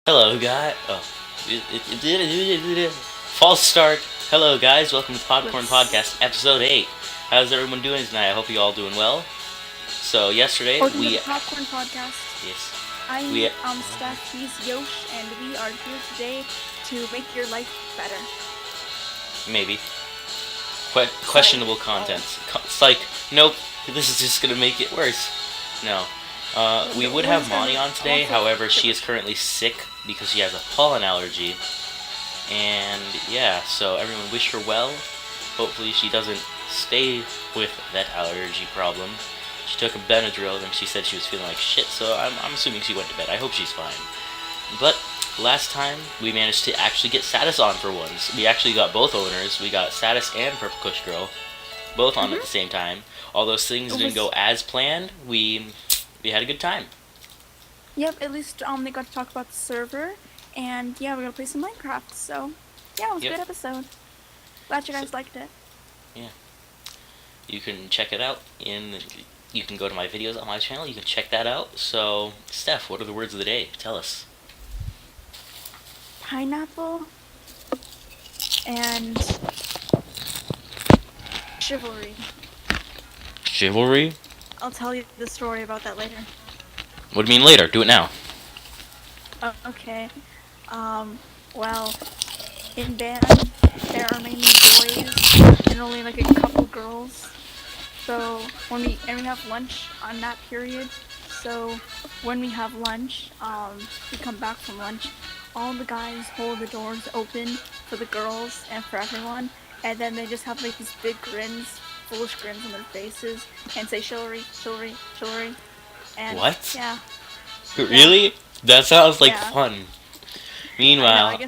Hello, guys. False start. Hello, guys. Welcome to Popcorn Whoops. Podcast, Episode 8. How's everyone doing tonight? I hope you all doing well. So, yesterday, Welcome to the Popcorn Podcast. Yes. I'm Steph, he's Yosh, and we are here today to make your life better. Maybe. Questionable content. It's like, nope, this is just gonna make it worse. No. We would have Monty on today, however, she is currently sick because she has a pollen allergy. And yeah, so everyone wish her well. Hopefully she doesn't stay with that allergy problem. She took a Benadryl and she said she was feeling like shit, so I'm assuming she went to bed. I hope she's fine. But last time we managed to actually get Satis on for once. We actually got both owners. We got Satis and Purple Kush Girl both on at the same time. Although things didn't go as planned, we had a good time. Yep, at least they got to talk about the server, and yeah, we're gonna play some Minecraft. So yeah, it was a good episode. Glad you guys liked it. Yeah, you can check it out you can go to my videos on my channel. You can check that out. So, Steph, what are the words of the day? Tell us. Pineapple and chivalry. Chivalry? I'll tell you the story about that later. What do you mean later? Do it now. Okay. Well, in band, there are mainly boys and only like a couple girls. So when we have lunch on that period. So when we have lunch, we come back from lunch, all the guys hold the doors open for the girls and for everyone, and then they just have like these big grins, foolish grins on their faces, and say chivalry, chivalry, chivalry. And what? Yeah. Really? Yeah. That sounds like fun. Meanwhile,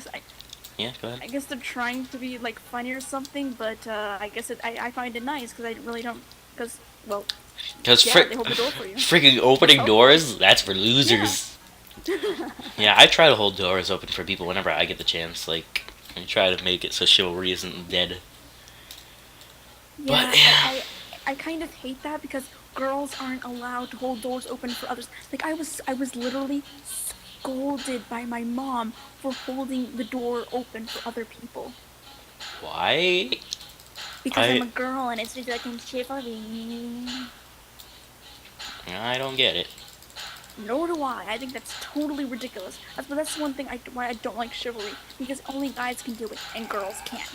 yeah, go ahead. I guess they're trying to be like funny or something, but I guess I find it nice because I really don't because they hold the door for you. Freaking opening doors, that's for losers. Yeah, I try to hold doors open for people whenever I get the chance. Like, I try to make it so chivalry isn't dead. Yeah, but yeah, I kind of hate that because girls aren't allowed to hold doors open for others. Like I was literally scolded by my mom for holding the door open for other people. Why? Because I'm a girl and it's just like in chivalry. I don't get it. Nor do I. I think that's totally ridiculous. That's one thing why I don't like chivalry, because only guys can do it and girls can't.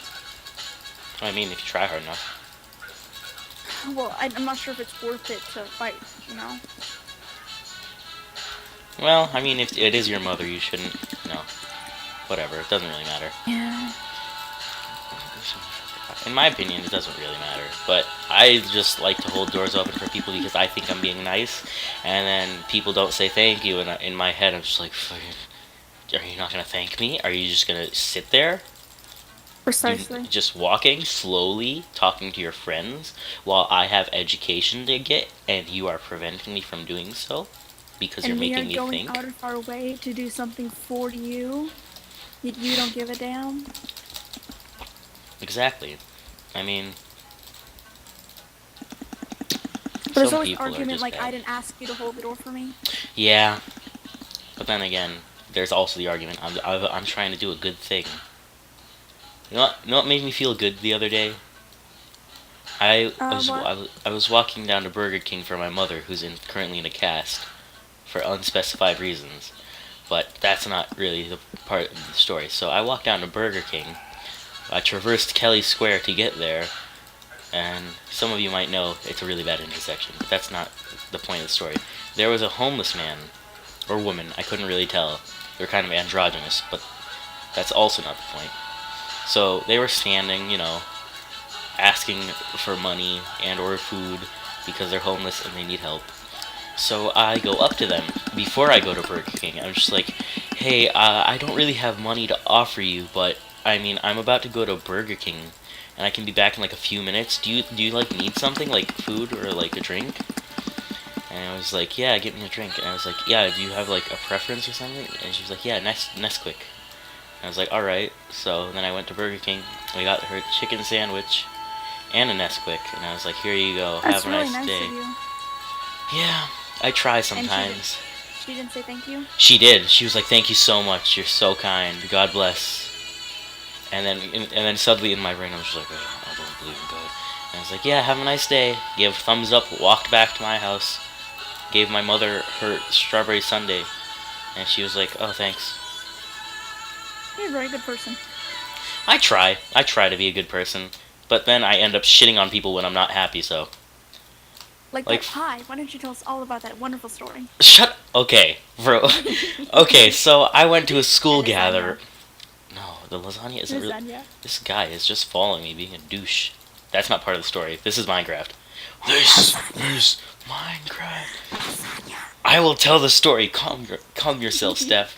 I mean, if you try hard enough. Well, I'm not sure if it's worth it to fight, you know? Well, I mean, if it is your mother, you shouldn't, whatever, it doesn't really matter. Yeah. In my opinion, it doesn't really matter, but I just like to hold doors open for people because I think I'm being nice, and then people don't say thank you, and in my head I'm just like, are you not going to thank me? Are you just going to sit there? Precisely. Just walking slowly, talking to your friends, while I have education to get, and you are preventing me from doing so? Because you're making me think. And we are going out of our way to do something for you, yet you don't give a damn. Exactly. I mean, but there's always argument like, I didn't ask you to hold the door for me. Yeah, but then again, there's also the argument I'm trying to do a good thing. You know what made me feel good the other day? I was walking down to Burger King for my mother, who's currently in a cast for unspecified reasons, but that's not really the part of the story. So I walked down to Burger King. I traversed Kelly Square to get there, and some of you might know it's a really bad intersection, but that's not the point of the story. There was a homeless man, or woman, I couldn't really tell. They were kind of androgynous, but that's also not the point. So they were standing, asking for money and or food because they're homeless and they need help. So I go up to them before I go to Burger King. I'm just like, hey, I don't really have money to offer you, but I mean, I'm about to go to Burger King and I can be back in like a few minutes. Do you like need something like food or like a drink? And I was like, yeah, get me a drink. And I was like, yeah, do you have like a preference or something? And she was like, yeah, Nesquik. I was like, alright. So then I went to Burger King. I got her chicken sandwich and a Nesquik. And I was like, here you go. That's have a really nice day. Of you. Yeah, I try sometimes. She didn't say thank you? She did. She was like, "Thank you so much. You're so kind. God bless." And then suddenly in my brain I was just like, "Oh, I don't believe in God." And I was like, "Yeah, have a nice day." Gave a thumbs up. Walked back to my house. Gave my mother her strawberry sundae, and she was like, "Oh, thanks." You're a very good person. I try. I try to be a good person, but then I end up shitting on people when I'm not happy. So. Like Like, that pie. Why don't you tell us all about that wonderful story? shut. Okay, bro. Okay, so I went to a school And lasagna. gather. No, the lasagna isn't really. Lasagna. This guy is just following me, being a douche. That's not part of the story. This is Minecraft. This is Minecraft. I will tell the story. Calm yourself, Steph.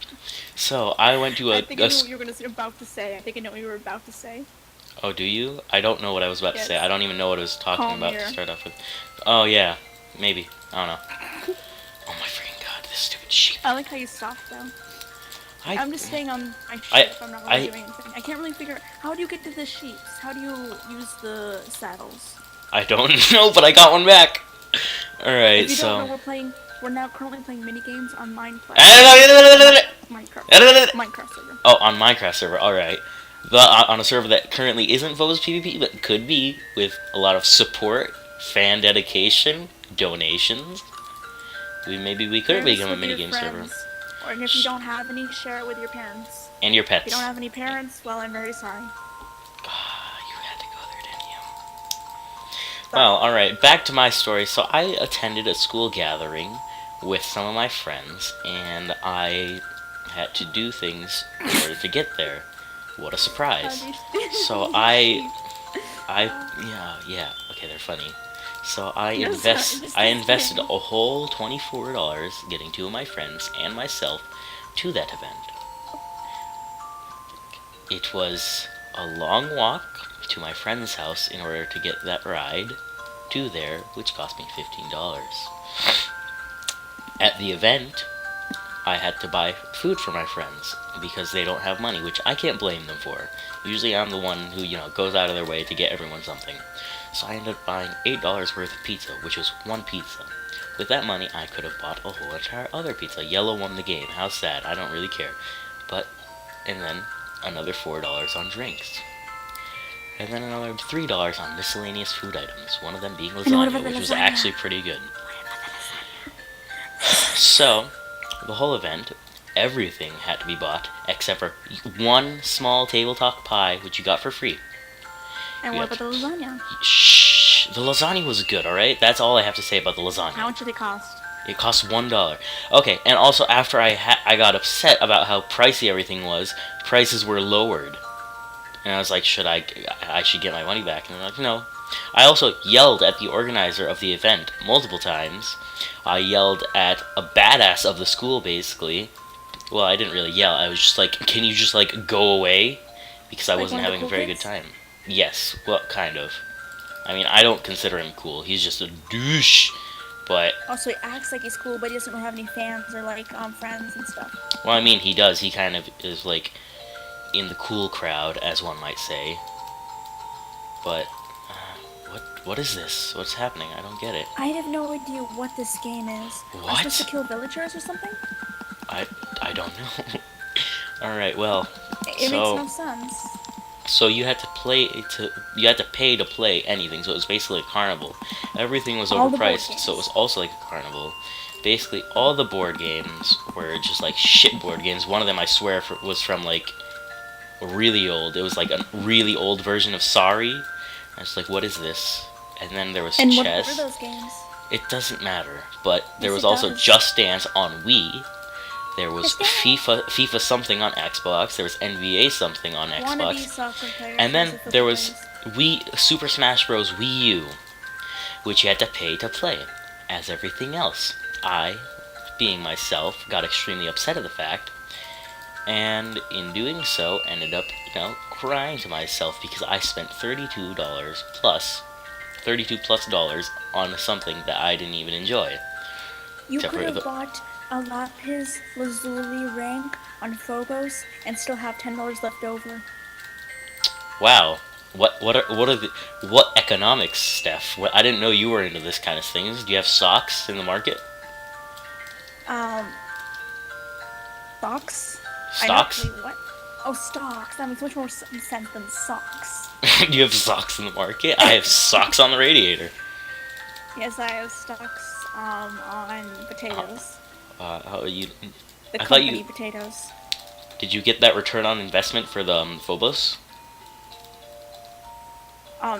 So I went to I think I know what you were about to say. I think I know what you were about to say. Oh, do you? I don't know what I was about to say. I don't even know what I was talking Calm about here. to start off with. Oh yeah, maybe. I don't know. Oh my freaking god, this stupid sheep. I like how you stopped though. I'm just staying on my sheep. I'm not really doing anything. I can't really figure out how do you get to the sheeps? How do you use the saddles? I don't know, but I got one back. All right, If you so. don't know, we're now currently playing mini games on Minecraft. Minecraft server. Oh, on Minecraft server. All right. On a server that currently isn't Vo's PvP, but could be with a lot of support, fan dedication, donations. Maybe we could become a minigame server. Or if you don't have any, share it with your parents. And your pets. If you don't have any parents, well, I'm very sorry. You had to go there, didn't you? Well, alright, back to my story. So I attended a school gathering with some of my friends, and I had to do things in order to get there. What a surprise. So yeah, okay, they're funny. So I invested a whole $24 getting two of my friends and myself to that event. It was a long walk to my friend's house in order to get that ride to there, which cost me $15. At the event, I had to buy food for my friends because they don't have money, which I can't blame them for. Usually I'm the one who, goes out of their way to get everyone something. So I ended up buying $8 worth of pizza, which was one pizza. With that money, I could have bought a whole entire other pizza. Yellow won the game. How sad. I don't really care. And then another $4 on drinks. And then another $3 on miscellaneous food items. One of them being lasagna, which was actually pretty good. So, the whole event, everything had to be bought except for one small tabletop pie, which you got for free. And what about the lasagna? Shh. The lasagna was good, alright? That's all I have to say about the lasagna. How much did it cost? It cost $1. Okay, and also after I got upset about how pricey everything was, prices were lowered. And I was like, I should get my money back. And they're like, no. I also yelled at the organizer of the event multiple times. I yelled at a badass of the school, basically. Well, I didn't really yell. I was just like, can you just, go away? Because I wasn't having a very good time. Yes, well, kind of. I mean, I don't consider him cool. He's just a douche. But also, he acts like he's cool, but he doesn't have any fans or friends and stuff. Well, I mean, he does. He kind of is in the cool crowd, as one might say. But what is this? What's happening? I don't get it. I have no idea what this game is. What? Am I supposed to kill villagers or something? I don't know. All right, well. It makes no sense. So you had to pay to play anything. So it was basically a carnival. Everything was overpriced, so it was also like a carnival. Basically, all the board games were just shit board games. One of them, I swear, was from really old. It was a really old version of Sorry. I was like, what is this? And then there was chess. What were those games? It doesn't matter. But there was also Just Dance on Wii. There was FIFA something on Xbox. There was NBA something on Xbox. And then there was Super Smash Bros. Wii U, which you had to pay to play, as everything else. I, being myself, got extremely upset at the fact, and in doing so, ended up, crying to myself because I spent $32 plus on something that I didn't even enjoy. You could have bought a lapis lazuli rank on Phobos and still have $10 left over. Wow. What economics, Steph? I didn't know you were into this kind of things. Do you have socks in the market? Socks? I know. Stocks? Wait, what? Oh, stocks. That makes much more sense than socks. You have socks in the market? I have socks on the radiator. Yes, I have stocks on Uh, potatoes. how you? The I thought you. company potatoes. Did you get that return on investment for the Phobos?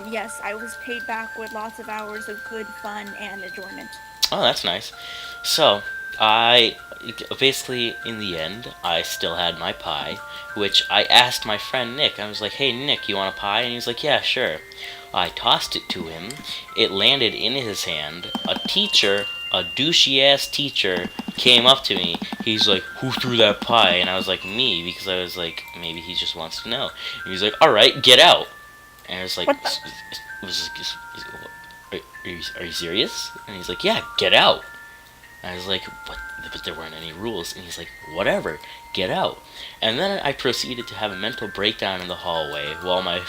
Yes, I was paid back with lots of hours of good fun and enjoyment. Oh, that's nice. So, I basically, in the end, I still had my pie, which I asked my friend Nick. I was like, "Hey, Nick, you want a pie?" And he was like, "Yeah, sure." I tossed it to him. It landed in his hand. A douchey ass teacher, came up to me. He's like, "Who threw that pie?" And I was like, "Me," because I was like, maybe he just wants to know. And he's like, "All right, get out." And I was like, What the? are you serious? And he's like, "Yeah, get out." And I was like, but there weren't any rules. And he's like, "Whatever, get out." And then I proceeded to have a mental breakdown in the hallway while my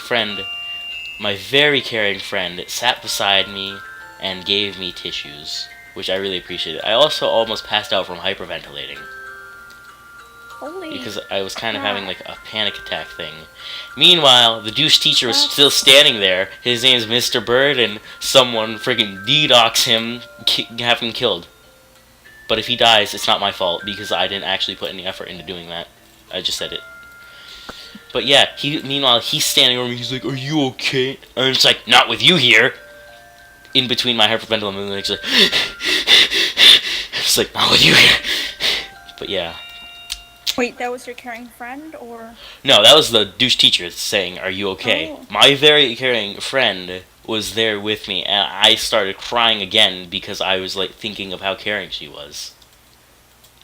very caring friend, sat beside me and gave me tissues, which I really appreciated. I also almost passed out from hyperventilating, Holy because I was kind of having crap. like a panic attack thing. Meanwhile, the douche teacher was still That's standing there. His name's Mr. Bird, and someone freaking DDoS him, have him killed. But if he dies, it's not my fault, because I didn't actually put any effort into doing that. I just said it. But yeah, meanwhile he's standing over me. He's like, "Are you okay?" And it's like, "Not with you here." In between my hyperventilating movements, like, it's like, "Not with you here." But yeah. Wait, that was your caring friend, or? No, that was the douche teacher saying, "Are you okay?" Oh. My very caring friend was there with me, and I started crying again because I was like thinking of how caring she was.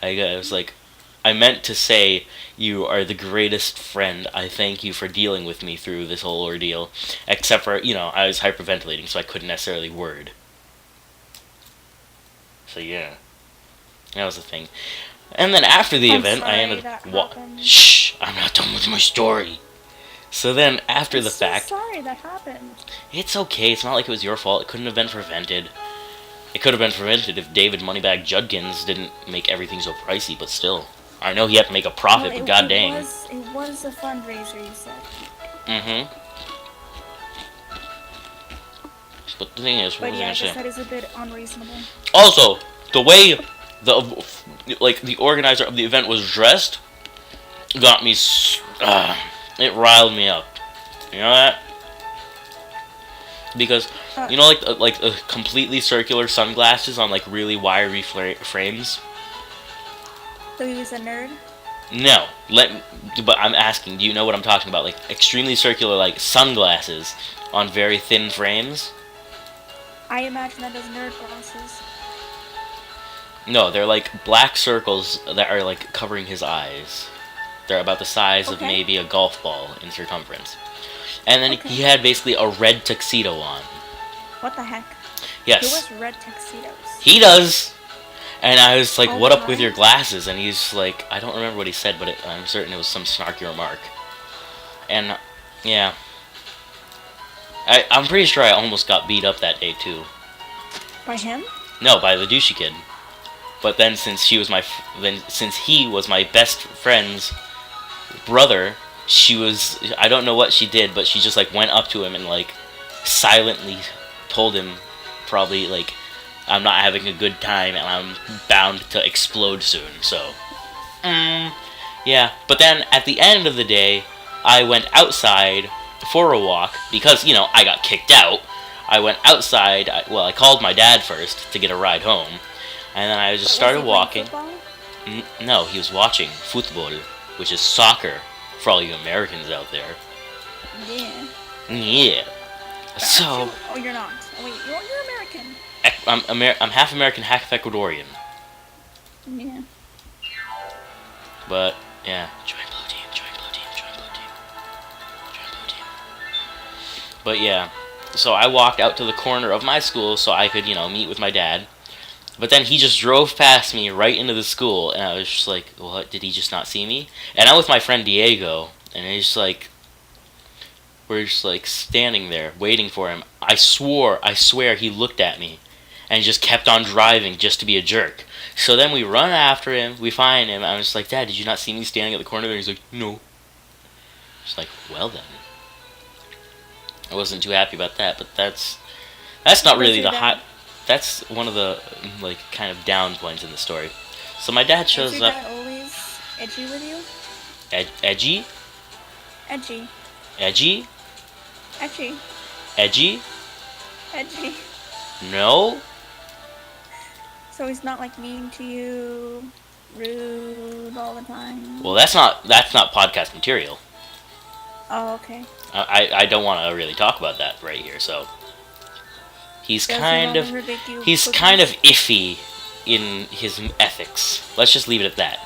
I was like, I meant to say, "You are the greatest friend. I thank you for dealing with me through this whole ordeal." Except for, I was hyperventilating, so I couldn't necessarily word. So yeah, that was the thing. And then after the I'm event, I sorry ended that up. happened. Shh! I'm not done with my story. So then, after I'm the so fact, sorry that happened. it's okay. It's not like it was your fault. It couldn't have been prevented. It could have been prevented if David Moneybag Judkins didn't make everything so pricey, but still. I know he had to make a Well, profit, but god dang. it was a fundraiser, you said. Mm-hmm. But the thing is, what But was I yeah, I gonna guess say? that is a bit unreasonable. Also, the way the organizer of the event was dressed got me. It riled me up. You know that? Because like completely circular sunglasses on like really wiry frames. So he was a nerd? No, but I'm asking, do you know what I'm talking about? Like extremely circular, like sunglasses on very thin frames. I imagine that as nerd glasses. No, they're like black circles that are like covering his eyes. They're about the size of Okay. maybe a golf ball in circumference. And then Okay. he had basically a red tuxedo on. What the heck? He Yes, wears red tuxedos. he does. And I was like, All "What the up with your time? glasses?" And he's like, I don't remember what he said, but I'm certain it was some snarky remark. And yeah, I'm pretty sure I almost got beat up that day too. By him? No, by the douchey kid. But then since since he was my best friend's brother, I don't know what she did, but she just like went up to him and like silently told him, probably like, "I'm not having a good time and I'm bound to explode soon." So yeah. But then at the end of the day, I went outside for a walk because I got kicked out. I went outside. I called my dad first to get a ride home, and then I just But was started he playing walking. football? No, he was watching football, which is soccer for all you Americans out there. Yeah. Yeah. But So aren't you? Oh, you're not. Oh, wait, you're American. I'm half American, half Ecuadorian. Yeah. But yeah, join blue team, join blue team, join blue team, join blue team. But yeah, so I walked out to the corner of my school so I could meet with my dad. But then he just drove past me right into the school, and I was just like, "What? Did he just not see me?" And I'm with my friend Diego, and he's just like, we're just like standing there waiting for him. I swear he looked at me, and he just kept on driving just to be a jerk. So then we run after him, we find him, and I'm just like, Dad, did you not see me standing at the corner there? He's like, no. Just like, well then. I wasn't too happy about that, but that's not really the hot. That's one of the like kind of down points in the story. So my dad shows up. Is your dad always edgy with you? Edgy? Edgy. Edgy? Edgy. Edgy? Edgy. No. So he's not like mean to you, rude all the time. Well, that's not podcast material. Oh, okay. I don't want to really talk about that right here. So he's kind of iffy in his ethics. Let's just leave it at that.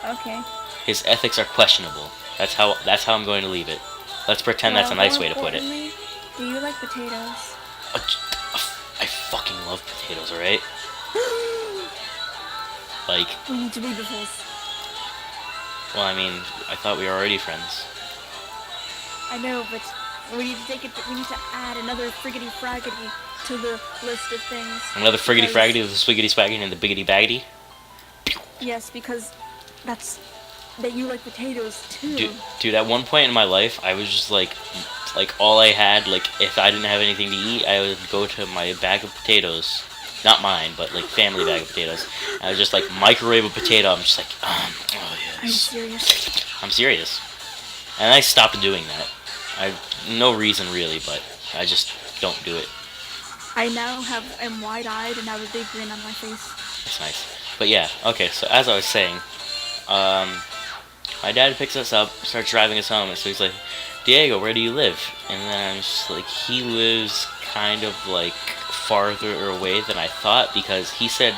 Okay. His ethics are questionable. That's how I'm going to leave it. Let's pretend that's a nice way to put it. Do you like potatoes? I fucking love potatoes, alright? Like... We need to be before. Well, I mean, I thought we were already friends. I know, but we need to we need to add another friggity fraggity to the list of things. Another friggity fraggity with the swiggity swaggity and the biggity baggity? Yes, because that you like potatoes too. Dude, at one point in my life, I was just like all I had, like, if I didn't have anything to eat, I would go to my bag of potatoes. Not mine, but, like, family bag of potatoes. I would just, like, microwave a potato. I'm just like, oh, yes. Are you serious? I'm serious. And I stopped doing that. No reason, really, but I just don't do it. I now am wide-eyed and have a big grin on my face. That's nice. But, yeah, okay, so as I was saying, my dad picks us up, starts driving us home, and so he's like, Diego, where do you live? And then I'm just like, he lives kind of like farther away than I thought, because he said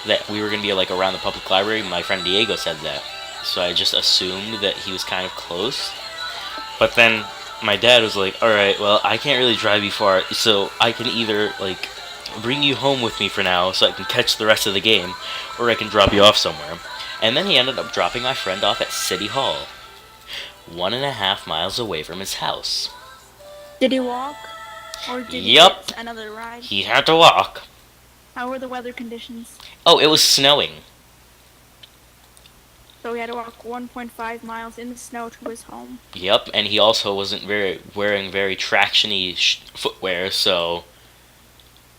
that we were going to be like around the public library. My friend Diego said that, so I just assumed that he was kind of close. But then my dad was like, alright, well, I can't really drive you far, so I can either like bring you home with me for now so I can catch the rest of the game, or I can drop you off somewhere. And then he ended up dropping my friend off at City Hall, 1.5 miles away from his house. Did he walk? Or did he get another ride? He had to walk. How were the weather conditions? Oh, it was snowing. So he had to walk 1.5 miles in the snow to his home. Yep, and he also wasn't wearing very traction-y footwear, so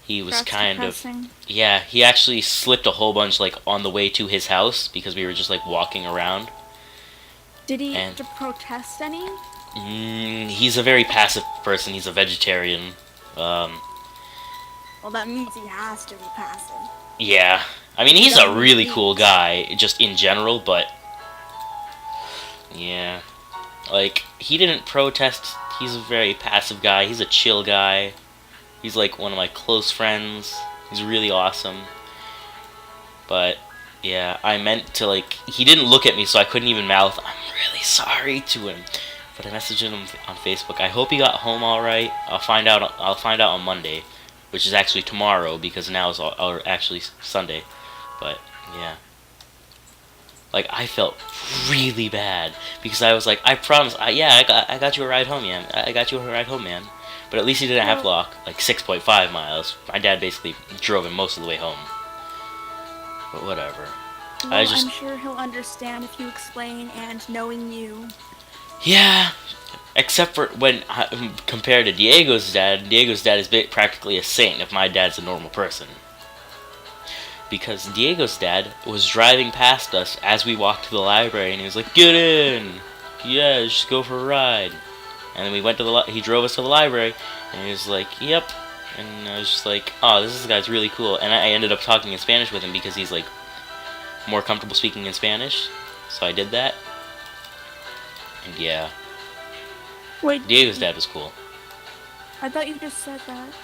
he was kind of... Yeah, he actually slipped a whole bunch, like, on the way to his house, because we were just, like, walking around. Did he have to protest any? He's a very passive person. He's a vegetarian. Well, that means he has to be passive. Yeah. I mean, he's a really cool guy, just in general, but... Yeah. Like, he didn't protest. He's a very passive guy. He's a chill guy. He's, like, one of my close friends. He's really awesome. But... yeah, I meant to, like, he didn't look at me, so I couldn't even mouth, I'm really sorry to him. But I messaged him on Facebook. I hope he got home alright. I'll find out on Monday, which is actually tomorrow, because now is actually Sunday. But, yeah. Like, I felt really bad, because I was like, I promise, I got you a ride home, man. I got you a ride home, man. But at least he didn't have to walk, like, 6.5 miles. My dad basically drove him most of the way home. But whatever. Well, I'm sure he'll understand if you explain, and knowing you. Yeah, except for when compared to Diego's dad is practically a saint if my dad's a normal person. Because Diego's dad was driving past us as we walked to the library, and he was like, "Get in! Yeah, just go for a ride." And then we went to he drove us to the library, and he was like, "Yep." And I was just like, oh, this guy's really cool. And I ended up talking in Spanish with him because he's, like, more comfortable speaking in Spanish. So I did that. And yeah. Wait. Diego's dad was cool. I thought you just said that.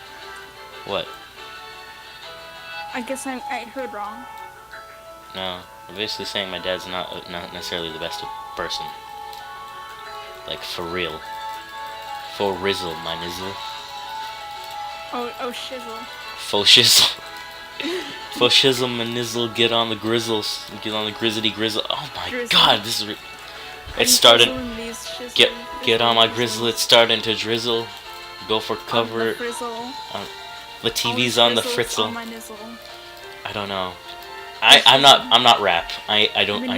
What? I guess I heard wrong. No. I'm basically saying my dad's not necessarily the best person. Like, for real. For rizzle, my nizzle. Oh, shizzle. Faux shizzle. Faux shizzle, my nizzle, get on the grizzles. Get on the grizzly grizzle. Oh my god, this is... It's starting... Get on my grizzle, it's starting to drizzle. Go for cover. The TV's on the frizzles fritzel. on my nizzle. I don't know. I'm not rap. I don't.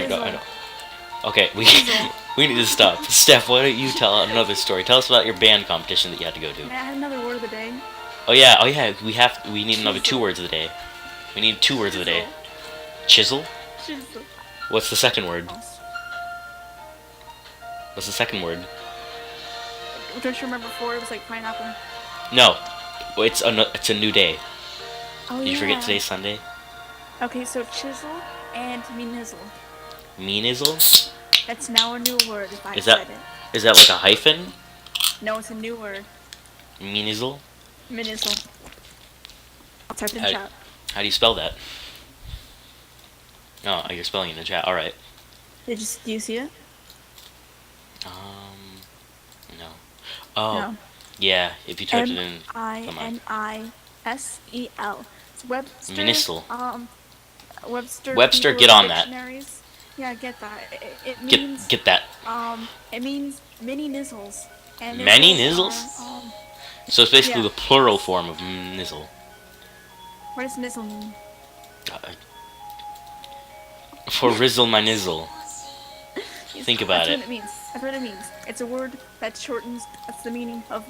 Okay, Nizzle. we need to stop. Steph, why don't you tell another story? Tell us about your band competition that you had to go to. Can I add another word of the day? Oh yeah. We need another 2 words of the day. We need 2 words of the day. Chisel. Chisel. What's the second word? What's the second word? Don't you remember before it was like pineapple? No, it's a new day. Oh, Did you forget today's Sunday? Okay, so chisel and me-nizzle. Me-nizzle? That's now a new word if I said it. Is that like a hyphen? No, it's a new word. Me-nizzle? Me-nizzle. I'll type it in chat. How do you spell that? Oh, you're spelling it in the chat. Alright. Do you see it? No. Oh, no. Yeah, if you type it in... M-I-N-I-S-E-L. It's Webster. Minisl. Webster, get on that. Yeah, get that. It means... Get that. It means mini nizzles. And many nizzles? So it's basically the plural form of nizzle. What does nizzle mean? For rizzle my nizzle. Think about it. That's what it means. That's what it means. It's a word that shortens. That's the meaning of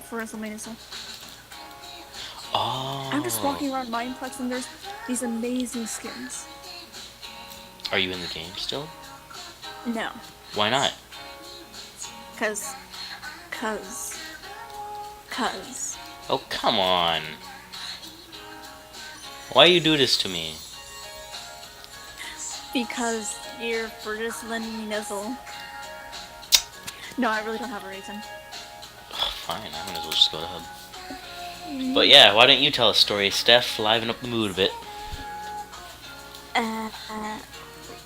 for rizzle my nizzle. Oh. I'm just walking around Mineplex and there's these amazing skins. Are you in the game still? No. Why not? Cause. Oh, come on. Why you do this to me? Because you're for just lending me nizzle. No, I really don't have a reason. Fine, I might as well just go to hub. But yeah, why don't you tell a story, Steph? Liven up the mood a bit.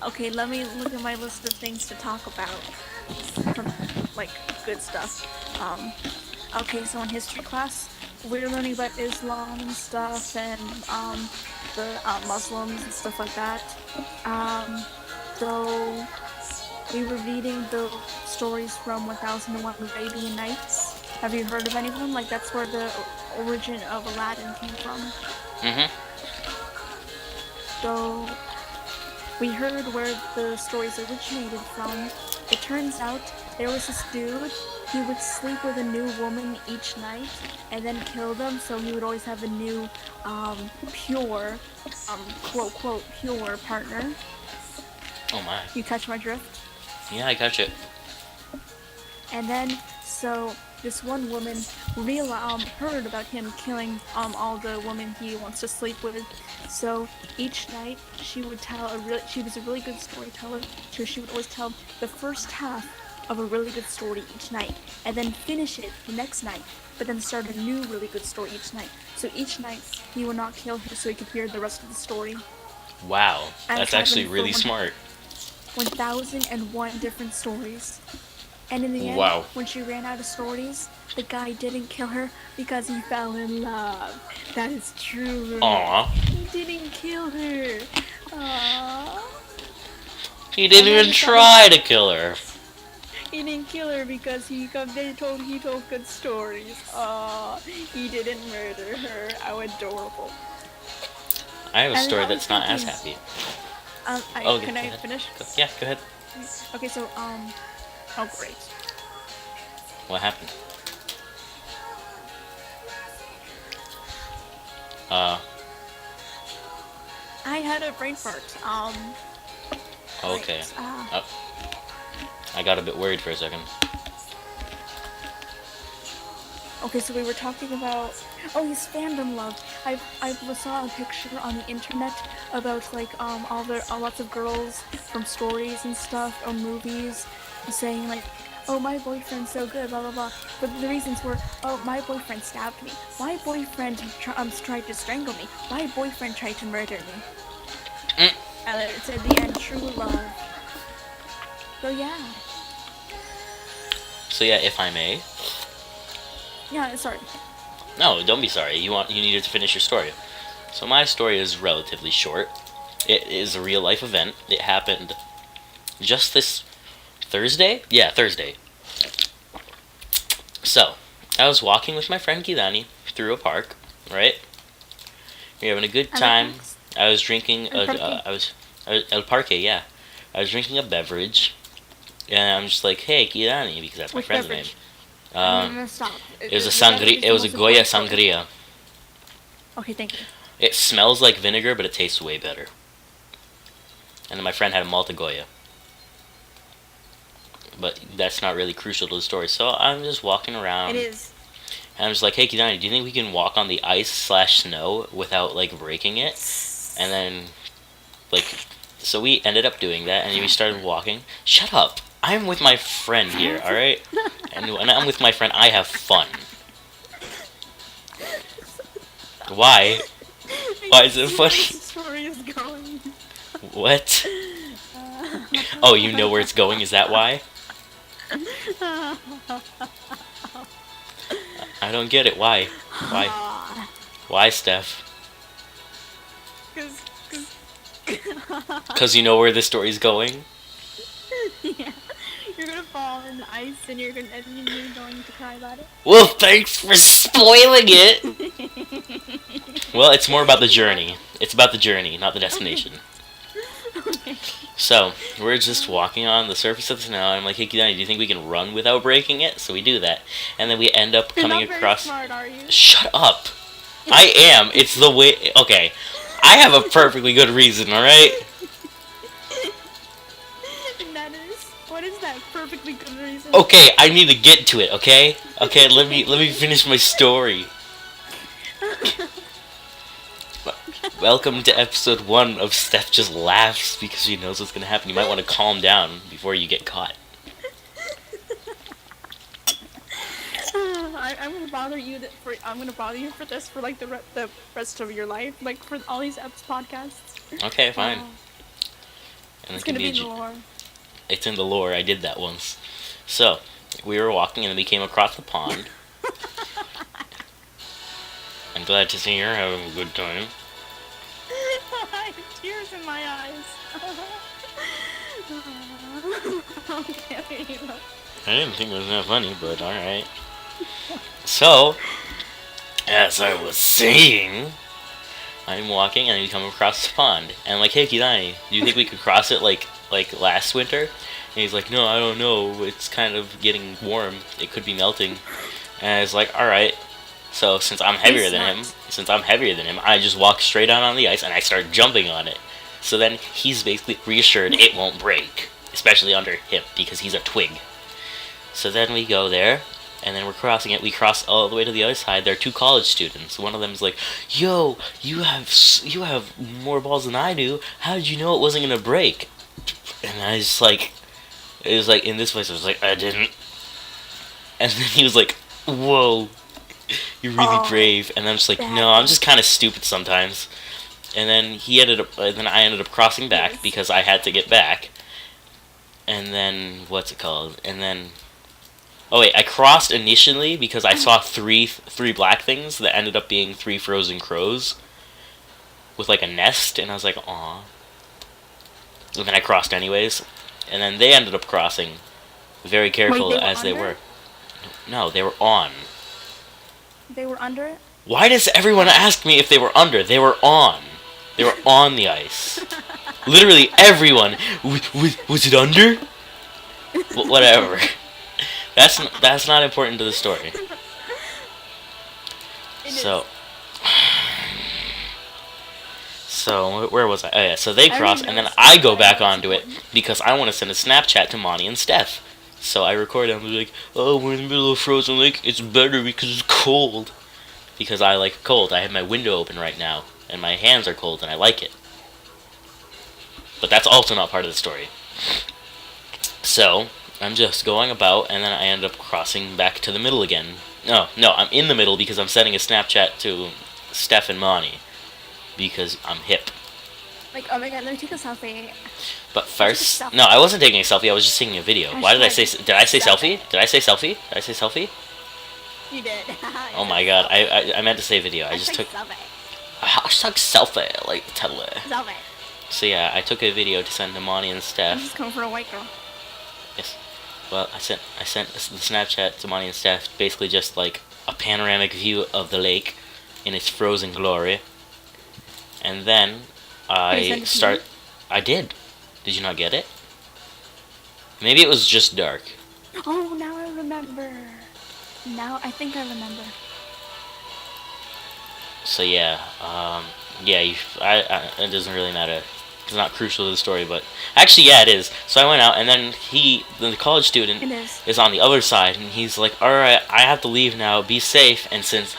Okay, let me look at my list of things to talk about. Like, good stuff. Okay, so in history class, we're learning about Islam and stuff, and, the, Muslims and stuff like that. So, we were reading the stories from 1001 Arabian Nights. Have you heard of any of them? Like, that's where the origin of Aladdin came from. Mm-hmm. So, we heard where the stories originated from. It turns out there was this dude, he would sleep with a new woman each night and then kill them, so he would always have a new, pure, quote, pure partner. Oh my. You catch my drift? Yeah, I catch it. And then, so, this one woman heard about him killing, all the women he wants to sleep with. So, each night, she would tell she was a really good storyteller, so she would always tell the first half of a really good story each night, and then finish it the next night, but then start a new really good story each night. So each night, he would not kill her so he could hear the rest of the story. Wow, that's actually really smart. 1001 different stories. And in the end, when she ran out of stories, the guy didn't kill her because he fell in love. That is true. Aww. He didn't kill her. Aww. He didn't even try to kill her. He didn't kill her because he told good stories. Aww. He didn't murder her. How adorable. I have a story that's not as happy. Can I finish? Yeah, go ahead. Okay, so, oh great. What happened? I had a brain fart. Okay. I got a bit worried for a second. Okay, so we were talking about his fandom love. I saw a picture on the internet about like lots of girls from stories and stuff or movies saying like, oh, my boyfriend's so good, blah blah blah. But the reasons were, oh, my boyfriend stabbed me. My boyfriend tried to strangle me. My boyfriend tried to murder me. And it's at the end, true love. So yeah. So yeah, if I may. Yeah, sorry. No, don't be sorry. You needed to finish your story. So my story is relatively short. It is a real life event. It happened just this Thursday? Yeah, Thursday. So, I was walking with my friend Gilani through a park, right? We were having a good At time. Apex? I was drinking. El Parque. I was El Parque. Yeah, I was drinking a beverage, and I'm just like, "Hey, Kirani," because that's my Which friend's name. beverage? I'm gonna stop. It was a The beverage sangria. is It the was a most Goya important part. sangria. Okay, thank you. It smells like vinegar, but it tastes way better. And then my friend had a Malta Goya. But that's not really crucial to the story. So I'm just walking around. It is. And I'm just like, hey, Kidani, do you think we can walk on the ice/snow without, like, breaking it? And then, like, so we ended up doing that, and we started walking. Shut up! I'm with my friend here, alright? And when I'm with my friend, I have fun. Why? Why is it funny? The story is going. What? Oh, you know where it's going? Is that why? I don't get it. Why? Why? Why, Steph? Because you know where the story's going? Yeah. You're gonna fall in the ice and you're going to cry about it. Well, thanks for spoiling it! Well, it's more about the journey. It's about the journey, not the destination. Okay. So, we're just walking on the surface of the snow, and I'm like, hey, Kidani, do you think we can run without breaking it? So we do that. And then we end up You're coming not across... very smart, are you? Shut up! I am! It's the way... Okay. I have a perfectly good reason, alright? And that is... What is that perfectly good reason? Okay, I need to get to it, okay? Okay, let me finish my story. Welcome to episode 1 of Steph Just Laughs because she knows what's gonna happen. You might want to calm down before you get caught. I'm gonna bother you. I'm gonna bother you for this for like the rest of your life, like for all these podcasts. Okay, fine. And It's it can gonna be in a the lore. It's in the lore. I did that once. So we were walking and then we came across the pond. I'm glad to see you're having a good time. I have tears in my eyes. Okay. I didn't think it was that funny, but alright. So, as I was saying, I'm walking and we come across the pond. And I'm like, hey, Kidani, do you think we could cross it like last winter? And he's like, no, I don't know. It's kind of getting warm. It could be melting. And I was like, alright. So since I'm heavier than him, I just walk straight out on the ice and I start jumping on it. So then he's basically reassured it won't break, especially under him because he's a twig. So then we go there, and then we're crossing it. We cross all the way to the other side. There are 2 college students. One of them is like, "Yo, you have more balls than I do. How did you know it wasn't gonna break?" And I was like, it was like in this place. I was like, I didn't. And then he was like, "Whoa, you're really brave." And I'm just like, "No, I'm just kind of stupid sometimes." And then I ended up crossing back because I had to get back. And then what's it called? And then. Oh wait, I crossed initially because I saw three black things that ended up being 3 frozen crows with like a nest, and I was like, aw. And then I crossed anyways, and then they ended up crossing, very careful as they were. No, they were on. They were under it? Why does everyone ask me if they were under? They were on. They were on the ice. Literally everyone. Was it under? Whatever. That's not important to the story. So where was I? Oh yeah, so they cross, and then I go back onto it because I want to send a Snapchat to Monty and Steph. So I record them like, oh, we're in the middle of frozen lake. It's better because it's cold. Because I like cold. I have my window open right now, and my hands are cold, and I like it. But that's also not part of the story. So I'm just going about, and then I end up crossing back to the middle again. No, I'm in the middle because I'm sending a Snapchat to Steph and Monty. Because I'm hip. Like, oh my god, let me take a selfie. But first... No, I wasn't taking a selfie, I was just taking a video. Why did I say... Did I say selfie? Did I say selfie? Did I say selfie? You did. Oh my god, I meant to say video. I just took... Hashtag selfie, like, tell it. Selfie. So yeah, I took a video to send to Monty and Steph. I'm just coming for a white girl. Yes. Well, I sent the Snapchat to Monty and Steph, basically just like a panoramic view of the lake in its frozen glory. And then Can you I send it to me? start. I did. Did you not get it? Maybe it was just dark. Oh, now I remember. Now I think I remember. So yeah, yeah. It doesn't really matter. It's not crucial to the story, but actually, yeah, it is. So I went out, and then the college student, It is. is on the other side, and he's like, "All right, I have to leave now. Be safe." And since,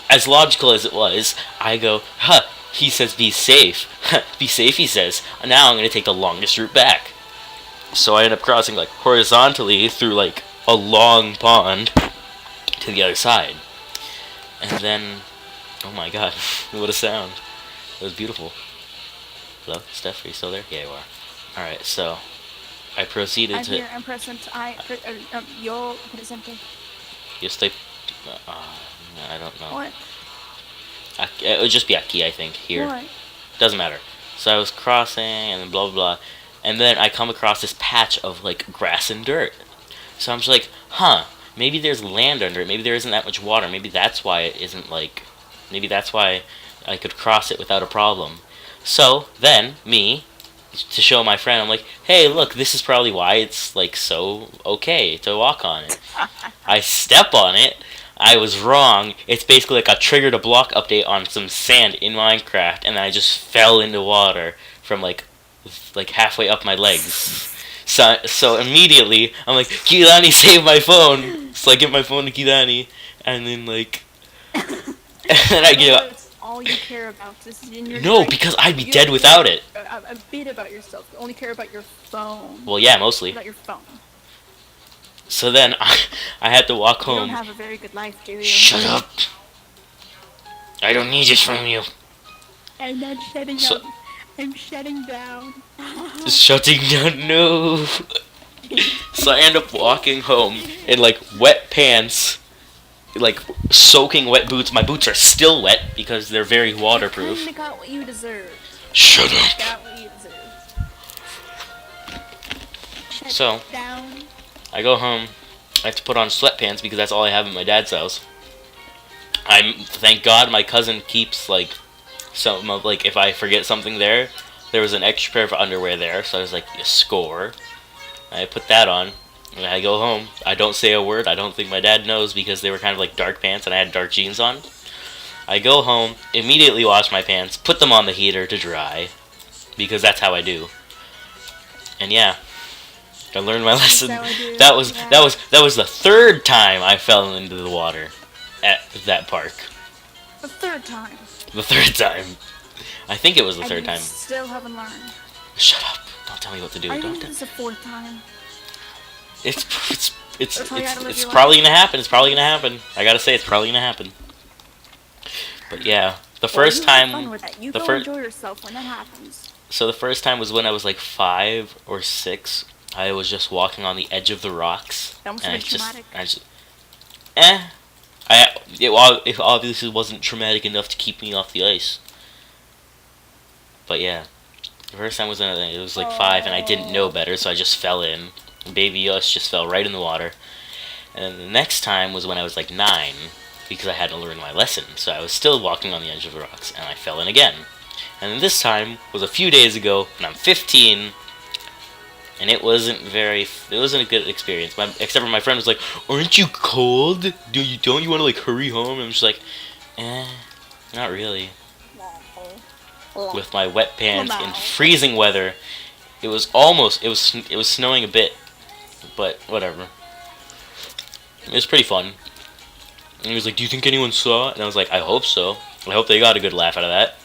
as logical as it was, I go, "Huh." He says, "Be safe." Be safe. He says. Now I'm gonna take the longest route back. So I end up crossing like horizontally through like a long pond to the other side, and then, oh my god, what a sound! It was beautiful. Hello, Steph, are you still there? Yeah, you are. Alright, so I proceeded I'm to. here. I'm present. Yo presente. You stay. Uh, I don't know. What? It would just be Aki, I think, here. What? Doesn't matter. So I was crossing, and then blah blah blah. And then I come across this patch of, like, grass and dirt. So I'm just like, huh, maybe there's land under it. Maybe there isn't that much water. Maybe that's why it isn't, like. Maybe that's why I could cross it without a problem. So then, to show my friend, I'm like, hey, look, this is probably why it's, like, so okay to walk on it. I step on it. I was wrong. It's basically like a trigger to block update on some sand in Minecraft, and then I just fell into water from, like halfway up my legs. So immediately, I'm like, Kirani, save my phone! So I give my phone to Kirani, and then, like... and then I give up. It's all you care about. This is in your No, life. because I'd be You dead don't without care it. a bit about yourself. You only care about your phone. Well, yeah, mostly. About your phone. So then, I had to walk You home. don't have a very good life, do you? Shut up! I don't need this from you. I'm not shutting So- up. I'm shutting down. Shutting down, no. So I end up walking home in, like, wet pants, like, soaking wet boots. My boots are still wet because they're very waterproof. You kinda got what you deserved. Shut You up. got what you deserved. Shut So down. I go home. I have to put on sweatpants because that's all I have at my dad's house. Thank God my cousin keeps, like, some of, like, if I forget something there was an extra pair of underwear there, so I was like, you score. I put that on, and I go home. I don't say a word. I don't think my dad knows because they were kind of like dark pants and I had dark jeans on. I go home, immediately wash my pants, put them on the heater to dry, because that's how I do. And yeah, I learned my lesson. That was the third time I fell into the water at that park. The third time. The third time. I think it was the And third you time. still haven't learned. Shut up! Don't tell me what to do. I Don't. think this is the fourth time. It's how you gotta live it's your probably gonna happen. It's probably gonna happen. I gotta say, it's probably gonna happen. But yeah, the first you have fun time. with that. You the go first. enjoy yourself when that happens. So the first time was when I was like 5 or 6. I was just walking on the edge of the rocks. That must and have been traumatic. It obviously wasn't traumatic enough to keep me off the ice. But yeah, the first time was it was like 5, and I didn't know better, so I just fell in. Baby Yosh just fell right in the water. And then the next time was when I was like 9, because I had to learn my lesson. So I was still walking on the edge of the rocks, and I fell in again. And then this time was a few days ago, and I'm 15, and it wasn't a good experience. Except for my friend was like, "Aren't you cold? Don't you want to like hurry home?" And I'm just like, not really. With my wet pants in freezing weather, it was snowing a bit, but whatever. It was pretty fun. And he was like, "Do you think anyone saw it?" And I was like, "I hope so. I hope they got a good laugh out of that."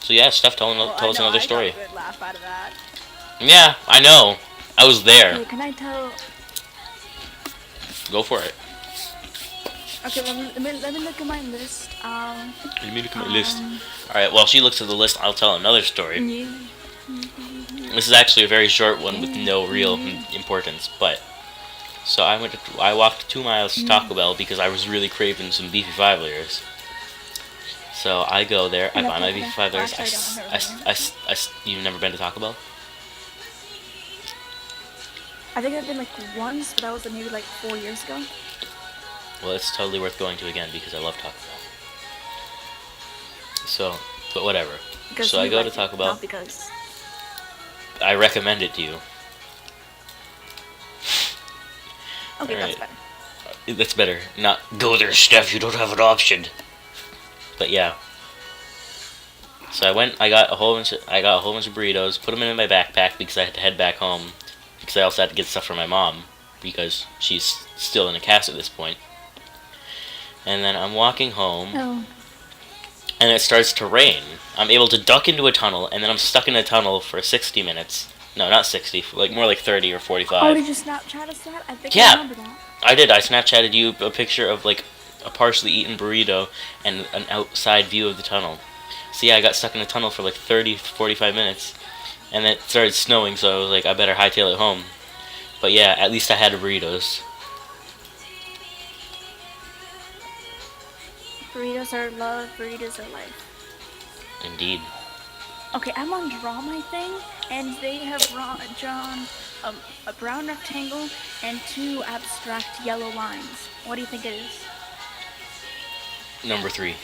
So yeah, Steph, tell us another story. I got a good laugh out of that. Yeah, I know. I was there. Okay, can I tell? Go for it. Okay, let me look at my list. Let me look at my list. Alright, while she looks at the list, I'll tell another story. This is actually a very short one with no real importance, but... So I walked 2 miles to Taco Bell because I was really craving some beefy 5-layers. So I go there, I buy my beefy 5-layers. You've never been to Taco Bell? I think I've been like once, but that was maybe like 4 years ago. Well, it's totally worth going to again because I love Taco Bell. So, but whatever. Because So I you go like to it, Taco Bell. not because. I recommend it to you. Okay, Alright. that's better. That's better. Not go there, Steph. You don't have an option. But yeah. So I went. I got a whole bunch of burritos. Put them in my backpack because I had to head back home. Because I also had to get stuff for my mom because she's still in a cast at this point. And then I'm walking home. Oh. And it starts to rain. I'm able to duck into a tunnel, and then I'm stuck in a tunnel for 60 minutes. No, not 60. Like more like 30 or 45. Oh, did you Snapchat us that? I think I Yeah. remember that. I did. I Snapchatted you a picture of like a partially eaten burrito and an outside view of the tunnel. So yeah, I got stuck in a tunnel for like 30, 45 minutes, and then it started snowing. So I was like, I better hightail it home. But yeah, at least I had burritos. Burritos are love, burritos are life. Indeed. Okay, I'm on Draw My Thing, and they have drawn a brown rectangle and 2 abstract yellow lines. What do you think it is? Number 3.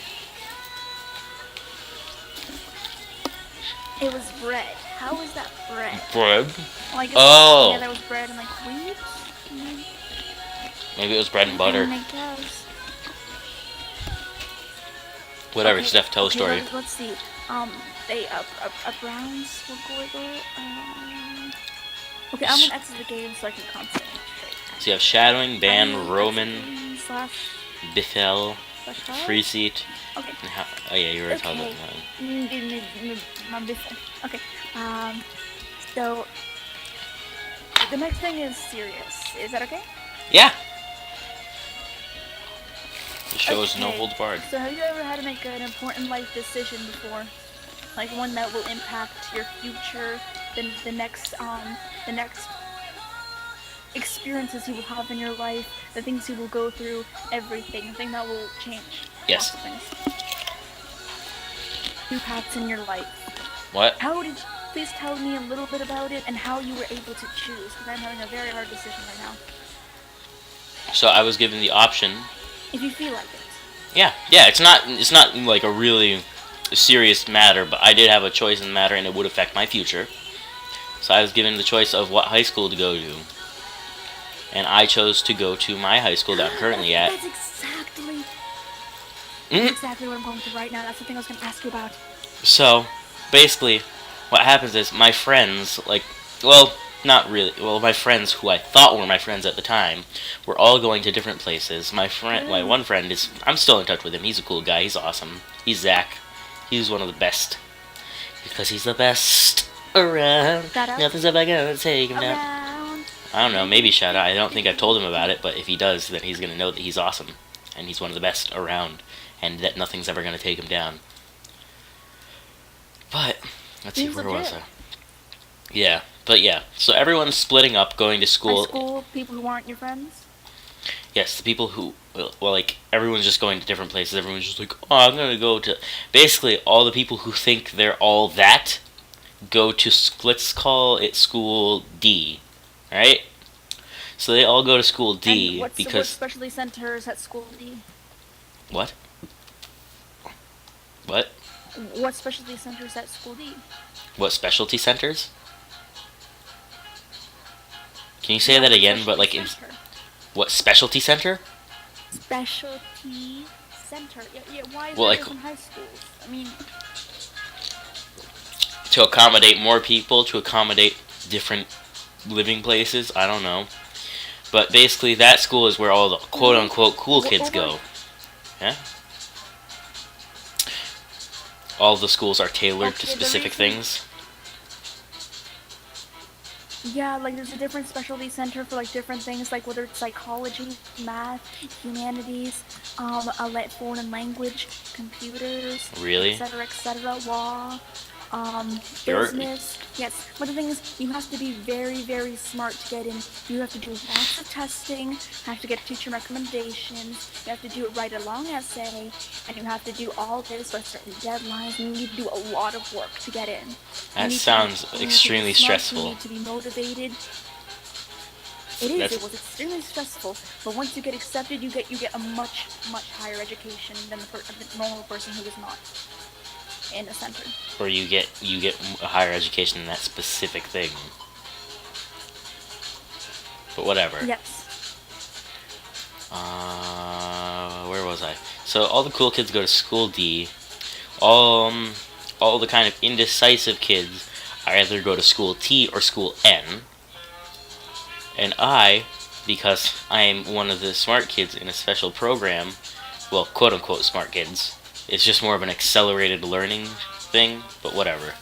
It was bread. How is that bread? Bread? Well, I guess, Oh! yeah, that was bread and like wheat. Maybe it was bread and butter. I guess. Whatever, Okay, Steph, tell a story. Let's see. They a browns will go. Okay, I'm gonna exit the game so I can concentrate. So you have Shadowing, Ban, Roman, Slash Biffel, slash Free Seat. Okay. And oh yeah, you already talked about that. Okay. So the next thing is serious. Is that okay? Yeah. The show is no Okay. holds barred. So have you ever had to make an important life decision before? Like one that will impact your future, the next experiences you will have in your life, the things you will go through, everything, the thing that will change. Yes. Lots of things. Impacts in your life. What? Please tell me a little bit about it and how you were able to choose, because I'm having a very hard decision right now. So I was given the option. If you feel like it. Yeah. It's not like a really serious matter, but I did have a choice in the matter, and it would affect my future. So I was given the choice of what high school to go to, and I chose to go to my high school that I'm currently at. That's exactly what I'm going to right now. That's the thing I was going to ask you about. So, basically, what happens is my friends, not really. Well, my friends who I thought were my friends at the time were all going to different places. My one friend I'm still in touch with him. He's a cool guy. He's awesome. He's Zach. He's one of the best. Because he's the best around. Nothing's ever gonna take him down. I don't know, maybe shout out. I don't think I've told him about it, but if he does, then he's gonna know that he's awesome. And he's one of the best around. And that nothing's ever gonna take him down. But, let's see, where was I? Yeah, but yeah. So everyone's splitting up, going to school. High school, people who aren't your friends? Yes, the people who, everyone's just going to different places. Everyone's just like, oh, I'm going to go to... Basically, all the people who think they're all that go to, let's call it School D, right? So they all go to School D and because... what specialty centers at School D? What? What? What specialty centers at School D? What specialty centers? Can you say that again, but like in... What, specialty center? Specialty center. Yeah, why is that in high schools? I mean... To accommodate more people, to accommodate different living places, I don't know. But basically, that school is where all the quote-unquote cool kids go. Yeah? All the schools are tailored to specific things. Yeah, like there's a different specialty center for like different things, like whether it's psychology, math, humanities, foreign language, computers, really, etc., law, business. Yes, but the thing is, you have to be very, very smart to get in. You have to do lots of testing, have to get teacher recommendations, you have to write a long essay, and you have to do all this by certain deadlines, and you need to do a lot of work to get in. That sounds extremely stressful. You need to be motivated. It is. It was extremely stressful, but once you get accepted, you get a much higher education than the normal person who is not in a center. Or you get a higher education in that specific thing. But whatever. Yes. Where was I? So all the cool kids go to school D. All the kind of indecisive kids either go to school T or school N. And I, because I am one of the smart kids in a special program, well, quote-unquote smart kids, it's just more of an accelerated learning thing, but whatever.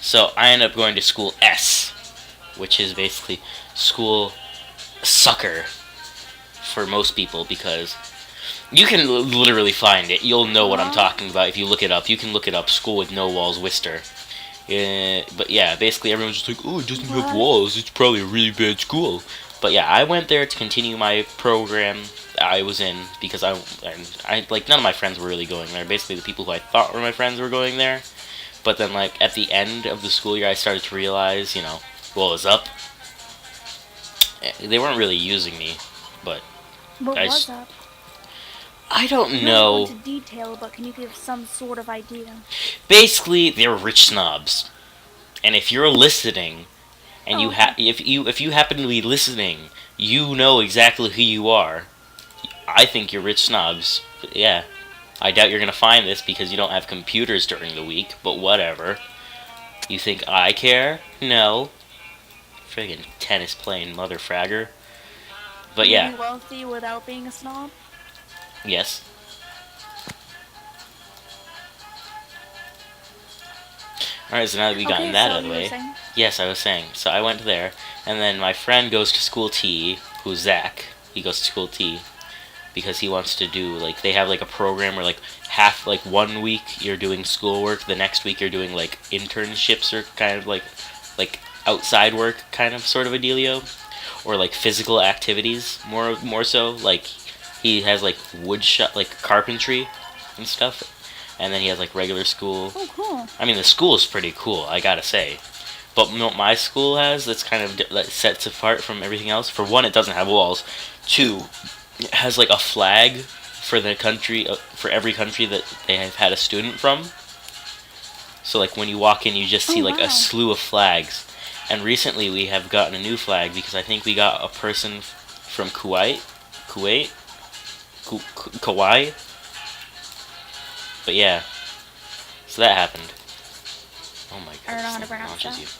So I end up going to school S, which is basically school sucker for most people, because you can literally find it. You'll know what I'm talking about if you look it up. You can look it up, School with No Walls, Worcester. But yeah, basically everyone's just like, oh, it doesn't have walls, it's probably a really bad school. But yeah, I went there to continue my program I was in, because I like, none of my friends were really going there. Basically the people who I thought were my friends were going there. But then, like, at the end of the school year, I started to realize, what was up. They weren't really using me, but What was up? I don't know. Not into detail, but can you give some sort of idea? Basically, they're rich snobs, and if you're listening, and if you happen to be listening, you know exactly who you are. I think you're rich snobs. But yeah, I doubt you're gonna find this because you don't have computers during the week. But whatever. You think I care? No. Friggin' tennis playing mother fragger. But yeah. Are you wealthy without being a snob? Yes. Alright, so now that we've gotten that out of the way. Yes, I was saying. So I went there, and then my friend goes to school T, who's Zach. He goes to school T because he wants to do, like, they have like a program where, like, half, like, 1 week you're doing schoolwork, the next week you're doing, like, internships or kind of like outside work kind of sort of a dealio, or like physical activities more so. Like, he has like wood shop, like carpentry and stuff, and then he has like regular school. Oh, cool. I mean, the school is pretty cool, I gotta say. But what my school has that's kind of that sets apart from everything else. For one, it doesn't have walls. Two, it has like a flag for the country, for every country that they have had a student from. So like when you walk in, you just see like a slew of flags. And recently we have gotten a new flag because I think we got a person from Kauai. But yeah, so that happened. Oh my god. I don't know how to pronounce that.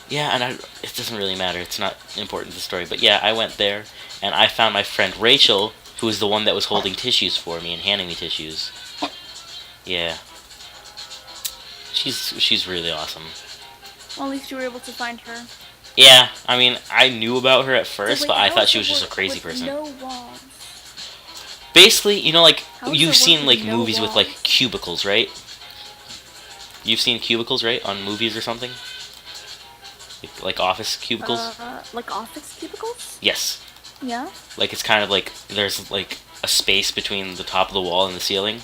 Yeah, and it doesn't really matter. It's not important to the story. But yeah, I went there, and I found my friend Rachel, who was the one that was holding tissues for me and handing me tissues. Yeah. She's really awesome. Well, at least you were able to find her. Yeah, I mean, I knew about her at first, but I thought she was just a crazy person. No walls. Basically, like, you've seen, like, movies with, like, cubicles, right? You've seen cubicles, right? On movies or something? Like office cubicles? Like office cubicles? Yes. Yeah? Like, it's kind of like, there's, like, a space between the top of the wall and the ceiling.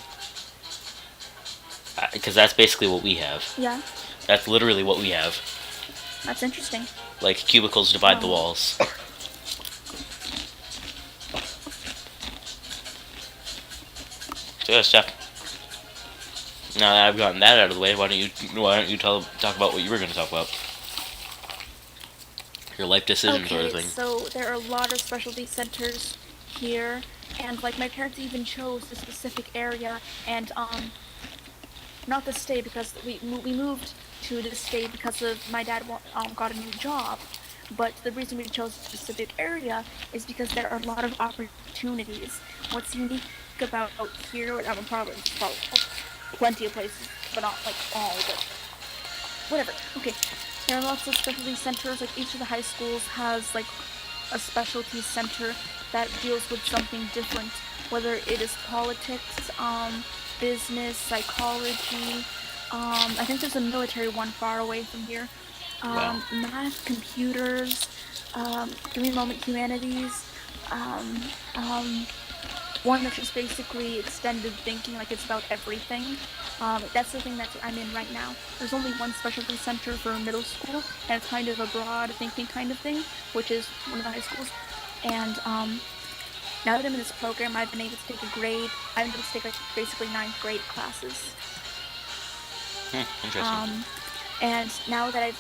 Because that's basically what we have. Yeah. That's literally what we have. That's interesting. Like, cubicles divide the walls. So yeah, Steph. Now that I've gotten that out of the way, why don't you talk about what you were going to talk about? Your life decision sort of thing. So there are a lot of specialty centers here, and like my parents even chose a specific area, and not to stay because we moved to this state because of my dad got a new job. But the reason we chose a specific area is because there are a lot of opportunities. What's unique about here, and probably plenty of places, but not like all, but whatever. Okay, there are lots of specialty centers. Like each of the high schools has like a specialty center that deals with something different, whether it is politics, business, psychology. I think there's a military one far away from here. Wow. Math, computers, give me a moment, humanities, one that's just basically extended thinking, like it's about everything. That's the thing that I'm in right now. There's only one specialty center for middle school, and it's kind of a broad thinking kind of thing, which is one of the high schools. And now that I'm in this program, I've been able to take a grade. I've been able to take like basically ninth grade classes. Interesting. And now that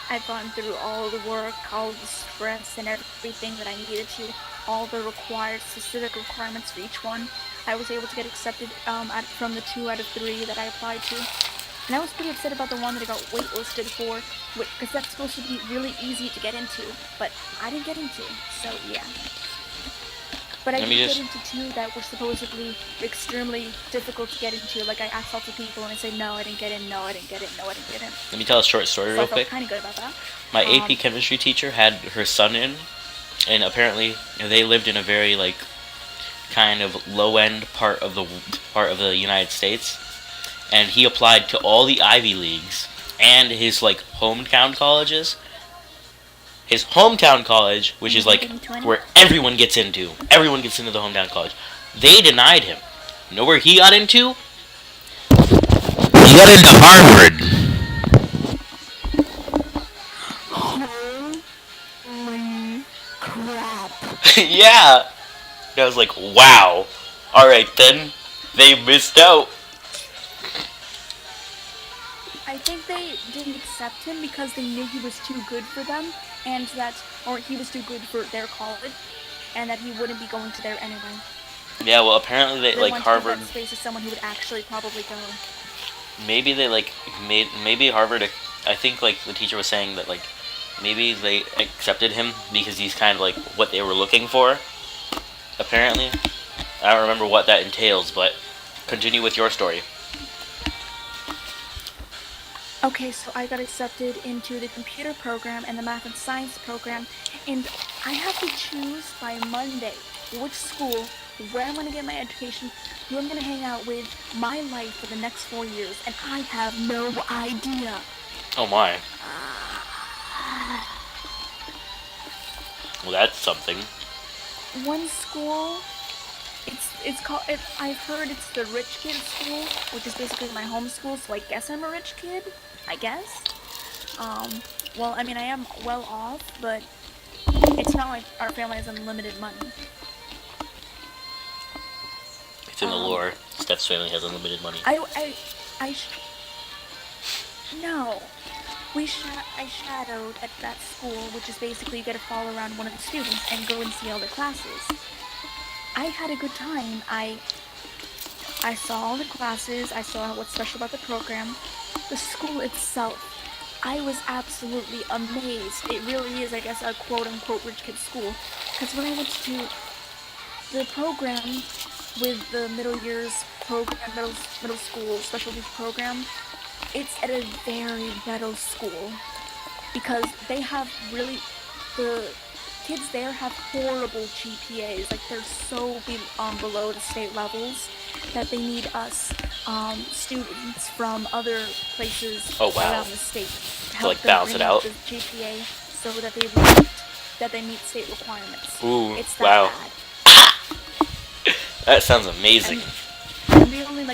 I've gone through all the work, all the stress, and everything that I needed to, all the required specific requirements for each one, I was able to get accepted from the 2 out of 3 that I applied to. And I was pretty upset about the one that I got waitlisted for, because that's supposed to be really easy to get into, but I didn't get into, so yeah. But I did get into 2 that were supposedly extremely difficult to get into. Like, I asked lots of people and they say, no, I didn't get in, no, I didn't get in, no, I didn't get in. Let me tell a short story real quick. I felt kind of good about that. My AP chemistry teacher had her son in, and apparently they lived in a very, like, kind of low-end part of the United States. And he applied to all the Ivy Leagues and his, like, hometown colleges. His hometown college, which is like where everyone gets into. Everyone gets into the hometown college. They denied him. You know where he got into? He got into Harvard. Holy crap. Yeah. And I was like, wow. Alright then. They missed out. I think they didn't accept him because they knew he was too good for them, and or he was too good for their college, and that he wouldn't be going to there anyway. Yeah, well, apparently they like Harvard. That space is someone who would actually probably go. Maybe they maybe Harvard. I think like the teacher was saying that like maybe they accepted him because he's kind of like what they were looking for. Apparently, I don't remember what that entails, but continue with your story. Okay, so I got accepted into the computer program and the math and science program, and I have to choose by Monday which school, where I'm going to get my education, who I'm going to hang out with, my life for the next 4 years, and I have no idea. Oh my. Well, that's something. One school, it's called, I've heard it's the rich kid school, which is basically my home school, so I guess I'm a rich kid. I guess. Well, I mean, I am well off, but it's not like our family has unlimited money. It's in the lore. Steph's family has unlimited money. No. I shadowed at that school, which is basically you get to follow around one of the students and go and see all the classes. I had a good time. I saw all the classes. I saw what's special about the program. The school itself, I was absolutely amazed. It really is, I guess, a quote-unquote rich kid school. Because when I went to the program with the middle years program, middle school specialty program, it's at a very middle school. Because they have really, the kids there have horrible GPAs. Like, they're so below the state levels that they need us students from other places around the state to help them balance bring it out. The GPA so that they meet state requirements. Ooh, it's that bad. That sounds amazing. And they only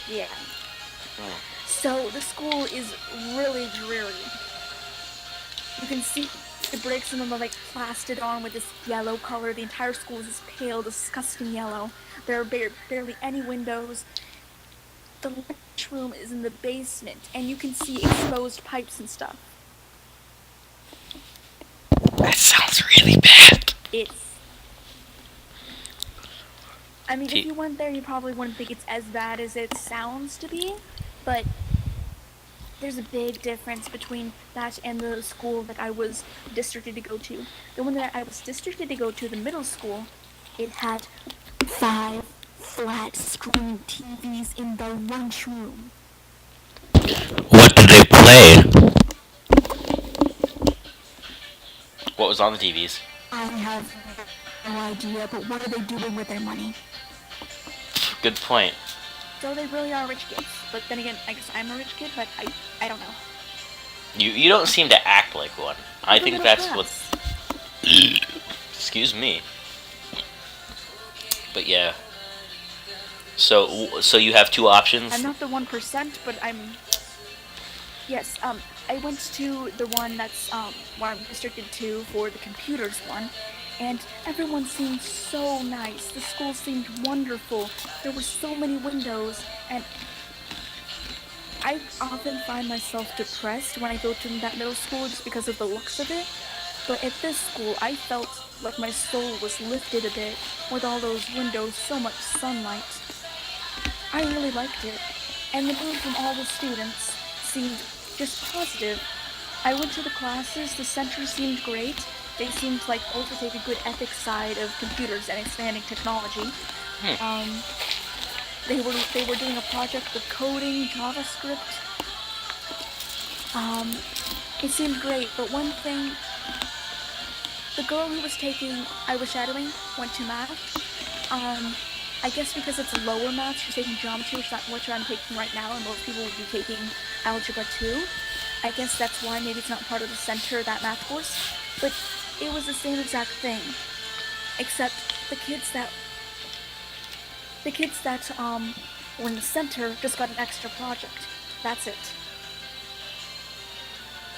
yeah. So the school is really dreary. You can see the bricks in them are like plastered on with this yellow color. The entire school is this pale, disgusting yellow. There are barely any windows. The lunchroom is in the basement, and you can see exposed pipes and stuff. That sounds really bad. I mean, if you went there, you probably wouldn't think it's as bad as it sounds to be, but there's a big difference between that and the school that I was districted to go to. The one that I was districted to go to, the middle school, it had 5 flat-screen TVs in the lunchroom. What did they play? What was on the TVs? I have no idea, but what are they doing with their money? Good point. So they really are rich kids. But then again, I guess I'm a rich kid, but I don't know. You don't seem to act like one. I think that's what... Excuse me. But yeah. So you have two I'm options. not the 1%, but I'm. Yes, I went to the one that's where I'm restricted to for the computers one, and everyone seemed so nice. The school seemed wonderful. There were so many windows, and I often find myself depressed when I go to that middle school just because of the looks of it. But at this school, I felt like my soul was lifted a bit with all those windows, so much sunlight. I really liked it, and the mood from all the students seemed just positive. I went to the classes, the center seemed great. They seemed like also take a good ethics side of computers and expanding technology. Hmm. They were doing a project with coding, JavaScript. It seemed great, but one thing, the girl who was taking, I was shadowing, went to math. I guess because it's lower math, she's taking geometry, which I'm taking right now, and most people would be taking algebra 2. I guess that's why maybe it's not part of the center, that math course. But it was the same exact thing, except the kids that were in the center just got an extra project. That's it.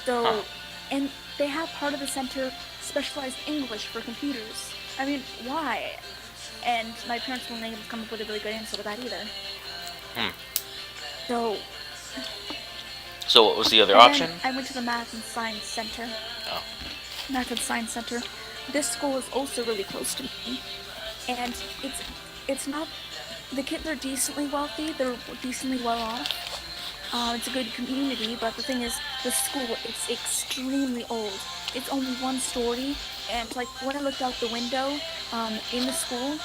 Huh. So, and they have part of the center specialized English for computers. I mean, why? And my parents weren't able to come up with a really good answer to that either. Hmm. So, So what was the other and option? then I went to the Math and Science Center. Oh. Math and Science Center. This school is also really close to me, and it's not. The kids are decently wealthy. They're decently well off. It's a good community, but the thing is, the school, it's extremely old. It's only one story, and like when I looked out the window in the school,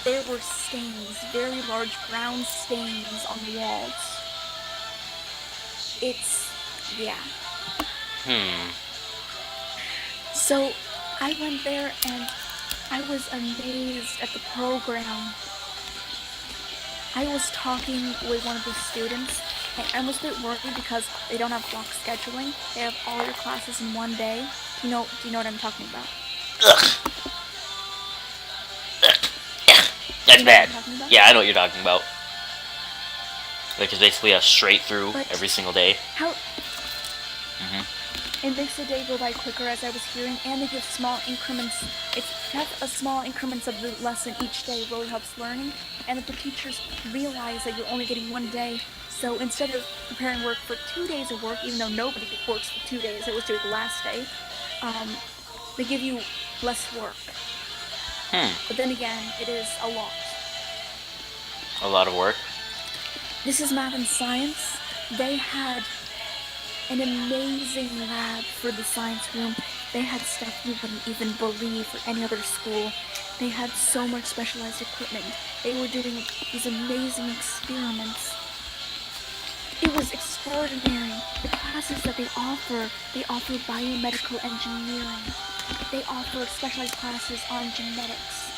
there were stains, very large brown stains on the walls. It's, yeah. So I went there and I was amazed at the program. I was talking with one of the students, and I was a bit worried because they don't have block scheduling. They have all your classes in one day. Do you know what I'm talking about? Ugh. That's bad. Yeah, I know what you're talking about. Like it's basically a straight through But every single day. How? It makes the day go by quicker, as I was hearing, and they give small increments. It's have a small increments of the lesson each day really helps learning, and if the teachers realize that you're only getting one day, so instead of preparing work for 2 days of work, even though nobody works for 2 days, it was due the last day, they give you less work. But then again, it is a lot. A lot of work. This is math and science. They had an amazing lab for the science room. They had stuff you wouldn't even believe for any other school. They had so much specialized equipment. They were doing these amazing experiments. It was extraordinary. The classes that they offer biomedical engineering. They offer specialized classes on genetics.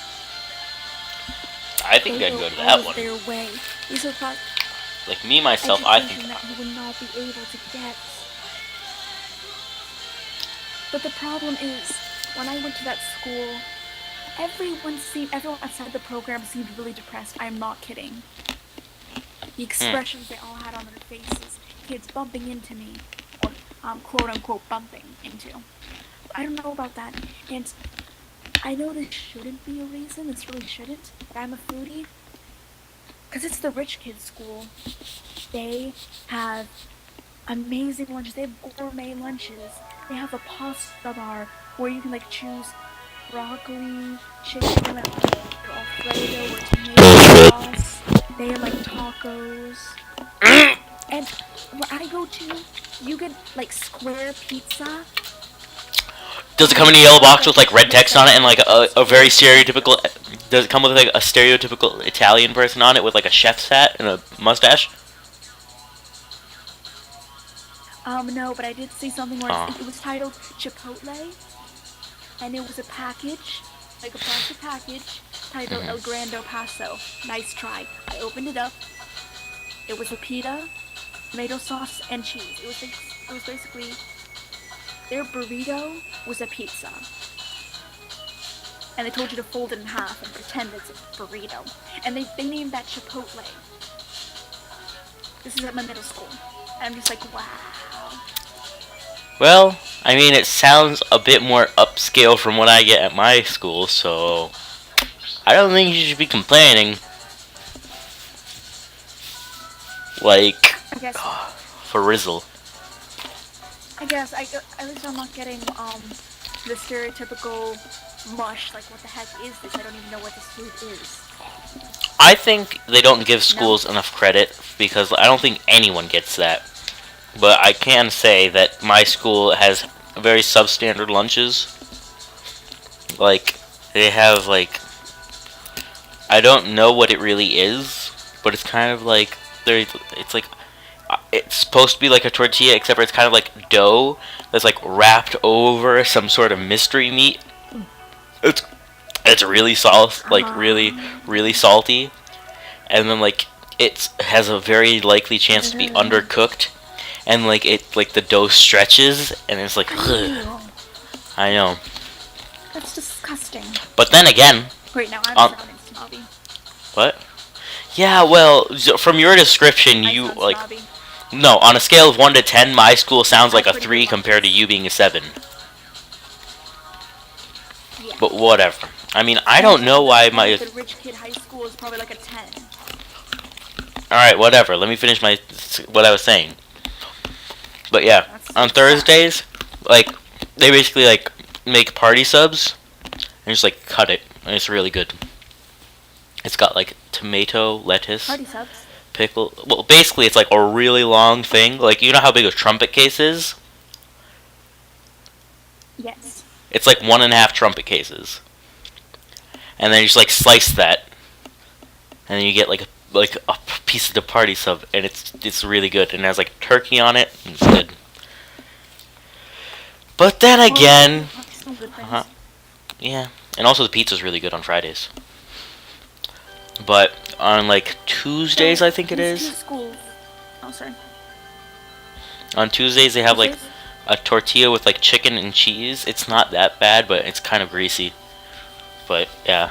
I think I'd go to that one. Their way. These are classes. Like me myself, I think that you would not be able to get. But the problem is, when I went to that school, everyone outside the program seemed really depressed. I'm not kidding. The expressions they all had on their faces, kids bumping into me, or quote unquote bumping into. I don't know about that, and I know this shouldn't be a reason, this really shouldn't, but I'm a foodie, because it's the rich kids' school. They have amazing lunches, they have gourmet lunches, they have a pasta bar where you can like choose broccoli, chicken, Alfredo, or tomato sauce, they have like tacos, and where I go to, you get like square pizza. Does it come in a yellow box with like red text on it and like a very stereotypical? Does it come with like a stereotypical Italian person on it with like a chef's hat and a mustache? No, but I did see something where it was titled Chipotle, and it was a package, like a plastic package, titled El Grande Paso. Nice try. I opened it up. It was a pita, tomato sauce, and cheese. It was basically their burrito was a pizza. and they told you to fold it in half and pretend it's a burrito. And they named that Chipotle. This is at my middle school. And I'm just like, wow. Well, I mean, it sounds a bit more upscale from what I get at my school, so I don't think you should be complaining. Like, I guess. for Rizzle. I guess. At least I'm not getting the stereotypical mush. Like, what the heck is this? I don't even know what this food is. I think they don't give schools enough credit because I don't think anyone gets that. But I can say that my school has very substandard lunches. Like, they have, like, I don't know what it really is, but it's kind of like, it's like, it's supposed to be like a tortilla, except for it's kind of like dough that's like wrapped over some sort of mystery meat. It's really salt, like really salty, and then like it has a very likely chance to be undercooked, and like the dough stretches, and it's like, ugh. I know. That's disgusting. But then again, wait, now I'm sounding snobby. What? Yeah, well, from your description, you like. Snobby. No, on a scale of 1 to 10, my school sounds like a 3 compared to you being a 7. Yeah. But whatever. I mean, I don't know why my... The rich kid high school is probably like a 10. Alright, whatever. Let me finish what I was saying. But yeah, on Thursdays, like, they basically, like, make party subs and just, like, cut it. And it's really good. It's got, like, tomato, lettuce... Party subs? Pickle. Well, basically, it's like a really long thing. Like, you know how big a trumpet case is? Yes. It's like 1.5 trumpet cases, and then you just like slice that, and then you get like a piece of the party sub, and it's really good, and it has like turkey on it. And it's good. But then again, yeah, and also the pizza's really good on Fridays. But on like Tuesdays, I think it is. Oh, sorry. On Tuesdays they have like a tortilla with like chicken and cheese. It's not that bad, but it's kind of greasy. But yeah.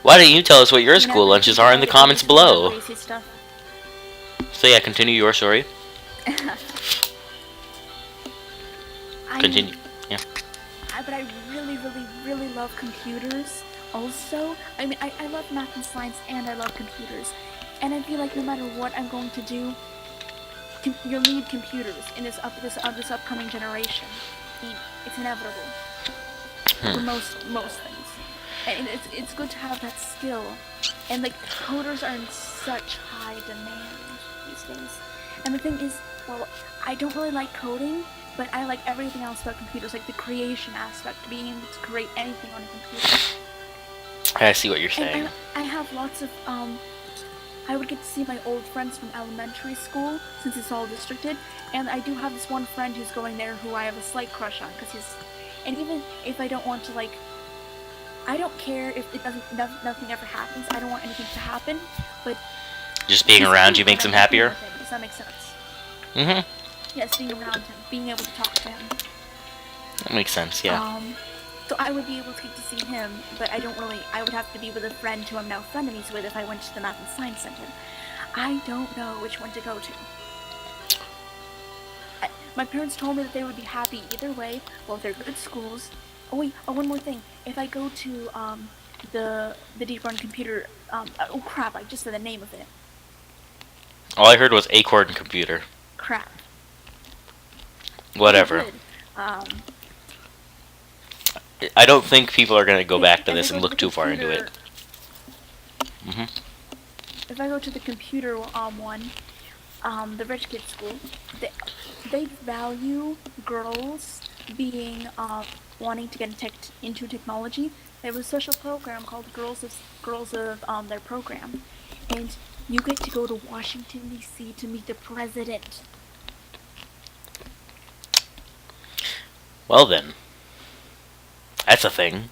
Why don't you tell us what your school lunches are in the comments below? So yeah, continue your story. Continue. Yeah. But I really love computers. Also, I mean, I love math and science, and I love computers. And I feel like no matter what I'm going to do, you'll need computers in this upcoming generation. I mean, it's inevitable for most things. And it's good to have that skill. And like coders are in such high demand these days. And the thing is, well, I don't really like coding, but I like everything else about computers, like the creation aspect, being able to create anything on a computer. I see what you're saying. And I have lots of, I would get to see my old friends from elementary school, since it's all districted, and I do have this one friend who's going there who I have a slight crush on, because and even if I don't want to, like, I don't care if nothing ever happens, I don't want anything to happen, but... Just being around you makes him happier? Does that make sense? Mm-hmm. Yes, being around him, being able to talk to him. That makes sense, yeah. So I would be able to get to see him, but I would have to be with a friend who I'm now frenemies with if I went to the Math and Science Center. I don't know which one to go to. My parents told me that they would be happy either way. Well, they're good schools. Oh wait, one more thing. If I go to the Deep Run Computer, oh crap, I just said the name of it. All I heard was Acorn Computer. Crap. Whatever. I don't think people are gonna go back to this and look too far into it. If I go to the computer one, the rich kid school, they value girls being wanting to get into technology. They have a special program called Girls of their program, and you get to go to Washington D.C. to meet the president. Well then. That's a thing.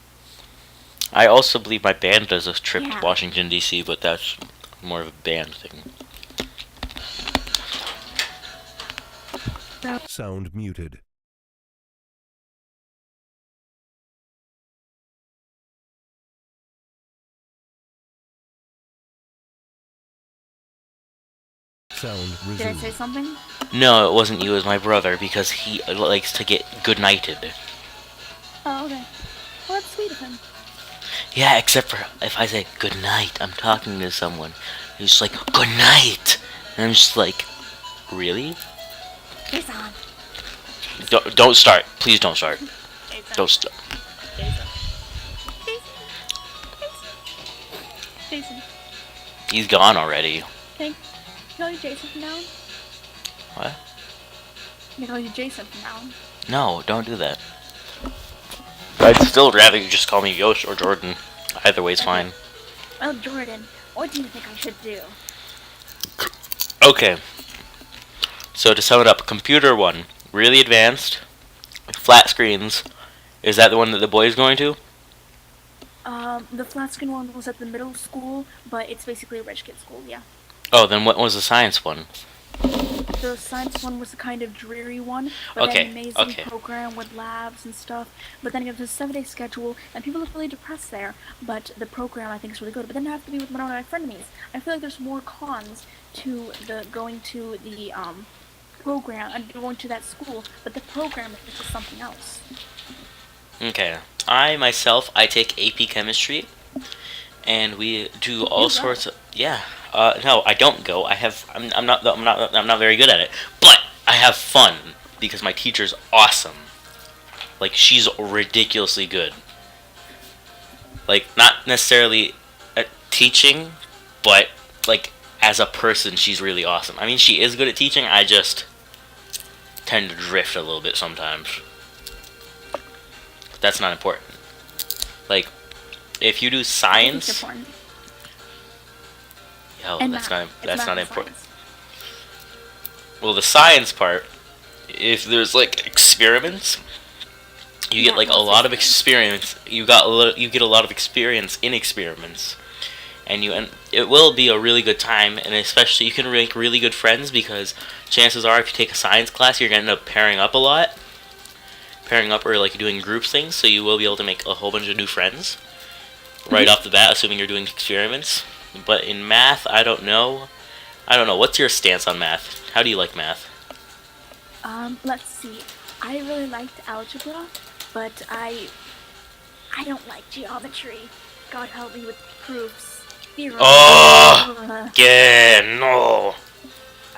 I also believe my band does a trip to Washington, D.C., but that's more of a band thing. Sound muted. Did I say something? No, it wasn't you. It was my brother because he likes to get good nighted. Oh, okay. Well, that's sweet of him. Yeah, except for if I say good night, I'm talking to someone. He's just like good night, and I'm just like, really? Jason. Don't start. Please don't start. Jason. Don't start. Jason. Jason. He's gone already. Can I call you Jason from now on? What? Can I call you Jason from now on? No, don't do that. I'd still rather you just call me Yosh or Jordan. Either way's fine. Well, Jordan, what do you think I should do? Okay. So to sum it up, computer 1, really advanced, flat screens. Is that the one that the boy is going to? The flat screen one was at the middle school, but it's basically a rich kid school, yeah. Oh, then what was the science one? The science one was a kind of dreary one, but Okay, an amazing okay. program with labs and stuff. But then it was a 7-day schedule, and people look really depressed there. But the program I think is really good. But then I have to be with one of my frenemies. I feel like there's more cons to the going to the program and going to that school, but the program is just something else. Okay. I myself, I take AP chemistry, and we do all sorts of yeah. No, I don't go. I'm not very good at it, but I have fun because my teacher's awesome. Like she's ridiculously good. Like not necessarily at teaching, but like as a person, she's really awesome. I mean, she is good at teaching. I just tend to drift a little bit sometimes. But that's not important. Like, if you do science, that's not important. Well, the science part, if there's like experiments, you get like a lot of experience. You get a lot of experience in experiments, and it will be a really good time. And especially you can make really good friends because chances are if you take a science class, you're gonna end up pairing up a lot. Pairing up or like doing group things, so you will be able to make a whole bunch of new friends right off the bat, assuming you're doing experiments. But in math, I don't know. What's your stance on math? How do you like math? Let's see. I really liked algebra, but I don't like geometry. God help me with proofs. Theorems. Oh! Yeah, no!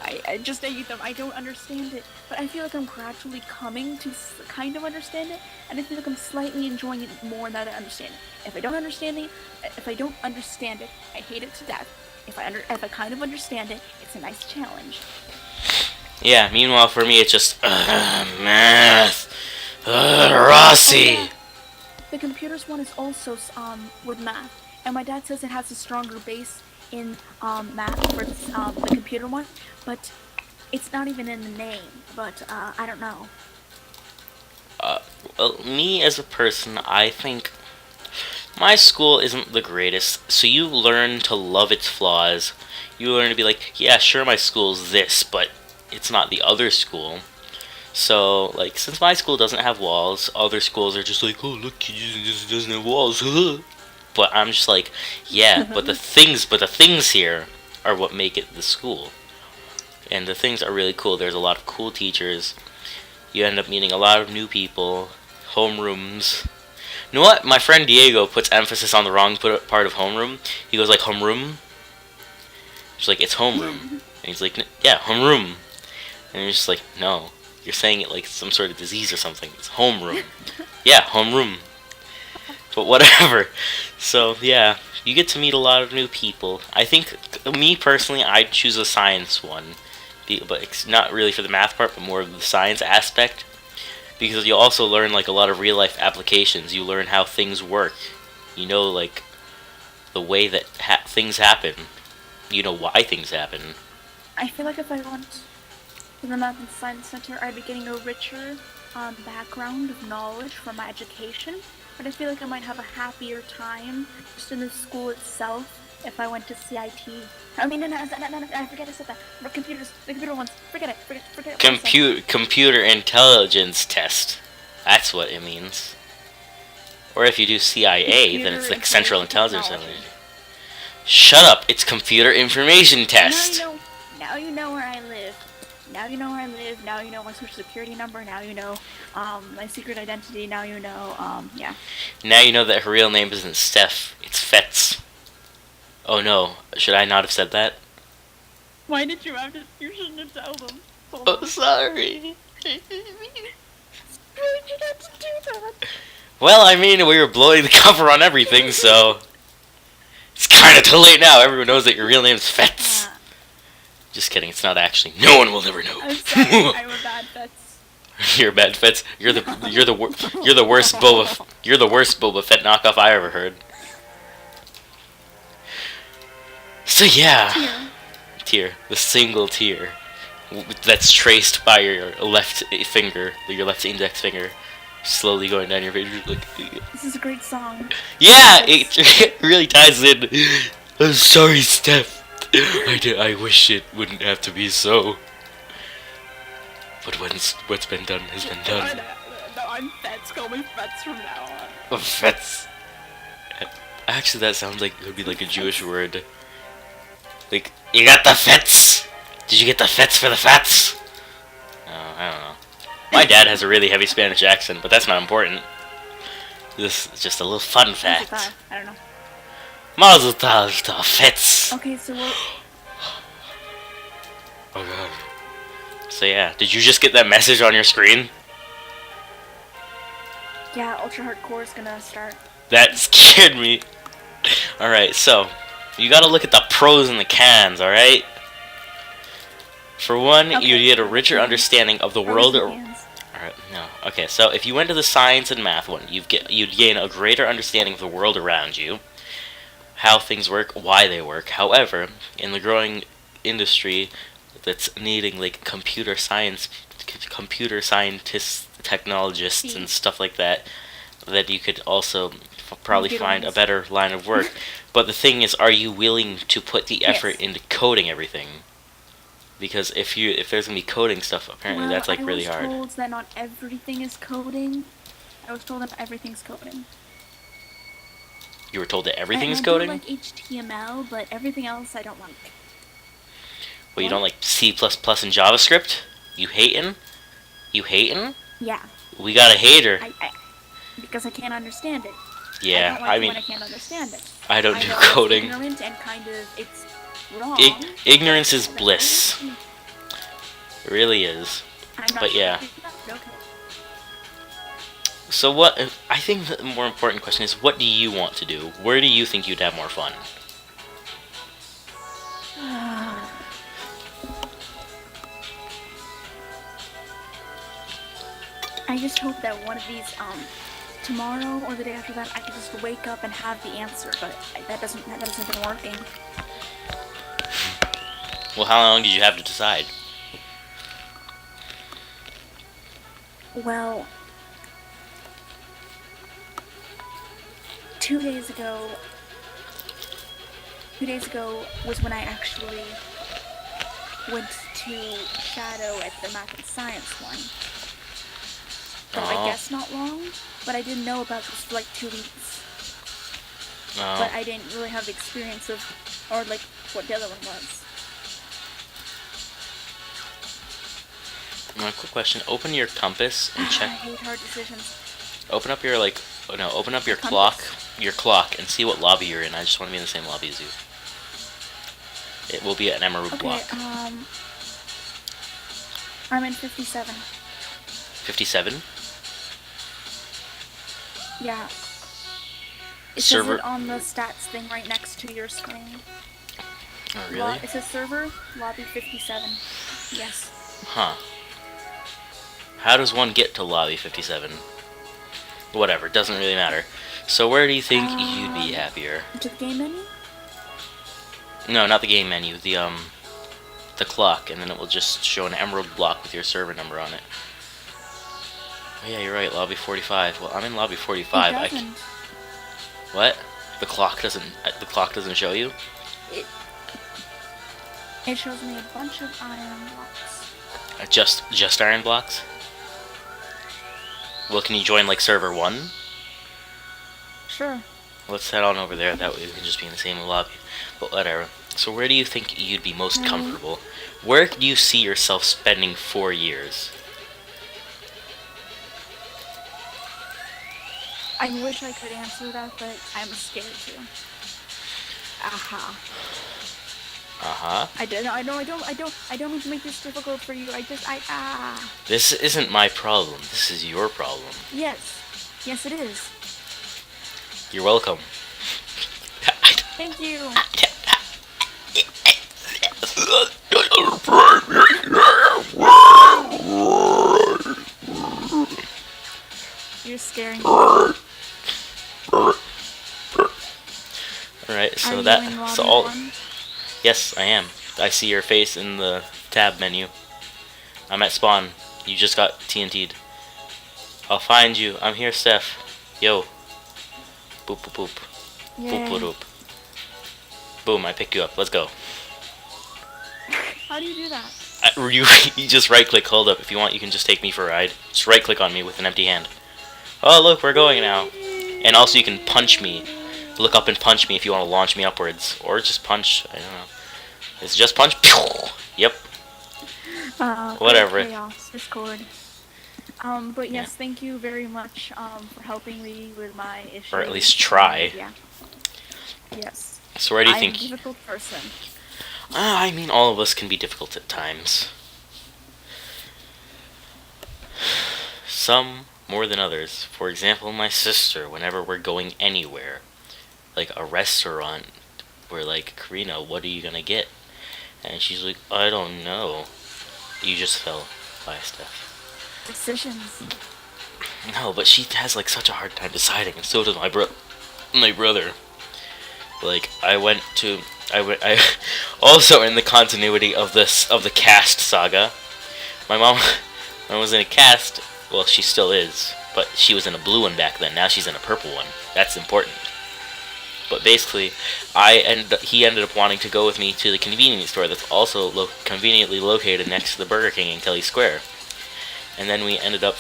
I just hate them. I don't understand it. But I feel like I'm gradually coming to kind of understand it, and I feel like I'm slightly enjoying it more now that I understand it. If I don't understand it, I hate it to death. If I kind of understand it, it's a nice challenge. Yeah, meanwhile for me it's just math. Rossi. Oh, yeah. The computers one is also with math, and my dad says it has a stronger base in math for the computer one, but it's not even in the name. But I don't know. Well, me as a person, I think my school isn't the greatest, so you learn to love its flaws. You learn to be like, yeah, sure, my school's this, but it's not the other school. So, like, since my school doesn't have walls, other schools are just like, oh, look, it doesn't have walls. But I'm just like, yeah, but the things here are what make it the school. And the things are really cool. There's a lot of cool teachers. You end up meeting a lot of new people. Homerooms. You know what? My friend Diego puts emphasis on the wrong part of homeroom. He goes like, homeroom? She's like, it's homeroom. And he's like, yeah, homeroom. And you're just like, no. You're saying it like some sort of disease or something. It's homeroom. Yeah, homeroom. But whatever. So, yeah, you get to meet a lot of new people. I think, me personally, I'd choose a science one. But it's not really for the math part, but more of the science aspect. Because you also learn, like, a lot of real-life applications. You learn how things work. You know, like, the way that things happen. You know why things happen. I feel like if I went to the Math and Science Center, I'd be getting a richer background of knowledge from my education. But I feel like I might have a happier time just in the school itself if I went to CIT. I mean, no, I forget I said that. The computer ones, forget it. Computer intelligence test. That's what it means. Or if you do CIA, then it's like Central Intelligence Technology. Shut up! It's Computer Information Test. Now you know where now you know my social security number, now you know my secret identity, now you know, yeah. Now you know that her real name isn't Steph, it's Fetz. Oh no, should I not have said that? Why did you have to? You shouldn't have told them. Oh, sorry. Why did you have to do that? Well, I mean, we were blowing the cover on everything, so it's kind of too late now. Everyone knows that your real name's Fetz. Just kidding. It's not actually. No one will ever know. I'm sorry. I'm a bad Fetz. You're a bad Fetz. You're the worst Boba Fett knockoff I ever heard. So yeah, tear, the single tear that's traced by your left finger, your left index finger, slowly going down your face. Like, this is a great song. Yeah, it really ties in. I'm sorry, Steph. I wish it wouldn't have to be so. But what's been done has been done. No, I'm Fetz. Call me Fetz from now on. Oh, Fetz. Actually, that sounds like it would be like a Jewish word. Like, you got the Fetz? Did you get the Fetz for the Fats? Oh, I don't know. My dad has a really heavy Spanish accent, but that's not important. This is just a little fun fact. I don't know. Mazel tov to Fetz. Okay, so what? Oh god. So yeah, did you just get that message on your screen? Yeah, Ultra Hardcore is gonna start. That scared me. Alright, so you gotta look at the pros and the cons, alright? For one, you get a richer understanding of the world. Alright, no. Okay, so if you went to the science and math one, you'd gain a greater understanding of the world around you, how things work, why they work. However, in the growing industry that's needing like computer scientists, technologists, and stuff like that, that you could also probably find a better line of work. But the thing is, are you willing to put the effort into coding everything? Because if there's gonna be coding stuff, apparently that's like really hard. I was told that not everything is coding. I was told that everything's coding. You were told that everything is coding? I do like HTML, but everything else I don't like. Well, you don't like C++ and JavaScript? You hatin'? You hatin'? Yeah. We got a hater. Because I can't understand it. Yeah, I mean, when I can't understand it. I don't do coding. It's ignorant and kind of, it's wrong. Ignorance is bliss. It really is. But yeah. Okay. So what, I think the more important question is, what do you want to do? Where do you think you'd have more fun? I just hope that one of these, tomorrow or the day after that, I can just wake up and have the answer, but that hasn't been working. Well, how long did you have to decide? Well, 2 days ago was when I actually went to Shadow at the math and science one. So I guess not long, but I didn't know about this for like 2 weeks. But I didn't really have the experience of, or like what the other one was. Quick question. Open your compass and check. I hate hard decisions. Open up your open up your clock, and see what lobby you're in. I just want to be in the same lobby as you. It will be an emerald block. I'm in 57. 57? Yeah. It says it on the stats thing right next to your screen. Oh, really? It says server, lobby 57. Yes. Huh. How does one get to lobby 57? Whatever, doesn't really matter. So where do you think you'd be happier? To the game menu? No, not the game menu. The clock, and then it will just show an emerald block with your server number on it. Oh yeah, you're right. Lobby 45. Well, I'm in lobby 45. It doesn't. What? The clock doesn't show you? It shows me a bunch of iron blocks. Just iron blocks? Well, can you join like server 1? Sure. Let's head on over there. That way we can just be in the same lobby. But whatever. So where do you think you'd be most Right. comfortable? Where do you see yourself spending 4 years? I wish I could answer that, but I'm scared to. Aha. Uh-huh. I don't mean to make this difficult for you. This isn't my problem. This is your problem. Yes. Yes, it is. You're welcome. Thank you. You're scaring me. Alright, so Are you that... in So lobby all... 1? Yes, I am. I see your face in the tab menu. I'm at spawn. You just got TNT'd. I'll find you. I'm here, Steph. Yo. Boop boop boop. Boop boop Yay. boop. Boom, I picked you up. Let's go. How do you do that? You just right click, hold up. If you want, you can just take me for a ride. Just right click on me with an empty hand. Oh, look, we're going now. And also, you can punch me. Look up and punch me if you want to launch me upwards. Or just punch. I don't know. It's just punch. Yep. Whatever. Chaos, Discord. But yes, thank you very much for helping me with my issues. Or at least try. Yeah. Yes. So where do you I'm think... a difficult person. I mean, all of us can be difficult at times. Some more than others. For example, my sister, whenever we're going anywhere, like a restaurant, we're like, Karina, what are you gonna get? And she's like, I don't know. You just fell by Steph. Decisions. No, but she has like such a hard time deciding, and so does my brother. Like, I also in the continuity of the cast saga. My mom was in a cast. Well, she still is, but she was in a blue one back then. Now she's in a purple one. That's important. But basically, he ended up wanting to go with me to the convenience store that's also conveniently located next to the Burger King in Kelly Square. And then we ended up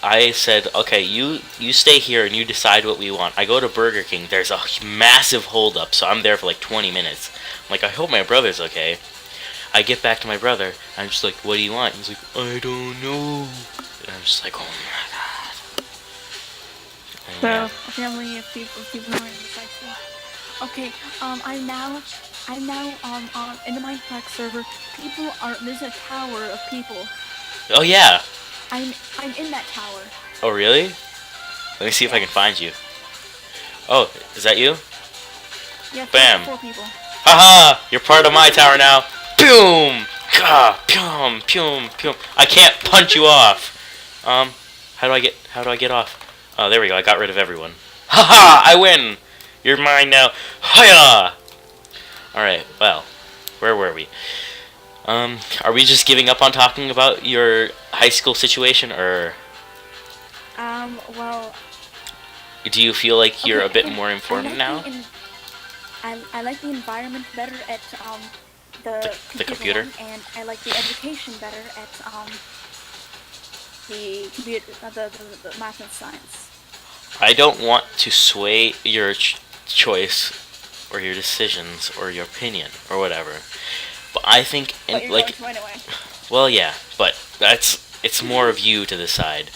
I said, okay, you stay here and you decide what we want. I go to Burger King. There's a massive holdup, so I'm there for like 20 minutes. I'm like, I hope my brother's okay. I get back to my brother. I'm just like, what do you want? He's like, I don't know. And I'm just like, oh my god. And So, yeah. a family of people who are indecisive. Okay, I'm now in the Minecraft server. There's a tower of people. Oh yeah. I'm in that tower. Oh really? Let me see if I can find you. Oh, is that you? Yeah, Bam. 4 people. Haha! You're part of my tower now. Boom! Gah! Pyum! Pyum! Pyum! I can't punch you off. How do I get off? Oh, there we go. I got rid of everyone. Haha! I win. You're mine now. Hiya! All right. Well, where were we? Are we just giving up on talking about your high school situation, or Well, do you feel like you're okay, a bit I think more informed I like now? I like the environment better at The computer? one, and I like the education better at the computer, the math and science. I don't want to sway your choice or your decisions or your opinion or whatever, but I think But you're like, going to anyway. well, yeah, but it's more of you to decide.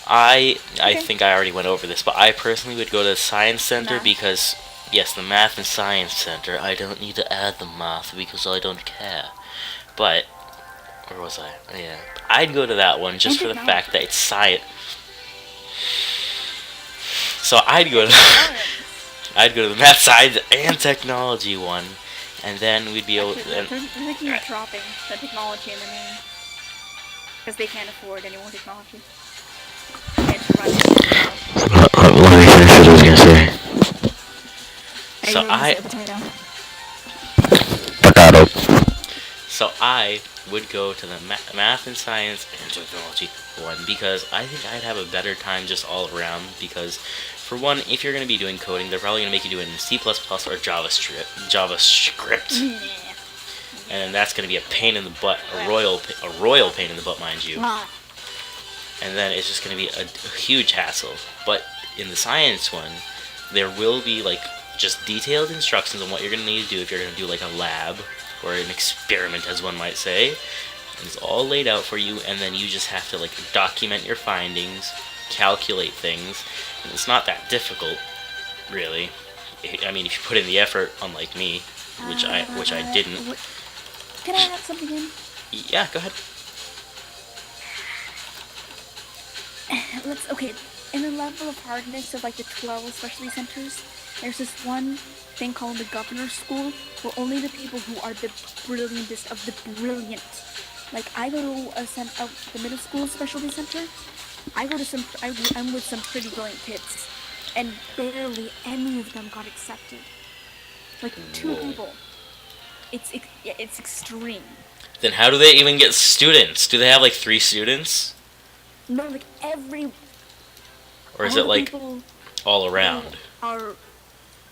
I Okay. think I already went over this, but I personally would go to the science center Math. because yes, the math and science center. I don't need to add the math because I don't care. But where was I? Yeah, I'd go to that one just for the fact that it's science. So I'd go to the math, science, and technology one, and then we'd be able. They're thinking of dropping the technology in the name because they can't afford any more technology. Can't survive. Let me finish what I was gonna say. So I would go to the math and science and technology one because I think I'd have a better time just all around. Because for one, if you're gonna be doing coding, they're probably gonna make you do it in C++ or JavaScript, and that's gonna be a pain in the butt, a royal pain in the butt, mind you. And then it's just going to be a huge hassle. But in the science one, there will be like just detailed instructions on what you're going to need to do if you're going to do like a lab or an experiment, as one might say. And it's all laid out for you, and then you just have to like document your findings, calculate things, and it's not that difficult, really. I mean, if you put in the effort, unlike me, which I didn't. Can I add something in? Yeah, go ahead. Okay, in the level of hardness of like the 12 specialty centers, there's this one thing called the governor's school, where only the people who are the brilliantest of the brilliant. Like, I go to the middle school specialty center. I'm with some pretty brilliant kids, and barely any of them got accepted. Like 2 people. It's extreme. Then how do they even get students? Do they have like 3 students? No, like or is it like all around? Are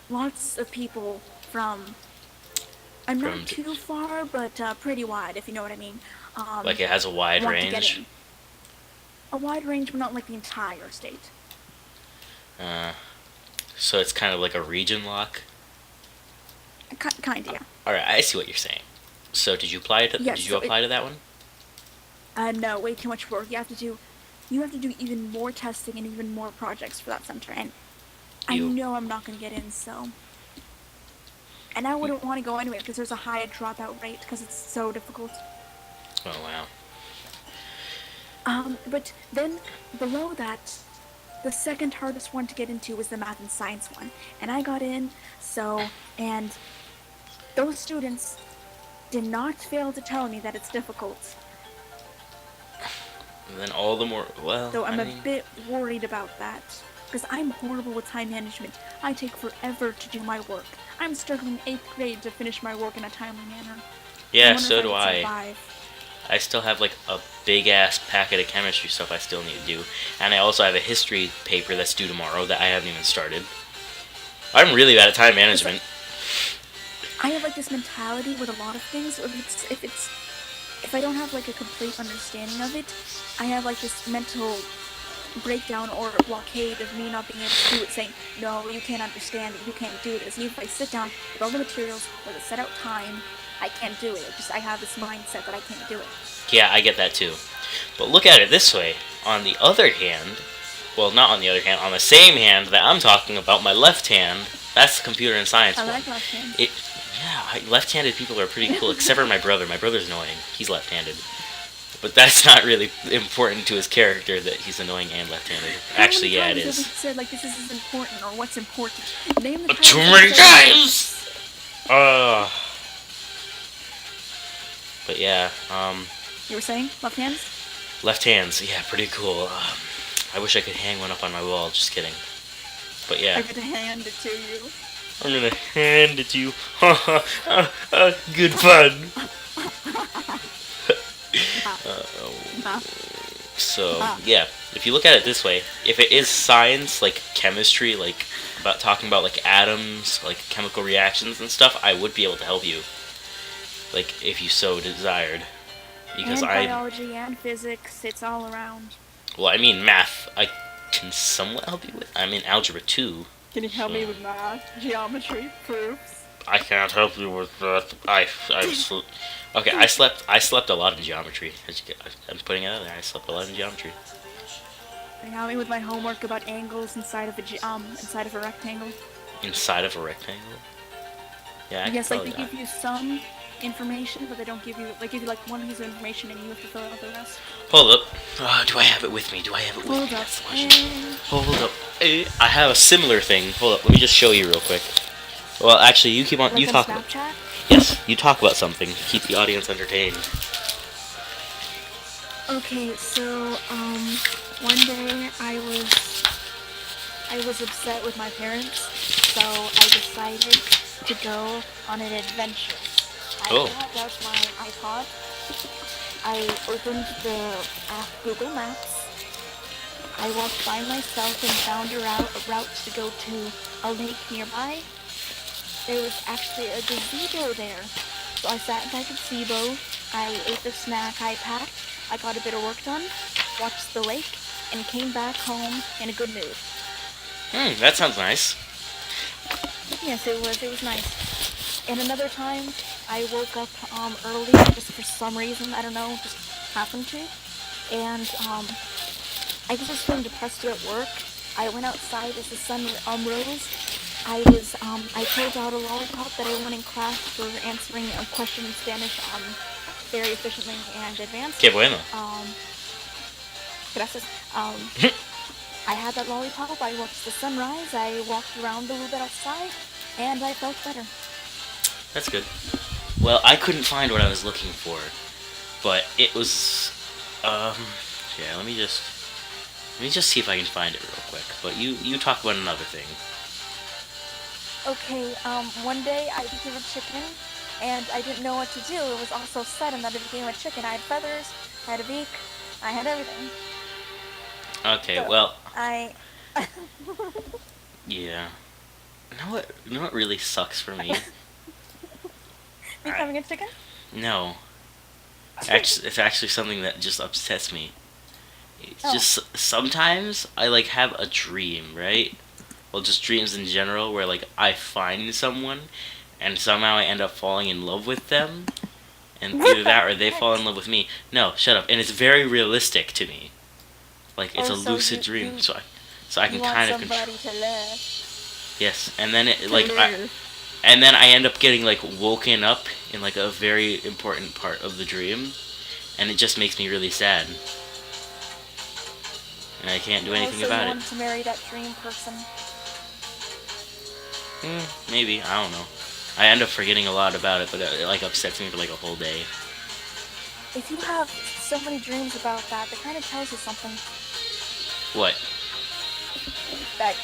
lots of people from. I'm not too far, but pretty wide, if you know what I mean. Like it has a wide range. A wide range, but not like the entire state. So it's kind of like a region lock. Kind of, yeah. All right, I see what you're saying. So did you apply to? Yes, did you apply to that one? No, way too much work. You have to do even more testing and even more projects for that center, and I know I'm not going to get in, so. And I wouldn't want to go anyway because there's a high dropout rate because it's so difficult. Oh wow. But then below that, the second hardest one to get into was the math and science one, and I got in. And those students did not fail to tell me that it's difficult. And then all the more, well. So I'm a bit worried about that because I'm horrible with time management. I take forever to do my work. I'm struggling 8th grade to finish my work in a timely manner. Yeah, so do I. I still have like a big ass packet of chemistry stuff I still need to do, and I also have a history paper that's due tomorrow that I haven't even started. I'm really bad at time management. I have like this mentality with a lot of things. If I don't have like a complete understanding of it, I have like this mental breakdown or blockade of me not being able to do it, saying, no, you can't understand it, you can't do this. Even if I sit down with all the materials with a set out time, I can't do it. I have this mindset that I can't do it. Yeah, I get that too. But look at it this way. On the other hand, well, not on the other hand, on the same hand that I'm talking about, my left hand, that's the computer and science one. I like left hand. Yeah, left-handed people are pretty cool, except for my brother. My brother's annoying. He's left-handed. But that's not really important to his character that he's annoying and left-handed. Actually, yeah, it is. Said, like, this is important, or what's important. Name the too many times! But yeah, You were saying? Left hands? Left hands, yeah, pretty cool. I wish I could hang one up on my wall, just kidding. But yeah. I'm gonna hand it to you. I'm gonna hand it to you. Good fun. So, yeah, if you look at it this way, if it is science, like chemistry, like about talking about like atoms, like chemical reactions and stuff, I would be able to help you. Like, if you so desired. Because and biology and physics, it's all around. Well, I mean, math, I can somewhat help you with. I'm in Algebra 2. Can you help me with math, geometry, proofs? I can't help you with that. Okay, I slept a lot in geometry. I'm putting it out there. I slept a lot in geometry. Can you help me with my homework about angles inside of a rectangle? Inside of a rectangle? Yeah, I guess like they give you some information, but they don't give you like one piece of information and you have to fill out the rest. Hold up. Do I have it with me? Hold up. Hold up. I have a similar thing. Hold up. Let me just show you real quick. Well, actually, you keep on. Like you talk. Snapchat? Yes, you talk about something. Keep the audience entertained. Okay, so one day I was upset with my parents, so I decided to go on an adventure. I grabbed out my iPod. I opened the app Google Maps. I walked by myself and found a route to go to a lake nearby. There was actually a gazebo there. So I sat in that gazebo, I ate the snack I packed, I got a bit of work done, watched the lake, and came back home in a good mood. That sounds nice. Yes, it was. It was nice. And another time, I woke up early just for some reason. I don't know, just happened to. And I was just feeling depressed at work. I went outside as the sun rose. I pulled out a lollipop that I won in class for answering a question in Spanish very efficiently and advanced. Que bueno. Gracias. I had that lollipop. I watched the sunrise. I walked around a little bit outside, and I felt better. That's good. Well, I couldn't find what I was looking for, but it was, yeah. Let me just see if I can find it real quick. But you talk about another thing. Okay. One day I became a chicken, and I didn't know what to do. It was all so sudden that I became a chicken. I had feathers. I had a beak. I had everything. Okay. So Well, I. yeah. You know what really sucks for me? Alright. Becoming a chicken? No. It's actually something that just upsets me. It's Oh. just sometimes I like have a dream, right? Well, just dreams in general, where like I find someone, and somehow I end up falling in love with them, and either that or they fall in love with me. No, shut up. And it's very realistic to me. Like it's Oh, a so lucid dream, so I can you want kind of somebody to love. yes, and then and then I end up getting like woken up in like a very important part of the dream, and it just makes me really sad, and I can't do anything So you about it. want to marry that dream person. Maybe, I don't know. I end up forgetting a lot about it, but it like upsets me for like a whole day. If you have so many dreams about that, that kind of tells you something. What? That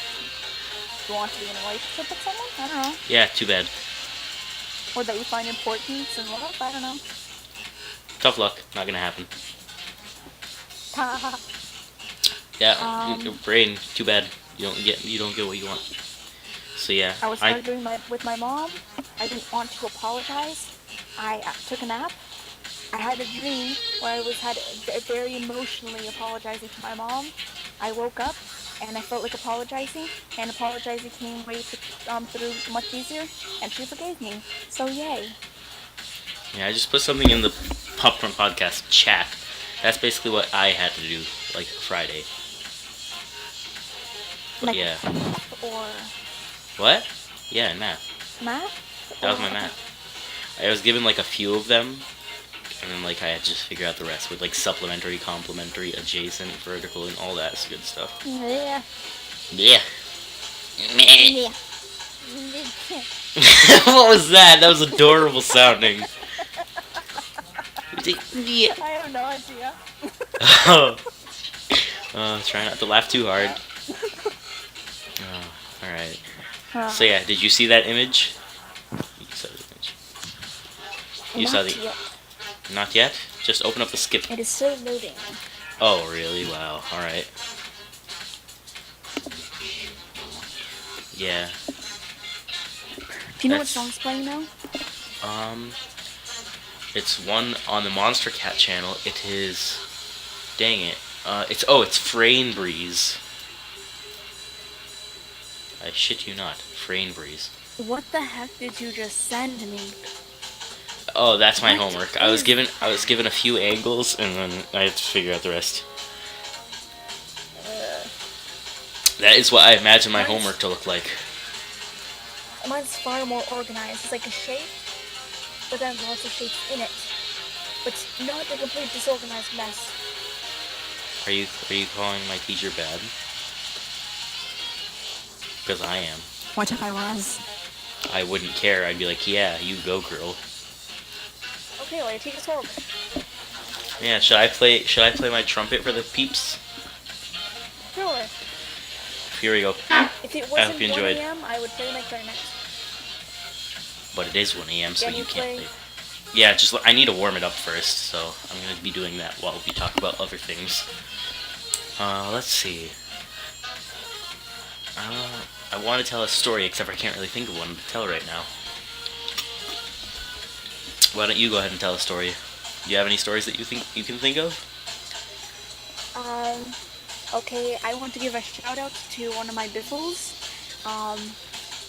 you want to be in a relationship with someone? I don't know. Yeah, too bad. Or that you find importance in love? I don't know. Tough luck, not gonna happen. Ha. Yeah, your brain, too bad. You don't get what you want. So yeah, I was arguing with my mom. I didn't want to apologize. I took a nap. I had a dream where I had very emotionally apologizing to my mom. I woke up and I felt like apologizing, and apologizing came through much easier, and she forgave me. So yay! yeah, I just put something in the Popcorn Podcast chat. That's basically what I had to do, like Friday. But Like yeah. or What? Yeah, in math. math. That was my math. I was given like a few of them, and then like I had to just figure out the rest with like supplementary, complementary, adjacent, vertical, and all that good stuff. Yeah. Yeah. Yeah. What was that? That was adorable sounding. Yeah. I have no idea. Try not to laugh too hard. Alright. So yeah, did you see that image? You saw the image. You saw the... Yet. Not yet? Just open up the skip. It is still loading. Oh, really? Wow. Alright. Yeah. Do you know what song's playing now? It's one on the Monster Cat channel. It is... Dang it. It's Frayne Breeze. I shit you not. Frayne Breeze. What the heck did you just send me? Oh, that's my homework. I was given a few angles, and then I had to figure out the rest. That is what I imagine my homework to look like. Mine's far more organized. It's like a shape, but then there's lots of shapes in it. But not a complete disorganized mess. Are you calling my teacher bad? Because I am. What if I was? I wouldn't care. I'd be like, yeah, you go, girl. Okay, well, your teacher's horrible. Yeah, should I play my trumpet for the peeps? Sure. Here we go. If it I wasn't hope you 1 enjoyed. a.m., I would play my clarinet. But it is 1 a.m., so Can you you can't play? play. Yeah, I need to warm it up first, so I'm gonna be doing that while we talk about other things. Let's see. I want to tell a story, except I can't really think of one to tell right now. Why don't you go ahead and tell a story? Do you have any stories that you think you can think of? Okay, I want to give a shout out to one of my biffles.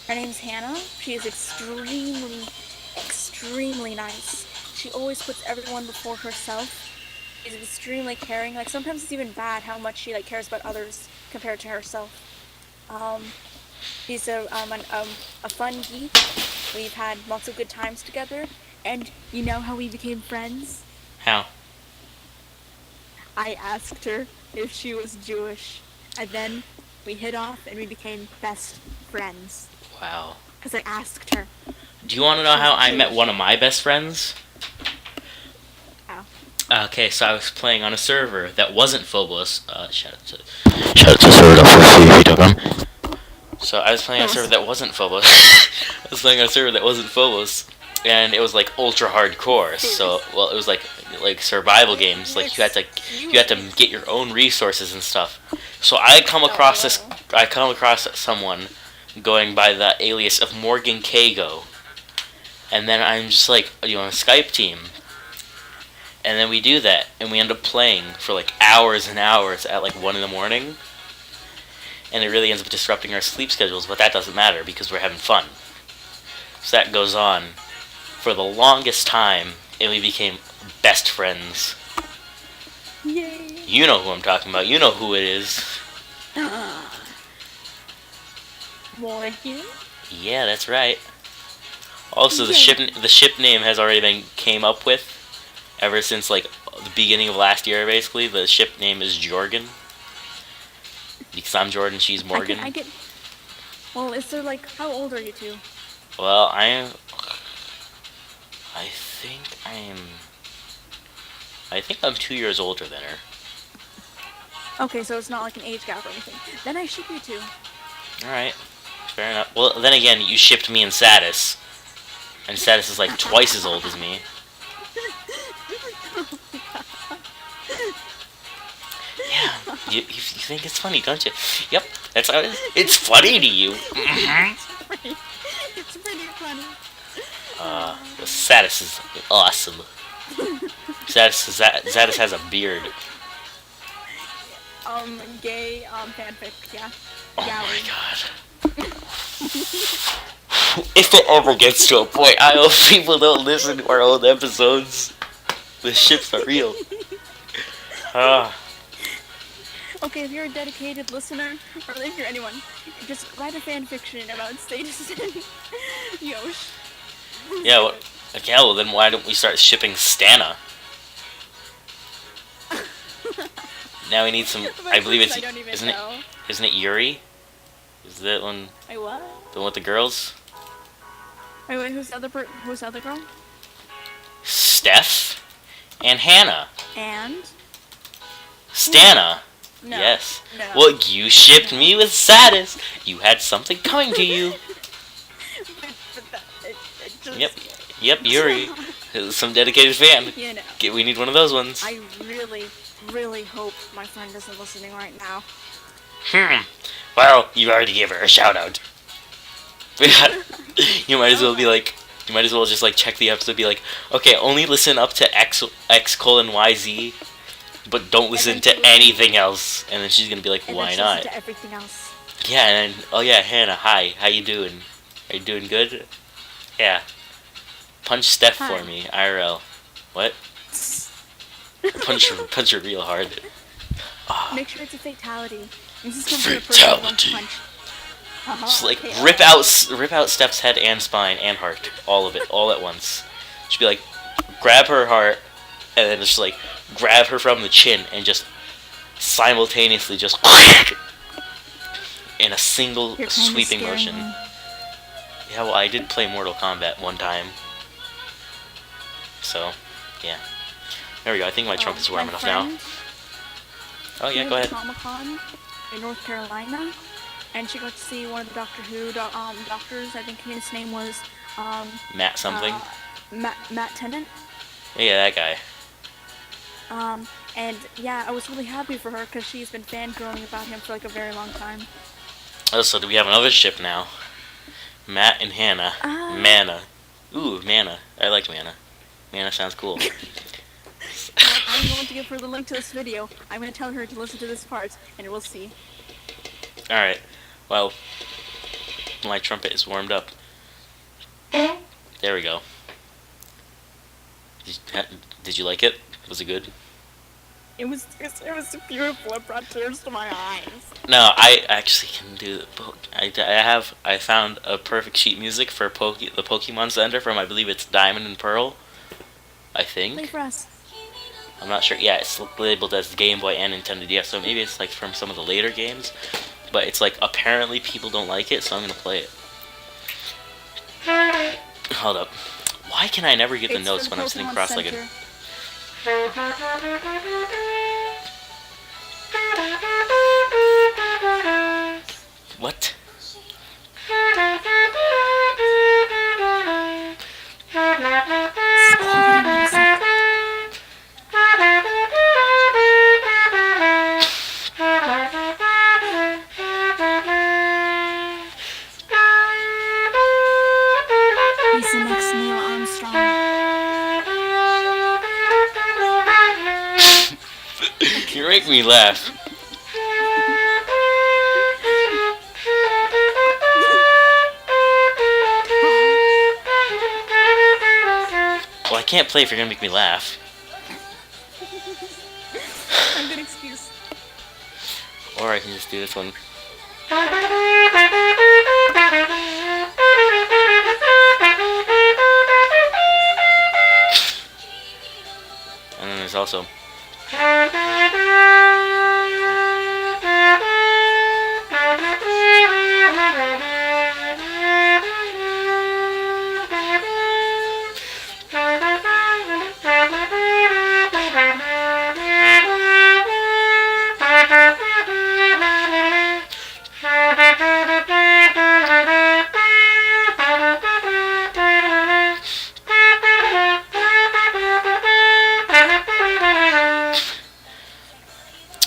Her name's Hannah. She is extremely, extremely nice. She always puts everyone before herself. She's extremely caring. Like sometimes it's even bad how much she like cares about others compared to herself. Um, she's a fun geek. We've had lots of good times together. And you know how we became friends? How? I asked her if she was Jewish, and then we hit off and we became best friends. Wow. Because I asked her. Do you want to know how I met one of my best friends? How? Okay, so I was playing on a server that wasn't Phobos. Shout out to server.php.com. So I was playing on a server that wasn't Phobos. I was playing on a server that wasn't Phobos, and it was like ultra hardcore. So well, it was like survival games. Like you had to get your own resources and stuff. So I come across someone going by the alias of Morgan Kago, and then I'm just like, you want a Skype team? And then we do that, and we end up playing for like hours and hours at like 1 in the morning. And it really ends up disrupting our sleep schedules, but that doesn't matter because we're having fun. So that goes on for the longest time, and we became best friends. Yay! You know who I'm talking about. You know who it is. Morgan? Yeah, that's right. Also, the ship name has already been came up with ever since like the beginning of last year. Basically, the ship name is Jorgen because I'm Jordan, she's Morgan. Well, is there like how old are you two? Well, I think I'm 2 years older than her. Okay, so it's not like an age gap or anything. Then I ship you two. Alright. Fair enough. Well, then again, you shipped me and Satis. And Satis is like twice as old as me. Yeah, you think it's funny, don't you? Yep, that's how it is. It's funny to you. It's pretty funny. Satis is awesome. Satis has a beard. Gay, fanfic, yeah. Oh Gallery. my god. If it ever gets to a point, I hope people don't listen to our old episodes. The ships are real. Okay, if you're a dedicated listener, or if you're anyone, just write a fanfiction about Status and Yosh. Yeah, well then why don't we start shipping Stana? Now we need some. I believe it's. Isn't it Yuri? Is that one? Wait, what? The one with the girls? Wait, who's the other girl? Steph and Hannah. And? Stana. No. Yes. No. Well, you shipped me with Satis. You had something coming to you. Yep, Yuri. Some dedicated fan. You know. We need one of those ones. I really, really hope my friend isn't listening right now. Well, you already gave her a shout out. You might as well be like, you might as well just like check the episode, be like, okay, only listen up to X:YZ, but don't listen to anything else. And then she's gonna be like, why not? Listen to everything else. Yeah, and then, oh yeah, Hannah, hi, how you doing? Are you doing good? Yeah. Punch Steph for me, IRL. What? Punch her real hard. Make sure it's a fatality. This is fatality. Punch. Just like rip out Steph's head and spine and heart, all of it, all at once. Just be like, grab her heart, and then just like grab her from the chin and just simultaneously just in a single sweeping motion. Yeah, well, I did play Mortal Kombat one time, so yeah. There we go. I think my trunk is warm enough now. Oh yeah, go ahead. Comic-Con in North Carolina, and she got to see one of the Doctor Who doctors. I think his name was Matt something. Matt Tennant. Yeah, that guy. And yeah, I was really happy for her because she's been fangirling about him for like a very long time. Oh, so do we have another ship now? Matt and Hannah. Mana. Ooh, Mana. I liked Mana. Mana sounds cool. Well, I'm going to give her the link to this video. I'm going to tell her to listen to this part, and we'll see. Alright. Well, my trumpet is warmed up. There we go. Did you like it? Was it good? It was beautiful. It brought tears to my eyes. No, I actually can do the I found a perfect sheet music for the Pokemon Center from, I believe it's Diamond and Pearl. I think. Play for us. I'm not sure. Yeah, it's labeled as Game Boy and Nintendo DS, so maybe it's like from some of the later games. But it's like apparently people don't like it, so I'm gonna play it. Hold up. Why can I never get the notes when I'm sitting cross-legged? What? He's the next Neil Armstrong. You make me laugh. Well, I can't play if you're gonna make me laugh. A good excuse. Or I can just do this one. And then there's also.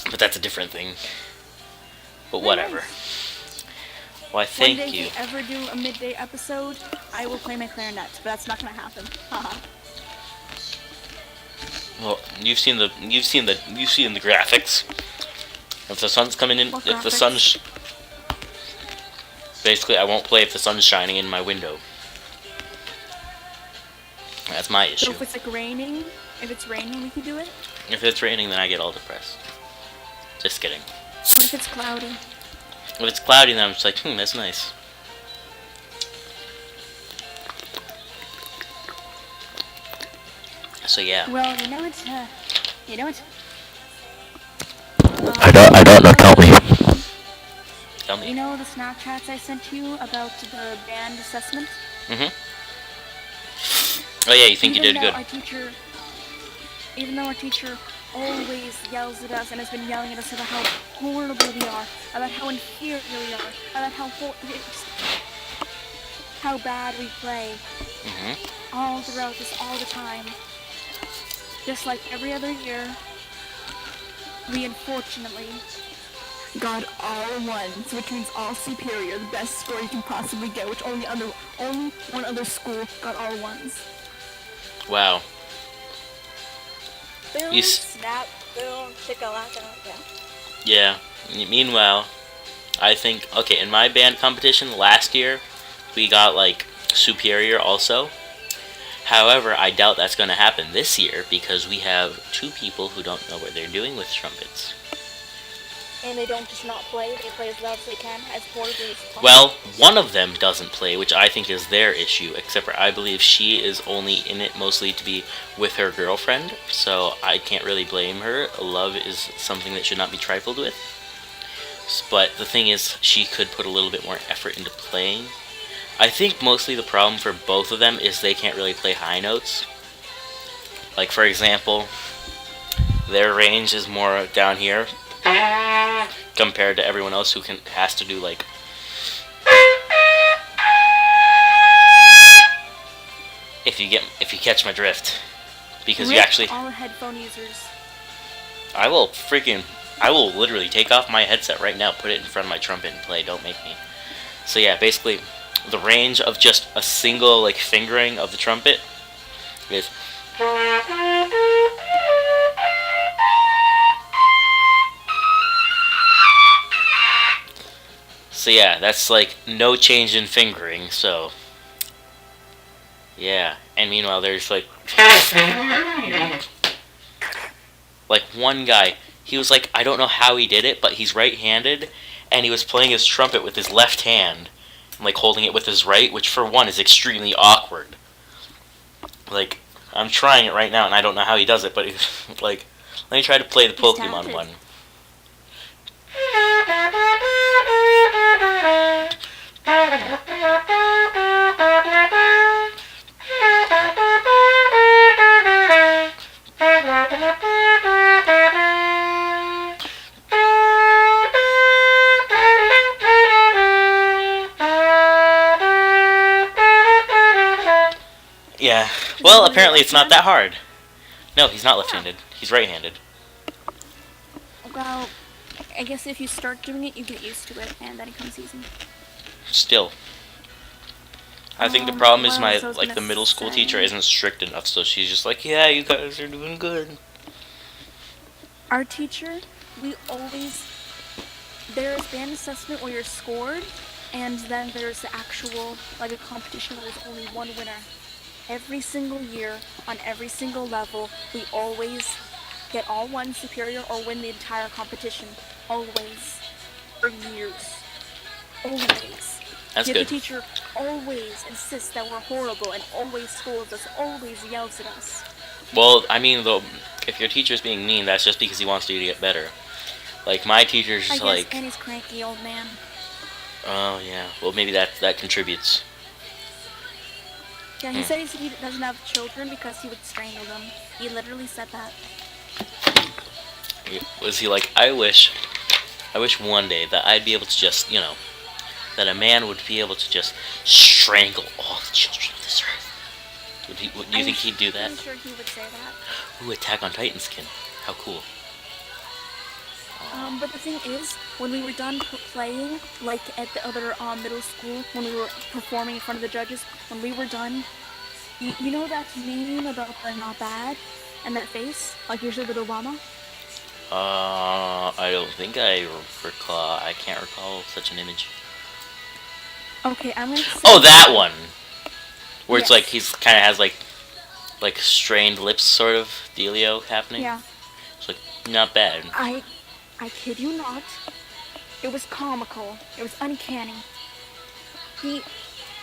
But that's a different thing. But whatever. Why, thank One day you. if we ever do a midday episode, I will play my clarinet, but that's not gonna happen. Haha. Well, you've seen the graphics. If the sun's coming in, What if the graphics? sun's basically, I won't play if the sun's shining in my window. That's my So issue. if it's like raining, we can do it. If it's raining, then I get all depressed. Just kidding. What if it's cloudy? If it's cloudy, then I'm just like, that's nice. So yeah. Well, you know what? I don't know. Tell me. Tell You me. know the Snapchats I sent you about the band assessment? Mhm. Oh yeah, you think you did good. Even though our teacher always yells at us and has been yelling at us about how horrible we are, about how inferior we are, about how bad we play, Mhm. all throughout this, all the time. Just like every other year, we unfortunately got all ones, which means all superior, the best score you can possibly get, which only one other school got all ones. Wow. Boom, You snap, boom, chicka-lacka, Yeah. Meanwhile, I think, okay, in my band competition last year, we got like superior also. However, I doubt that's going to happen this year because we have two people who don't know what they're doing with trumpets. And they don't just not play, they play as loud as they can, as horribly as possible. Well, one of them doesn't play, which I think is their issue, except for I believe she is only in it mostly to be with her girlfriend, so I can't really blame her. Love is something that should not be trifled with. But the thing is, she could put a little bit more effort into playing. I think mostly the problem for both of them is they can't really play high notes. Like, for example, their range is more down here compared to everyone else who has to do like if you catch my drift, because you actually all headphone users. I will literally take off my headset right now, put it in front of my trumpet and play. Don't make me. So yeah, basically the range of just a single like fingering of the trumpet is So yeah, that's like no change in fingering. So yeah, and meanwhile there's like one guy. He was like, I don't know how he did it, but he's right-handed, and he was playing his trumpet with his left hand, and like holding it with his right, which for one is extremely awkward. Like, I'm trying it right now, and I don't know how he does it, but like, let me try to play the Pokemon one. Yeah. Well, apparently it's not that hard. No, he's not left-handed. He's right-handed. Well, I guess if you start doing it, you get used to it, and then it comes easy. Still. I think the problem is the middle school teacher isn't strict enough, so she's just like, yeah, you guys are doing good. Our teacher, there's band assessment where you're scored, and then there's the actual, like a competition where there's only one winner. Every single year, on every single level, we always get all one superior or win the entire competition. Always. For years. Always. That's good. The teacher always insists that we're horrible and always scolds us, always yells at us. Well, I mean, though, if your teacher's being mean, that's just because he wants you to get better. Like, my teacher's just like... and he's cranky old man. Oh, yeah. Well, maybe that contributes. Yeah, he says he doesn't have children because he would strangle them. He literally said that. Was he like, I wish one day that I'd be able to just, that a man would be able to just strangle all the children of this earth. Do you think he'd do that? I'm sure he would say that. Ooh, Attack on Titan skin. How cool. But the thing is, when we were done playing, like at the other middle school, when we were performing in front of the judges, when we were done, you know that meme about the not bad and that face, like usually with Obama? I don't think I recall. I can't recall such an image. Okay, I'm gonna say... Oh, that one! Where it's like, he's kind of has like strained lips sort of dealio happening. Yeah. It's like, not bad. I kid you not. It was comical. It was uncanny. The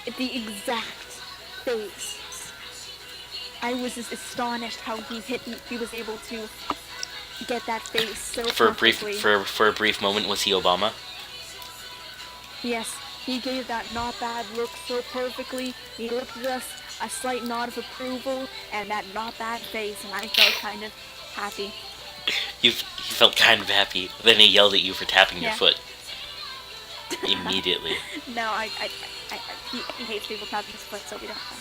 exact face. I was just astonished how he was able to get that face so perfectly. For a brief moment, was he Obama? Yes, he gave that not bad look so perfectly. He looked at us, a slight nod of approval, and that not bad face, and I felt kind of happy. He felt kind of happy. Then he yelled at you for tapping your foot. Immediately. No, he hates people tapping his foot, so we don't know.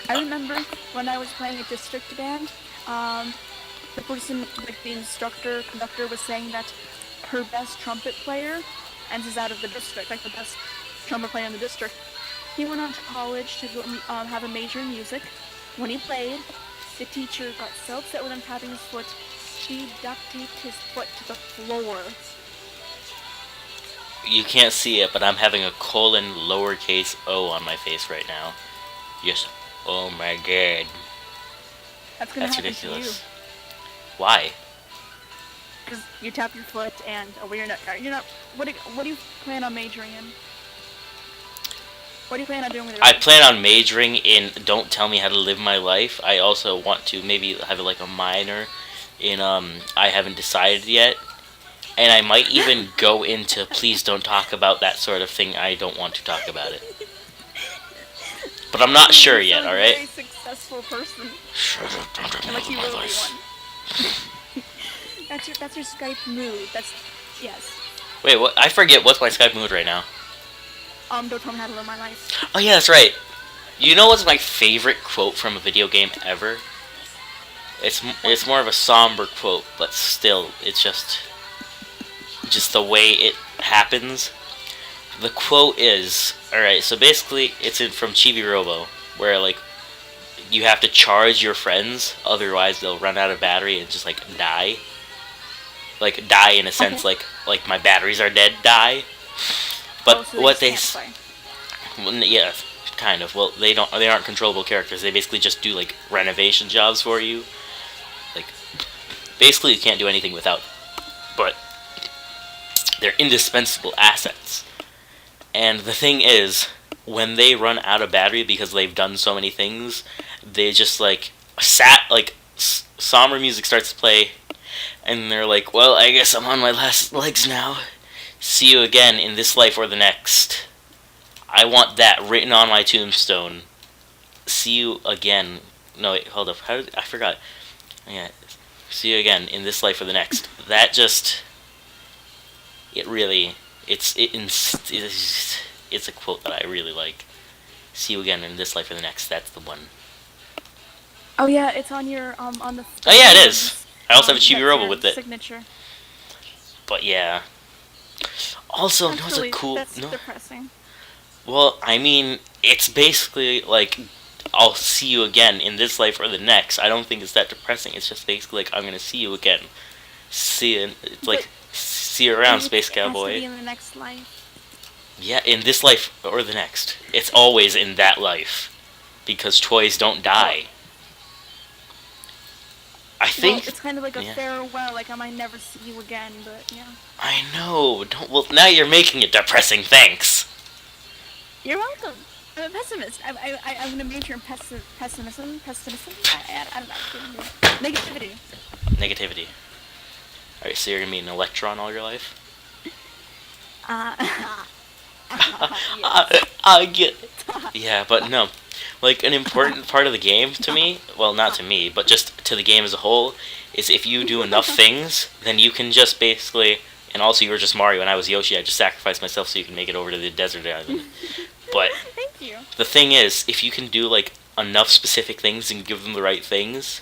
I remember when I was playing a district band, the person, like the conductor was saying that her best trumpet player, and this is out of the district, like the best trumpet player in the district, he went on to college to have a major in music. When he played, the teacher got so upset with him tapping his foot, she duct taped his foot to the floor. You can't see it, but I'm having a colon lowercase o on my face right now. Yes. Oh my god. That's ridiculous. To you. Why? Because you tap your foot and you're not. What do you plan on majoring in? What do you plan on doing with your life? I plan on majoring in Don't Tell Me How to Live My Life. I also want to maybe have like a minor in I haven't decided yet. And I might even go into Please Don't Talk About That sort of thing. I don't want to talk about it. But I'm not sure yet, alright? Very successful person. Shut up, don't tell me Like you about my will be life. one. That's your Skype mood. Yes. Wait, what? I forget what's my Skype mood right now. Don't tell me how to live my life. Oh yeah, that's right. You know what's my favorite quote from a video game ever? It's more of a somber quote, but still, it's just the way it happens. The quote is, alright, so basically, it's from Chibi Robo, where, like, you have to charge your friends, otherwise they'll run out of battery and just, like, die. Like, die in a sense, like my batteries are dead, die. But So they what just they, can't play. yeah, kind of. Well, they aren't controllable characters. They basically just do like renovation jobs for you. Like basically, you can't do anything without. But they're indispensable assets. And the thing is, when they run out of battery because they've done so many things, they just like somber music starts to play, and they're like, "Well, I guess I'm on my last legs now. See you again in this life or the next." I want that written on my tombstone. See you again. No, wait, hold up. I forgot. Yeah, see you again in this life or the next. That just, it really, it's a quote that I really like. See you again in this life or the next. That's the one. Oh yeah, it's on your on the. Oh yeah, it is. I also have a Chibi that's Robo your with it. signature. But yeah. Also, That's no, really, it's a cool. that's No, depressing. well, I mean, it's basically like I'll see you again in this life or the next. I don't think it's that depressing. It's just basically like I'm gonna see you again. See you. It's like see you around, Space It has to Cowboy. be in the next life. Yeah, in this life or the next. It's always in that life because toys don't die. I think. Well, it's kind of like a yeah. farewell, like I might never see you again, but yeah. I know. Don't. Well, now you're making it depressing. Thanks. You're welcome. I'm a pessimist. I'm gonna major in pessimism. I don't know. Negativity. Negativity. Alright, so you're gonna be an electron all your life? Yes. I get it. Yeah, but no. Like, an important part of the game to me, well, not to me, but just to the game as a whole, is if you do enough things, then you can just basically, and also you were just Mario and I was Yoshi, I just sacrificed myself so you can make it over to the desert island. But Thank you. the thing is, if you can do, like, enough specific things and give them the right things,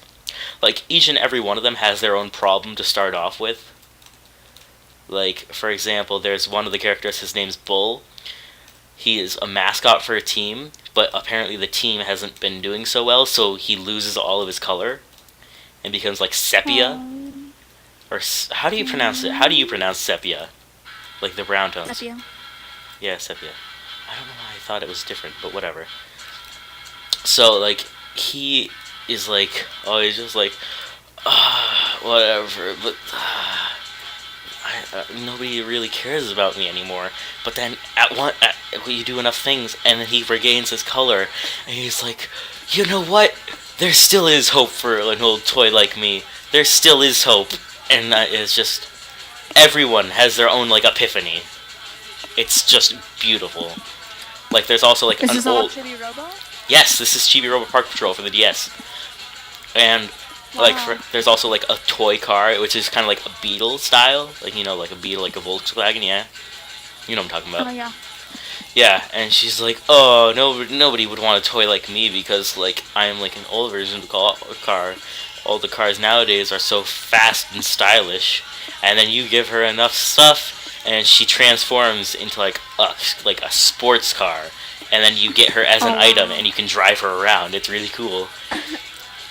like, each and every one of them has their own problem to start off with. Like, for example, there's one of the characters, his name's Bull. He is a mascot for a team, but apparently the team hasn't been doing so well, so he loses all of his color and becomes like sepia. Or how do you pronounce it? How do you pronounce sepia? Like the brown tones. Sepia. Yeah, sepia. I don't know why I thought it was different, but whatever. So, like, he is like, oh, he's just like, whatever, but nobody really cares about me anymore. But then you do enough things, and then he regains his color, and he's like, you know what? There still is hope for an old toy like me. There still is hope, and it's just everyone has their own like epiphany. It's just beautiful. Like there's also like Is an this old. Chibi Robo? Yes, this is Chibi Robo Park Patrol for the DS, and like there's also like a toy car, which is kind of like a Beetle style, like you know, like a Beetle, like a Volkswagen. Yeah, you know what I'm talking about. Oh yeah. Yeah, and she's like, oh, nobody would want a toy like me because like I am like an old version of the car. All the cars nowadays are so fast and stylish, and then you give her enough stuff, and she transforms into like a sports car, and then you get her as an item, and you can drive her around. It's really cool.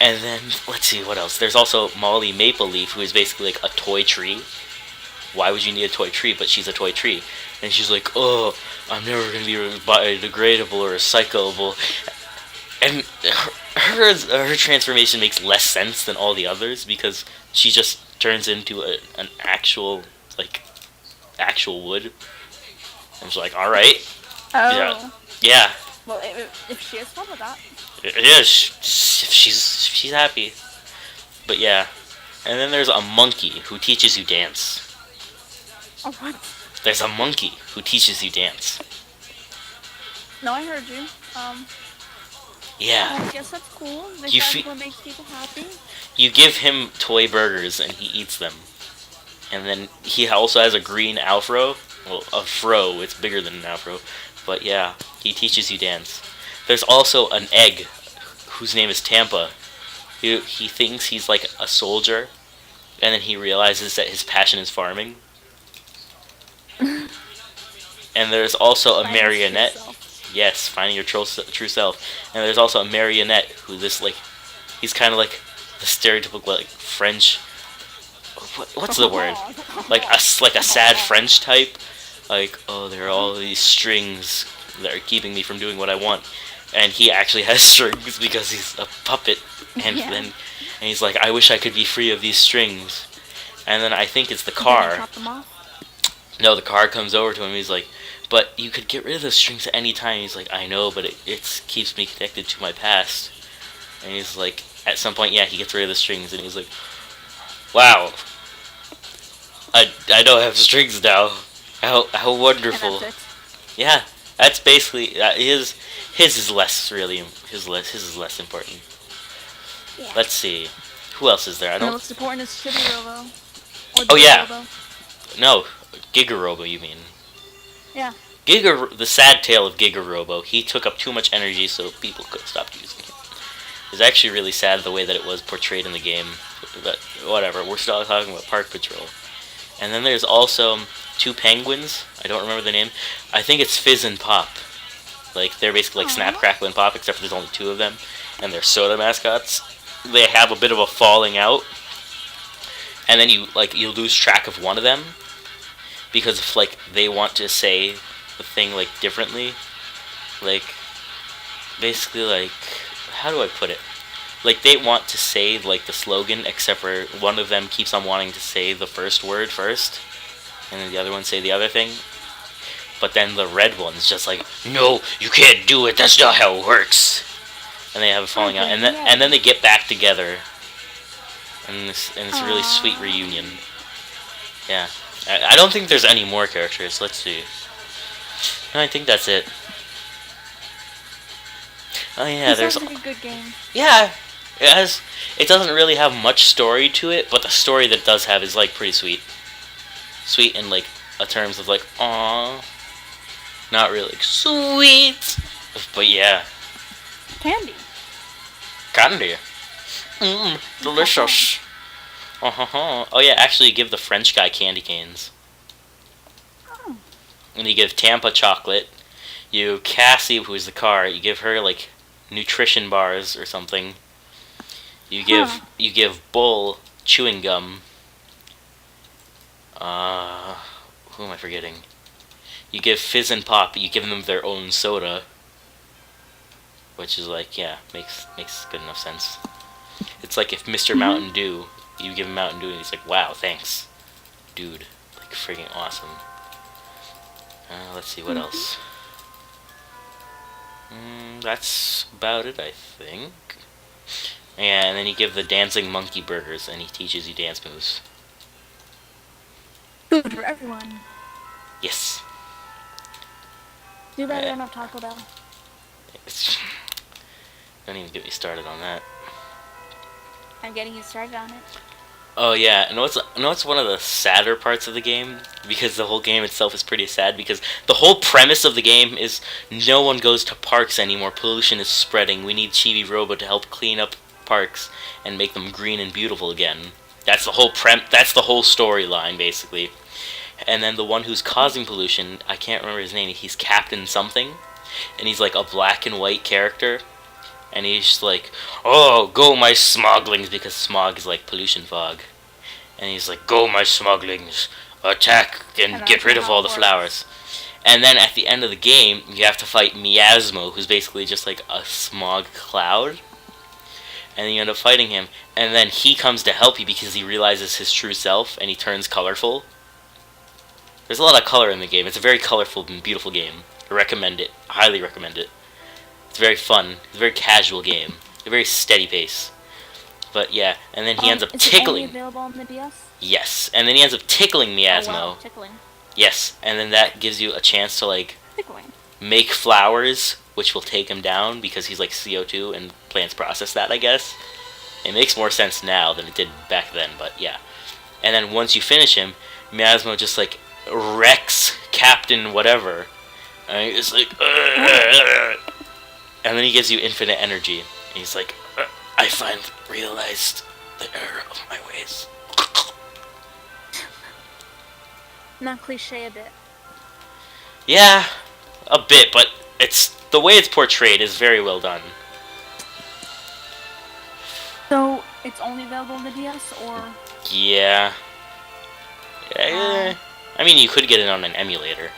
And then let's see what else. There's also Molly Maple Leaf, who is basically like a toy tree. Why would you need a toy tree? But she's a toy tree, and she's like, oh, I'm never gonna be biodegradable or recyclable. And her transformation makes less sense than all the others because she just turns into an actual wood. I'm just like, all right. Oh. Yeah. Well, if she has fun with that. Yeah, she's happy. But yeah. And then there's a monkey who teaches you dance. Oh, what? There's a monkey who teaches you dance. No, I heard you. Yeah. I guess that's cool. What makes people happy. You give him toy burgers and he eats them. And then he also has a green afro. Well, a fro. It's bigger than an afro. But yeah, he teaches you dance. There's also an egg whose name is Tampa. He thinks he's like a soldier. And then he realizes that his passion is farming. And there's also a marionette. Yes, finding your true self. And there's also a marionette who he's kind of like the stereotypical like French. What's the word? Like a sad French type. like, oh, there are all these strings that are keeping me from doing what I want. And he actually has strings because he's a puppet. And Yeah. then and he's like, I wish I could be free of these strings. And then I think it's the Did he car. chop them off? No, the car comes over to him. He's like, but you could get rid of those strings at any time. He's like, I know, but it keeps me connected to my past. And he's like, at some point, yeah, he gets rid of the strings. And he's like, wow, I don't have strings now. How wonderful. And that's it. Yeah, that's basically his. His is less really. His is less important. Yeah. Let's see, who else is there? I And don't. what's important is Shiburobo. Or Oh yeah, Robo. no, Gigarobo. You mean? Yeah. The sad tale of Gigarobo. He took up too much energy, so people could stop using him. It's actually really sad the way that it was portrayed in the game. But whatever, we're still talking about Park Patrol. And then there's also 2 penguins. I don't remember the name. I think it's Fizz and Pop. Like, they're basically like Snap, Crackle, and Pop, except for there's only 2 of them. And they're soda mascots. They have a bit of a falling out. And then you lose track of one of them. Because if, like, they want to say the thing, like, differently. Like, basically, like, how do I put it? Like, they want to say, like, the slogan, except for one of them keeps on wanting to say the first word first, and then the other one say the other thing. But then the red one's just like, no, you can't do it, that's not how it works. And they have a falling out, and then they get back together. And it's a really sweet reunion. Yeah. I don't think there's any more characters, let's see. No, I think that's it. Oh yeah, This sounds like a good game. Yeah, it doesn't really have much story to it, but the story that it does have is like pretty sweet. Sweet in like a terms of like, aww. Not really like, sweet. But yeah. Candy. Candy. Delicious. Oh yeah, actually you give the French guy candy canes. Oh. And you give Tampa chocolate. You Cassie, who's the car, you give her like nutrition bars or something. You give Bull chewing gum. Who am I forgetting? You give Fizz and Pop, you give them their own soda. Which is like, yeah, makes good enough sense. It's like if Mr. Mountain Dew, you give him Mountain Dew and he's like, wow, thanks. Dude, like freaking awesome. Let's see, what else? That's about it, I think. Yeah, and then you give the dancing monkey burgers, and he teaches you dance moves. Food for everyone. Yes. Too bad I don't have Taco Bell. Don't even get me started on that. I'm getting you started on it. Oh yeah, and what's one of the sadder parts of the game? Because the whole game itself is pretty sad, because the whole premise of the game is no one goes to parks anymore, pollution is spreading, we need Chibi Robo to help clean up parks and make them green and beautiful again. That's the whole storyline, basically. And then the one who's causing pollution, I can't remember his name, he's Captain something, and he's like a black and white character. And he's just like, oh, go my smoglings, because smog is like pollution fog. And he's like, go my smoglings, attack and get rid of all the flowers. And then at the end of the game, you have to fight Miasmo, who's basically just like a smog cloud. And then you end up fighting him, and then he comes to help you because he realizes his true self, and he turns colorful. There's a lot of color in the game. It's a very colorful and beautiful game. I recommend it. I highly recommend it. It's very fun. It's a very casual game. A very steady pace. But yeah, and then he ends up tickling. Is it only available on the DS? Yes, and then he ends up tickling Miasmo. Oh, wow. Tickling. Yes, and then that gives you a chance to like Tickling. make flowers, which will take him down because he's like CO2 and plants process that, I guess. It makes more sense now than it did back then, but yeah. And then once you finish him, Miasmo just like wrecks Captain whatever. And it's like, and then he gives you infinite energy. And he's like, I finally realized the error of my ways. Not cliche a bit. Yeah, a bit, but it's the way it's portrayed is very well done. So, it's only available on the DS, or? Yeah. I mean, you could get it on an emulator.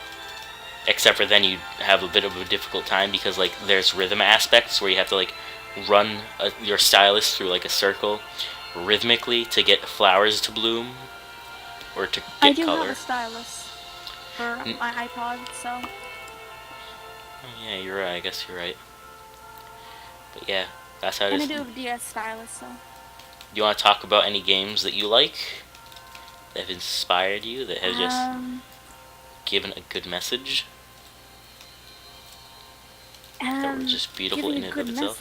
except for then you have a bit of a difficult time because like there's rhythm aspects where you have to like run your stylus through like a circle rhythmically to get flowers to bloom or to I get do color. have a stylus for my iPod, so. Oh, yeah, you're right. I guess you're right. But yeah, that's how it And is. I do have a DS stylus, so. Do you want to talk about any games that you like that have inspired you, that have just given a good message? That were just beautiful in and of itself?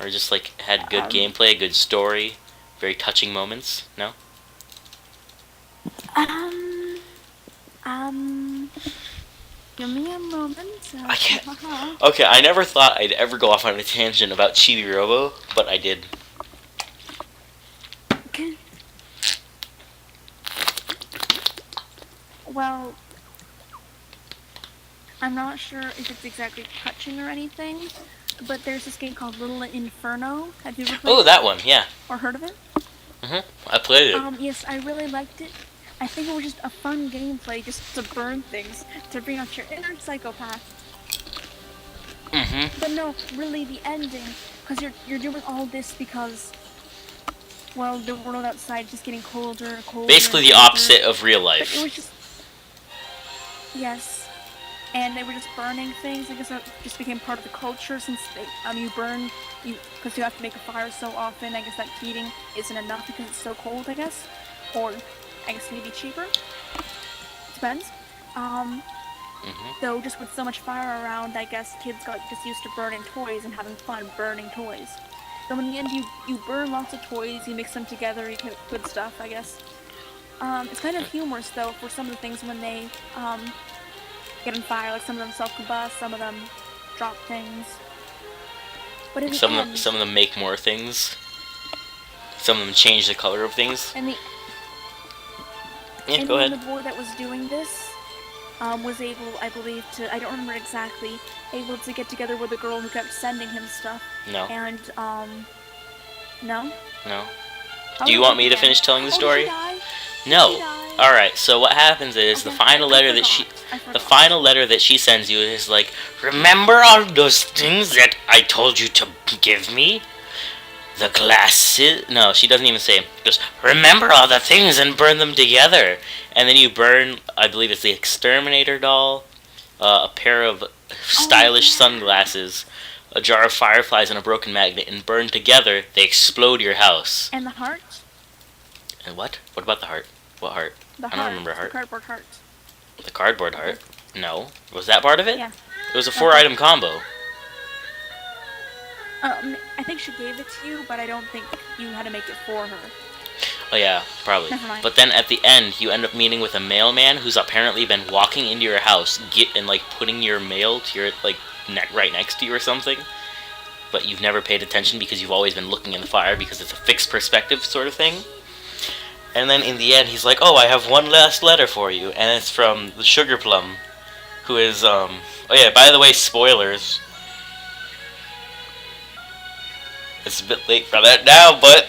Or just like had good gameplay, good story, very touching moments? No? Give me a moment. I can't. Okay, I never thought I'd ever go off on a tangent about Chibi Robo, but I did. Okay. Well, I'm not sure if it's exactly touching or anything, but there's this game called Little Inferno. Have you ever played it? Oh, that one, yeah. Or heard of it? I played it. Yes, I really liked it. I think it was just a fun gameplay just to burn things, to bring out your inner psychopath. But no, really the ending, because you're doing all this because, well, the world outside is just getting colder and colder. Basically the opposite of real life. But it was just, yes, and they were just burning things. I guess that just became part of the culture since you burn, because you have to make a fire so often. I guess that heating isn't enough because it's so cold, I guess, or I guess maybe cheaper. Depends. Though just with so much fire around, I guess kids got just used to burning toys and having fun burning toys. So in the end, you burn lots of toys, you mix them together, you get good stuff, I guess. It's kind of humorous though for some of the things when they get on fire. Like some of them self-combust, some of them drop things. But in the end, some of them make more things. Some of them change the color of things. And yeah, go ahead. The boy that was doing this was able, I believe, I don't remember exactly, able to get together with a girl who kept sending him stuff. No. And, no? No. Do you want me to finish telling the story? Did she die? No. Did she die? All right. So what happens is the final letter that she sends you is like, remember all those things that I told you to give me? The glasses. No, she doesn't even say them. She goes, remember all the things and burn them together. And then you burn, I believe it's the exterminator doll, a pair of stylish sunglasses, a jar of fireflies, and a broken magnet, and burn together, they explode your house. And the heart? And what? What about the heart? What heart? I don't remember heart. The cardboard heart. The cardboard heart? No. Was that part of it? Yeah. It was a 4-item combo. I think she gave it to you, but I don't think you had to make it for her. Oh yeah, probably. Never mind. But then at the end, you end up meeting with a mailman who's apparently been walking into your house, and like putting your mail to your like right next to you or something. But you've never paid attention because you've always been looking in the fire because it's a fixed perspective sort of thing. And then in the end, he's like, "Oh, I have one last letter for you," and it's from the Sugar Plum, who is Oh yeah, by the way, spoilers. It's a bit late for that now, but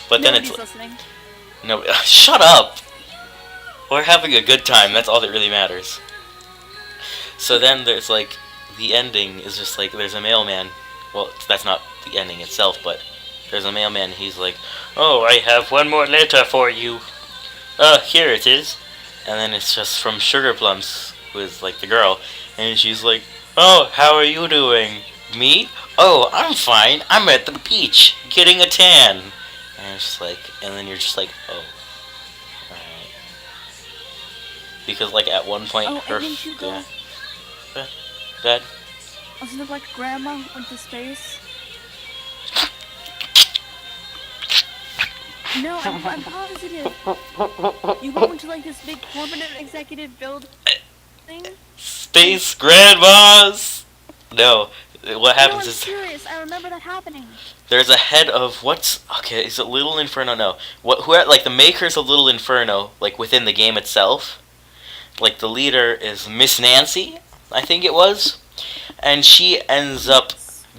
but then Nobody's it's listening. no. Shut up. We're having a good time. That's all that really matters. So then there's like the ending is just like there's a mailman. Well, that's not the ending itself, but there's a mailman. He's like, "Oh, I have one more letter for you. Here it is." And then it's just from Sugar Plums, who is like the girl, and she's like, "Oh, how are you doing? Me? Oh, I'm fine. I'm at the beach getting a tan." And it's just like, and then you're just like, "Oh, alright." Because like at one point, her didn't you go? Dad. Wasn't it like Grandma went to space? No, I'm positive. You go into like this big corporate executive build thing. Space grandmas. No, what happens I'm is serious. I remember that happening. there's a head of is it Little Inferno? No, like the makers of Little Inferno, like within the game itself, like the leader is Miss Nancy, I think it was, and she ends up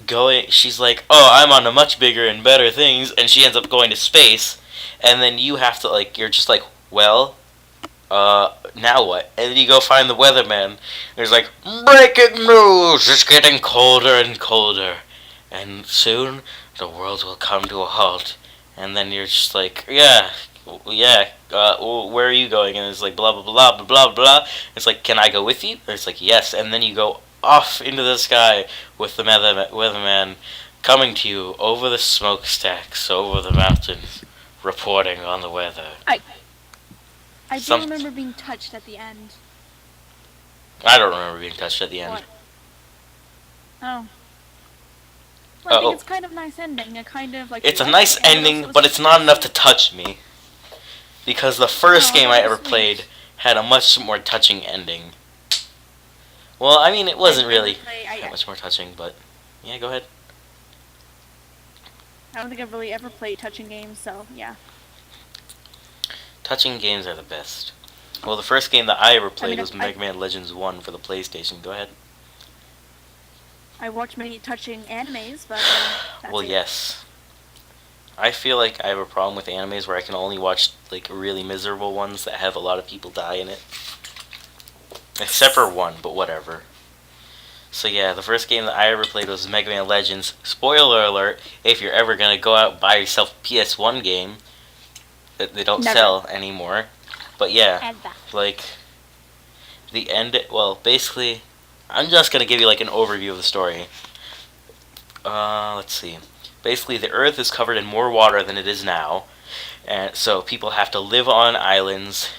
going. She's like, "Oh, I'm on to much bigger and better things," and she ends up going to space, and then you have to like, you're just like, well, now what? And then you go find the weatherman. There's like, breaking news! It's getting colder and colder. And soon, the world will come to a halt. And then you're just like, yeah, where are you going? And it's like, blah, blah, blah, blah, blah, blah. It's like, can I go with you? And it's like, yes. And then you go off into the sky with the weatherman coming to you over the smokestacks, over the mountains, reporting on the weather. I do remember being touched at the end. I don't remember being touched at the end. What? Oh. Well, I think it's kind of a nice ending. It's a nice ending, but it's not enough to touch me. Because the first game I ever played had a much more touching ending. Well, I mean, it wasn't really that much more touching, but yeah, go ahead. I don't think I've really ever played touching games, so yeah. Touching games are the best. Well, the first game that I ever played was Mega Man Legends 1 for the PlayStation. Go ahead. I watch many touching animes, but well, yes. I feel like I have a problem with animes where I can only watch like really miserable ones that have a lot of people die in it. Except for one, but whatever. So yeah, the first game that I ever played was Mega Man Legends. Spoiler alert, if you're ever going to go out and buy yourself a PS1 game that they don't sell anymore. But yeah, like, the end, well, basically, I'm just going to give you like an overview of the story. Let's see. Basically, the Earth is covered in more water than it is now, and so people have to live on islands,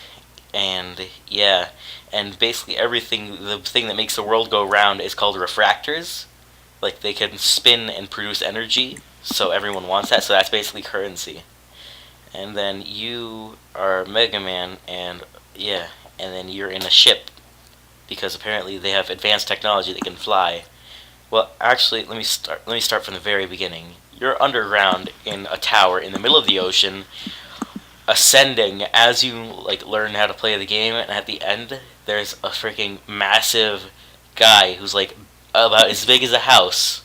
and yeah, and basically everything, the thing that makes the world go round is called refractors. Like, they can spin and produce energy, so everyone wants that, so that's basically currency. And then you are Mega Man, and yeah, and then you're in a ship, because apparently they have advanced technology that can fly. Well, actually, let me start from the very beginning. You're underground in a tower in the middle of the ocean, ascending as you like learn how to play the game, and at the end there's a freaking massive guy who's like about as big as a house.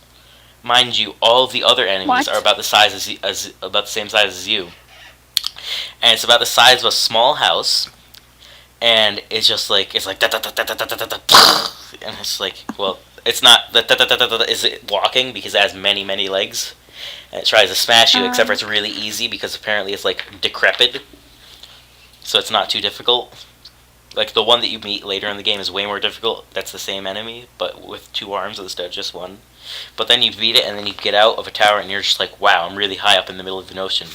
Mind you, all of the other enemies are about the size about the same size as you. And it's about the size of a small house, and it's just like and it's like, well, it's not is it walking because it has many legs, and it tries to smash you, except for it's really easy because apparently it's like decrepit, so it's not too difficult. Like the one that you meet later in the game is way more difficult. That's the same enemy, but with 2 arms instead of just 1. But then you beat it, and then you get out of a tower, and you're just like, wow, I'm really high up in the middle of an ocean.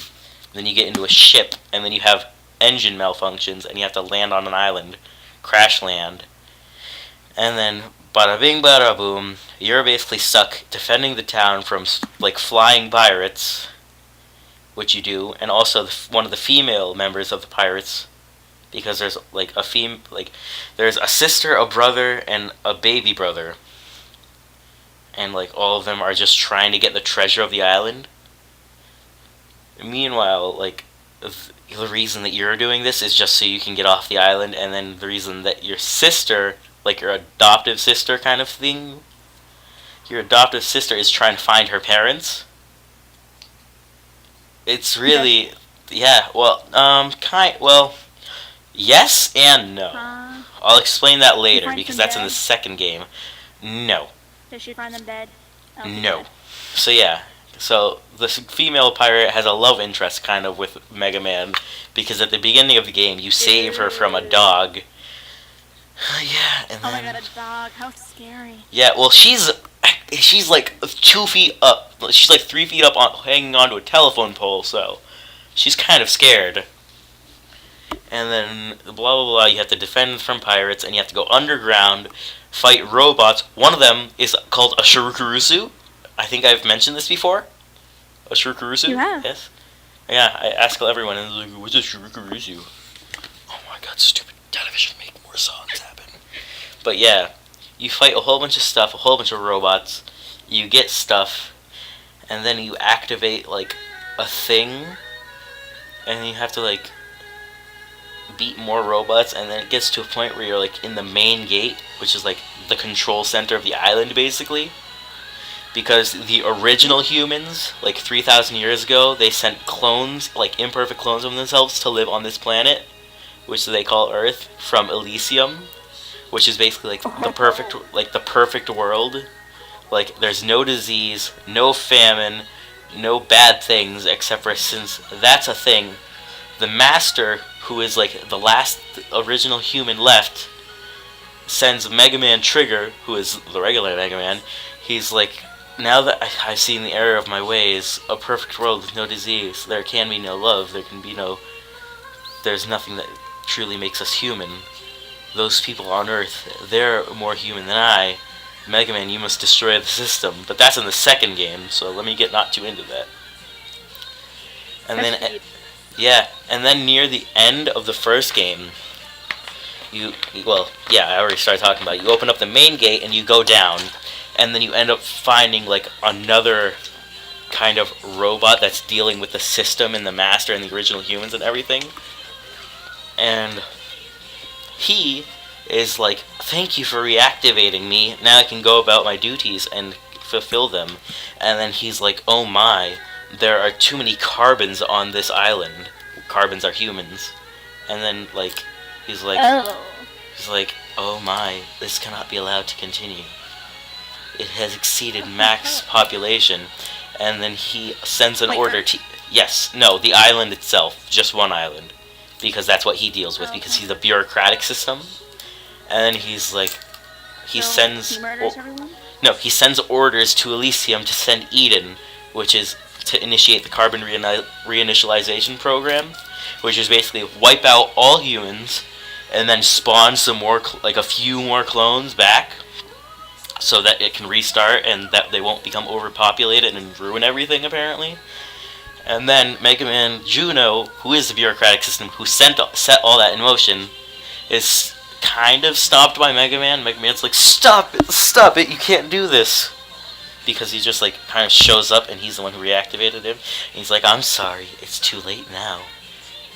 Then you get into a ship, and then you have engine malfunctions, and you have to land on an island, crash land, and then bada bing bada boom, you're basically stuck defending the town from like flying pirates, which you do, and also one of the female members of the pirates, because there's like there's a sister, a brother, and a baby brother, and like all of them are just trying to get the treasure of the island. Meanwhile, like, the reason that you're doing this is just so you can get off the island, and then the reason that your sister, like your adoptive sister kind of thing, your adoptive sister is trying to find her parents. It's really, well, yes and no. I'll explain that later, because that's in the second game. No. Does she find them dead? No. So yeah. So the female pirate has a love interest kind of with Mega Man, because at the beginning of the game you save her from a dog. Yeah, and then, oh my god, a dog! How scary. Yeah, well, she's like 2 feet up. She's like 3 feet up, hanging onto a telephone pole. So she's kind of scared. And then blah blah blah. You have to defend from pirates, and you have to go underground, fight robots. One of them is called a Sharukurusu. I think I've mentioned this before. A Sharukurusu? You have. Yes. Yeah, I ask everyone, and they're like, what's a Sharukurusu? Oh my god, stupid television, make more songs happen. But yeah, you fight a whole bunch of stuff, a whole bunch of robots, you get stuff, and then you activate, like, a thing, and you have to, like, beat more robots, and then it gets to a point where you're, like, in the main gate, which is, like, the control center of the island, basically. Because the original humans, like 3,000 years ago, they sent clones, like imperfect clones of themselves, to live on this planet, which they call Earth, from Elysium, which is basically like the perfect world. Like there's no disease, no famine, no bad things, except for since that's a thing, the Master, who is like the last original human left, sends Mega Man Trigger, who is the regular Mega Man. He's like, now that I've seen the error of my ways, a perfect world with no disease, there can be no love, there's nothing that truly makes us human. Those people on Earth, they're more human than I. Mega Man, you must destroy the system. But that's in the second game, so let me get not too into that. And then, yeah, and then near the end of the first game, I already started talking about it. You open up the main gate and you go down, and then you end up finding like another kind of robot that's dealing with the system and the Master and the original humans and everything. And he is like, thank you for reactivating me, now I can go about my duties and fulfill them. And then he's like, oh my, there are too many carbons on this island. Carbons are humans. And then like, he's like, oh my, this cannot be allowed to continue. It has exceeded max population. And then he sends an order to, the island itself, just one island. Because that's what he deals with, because he's a bureaucratic system. And then he's like, he sends orders to Elysium to send Eden, which is to initiate the carbon reinitialization program, which is basically wipe out all humans, and then spawn some more, like a few more clones back, so that it can restart and that they won't become overpopulated and ruin everything, apparently. And then Mega Man Juno, who is the bureaucratic system who set all that in motion, is kind of stopped by Mega Man. Mega Man's like, stop it, you can't do this. Because he just like kind of shows up and he's the one who reactivated him. And he's like, I'm sorry, it's too late now.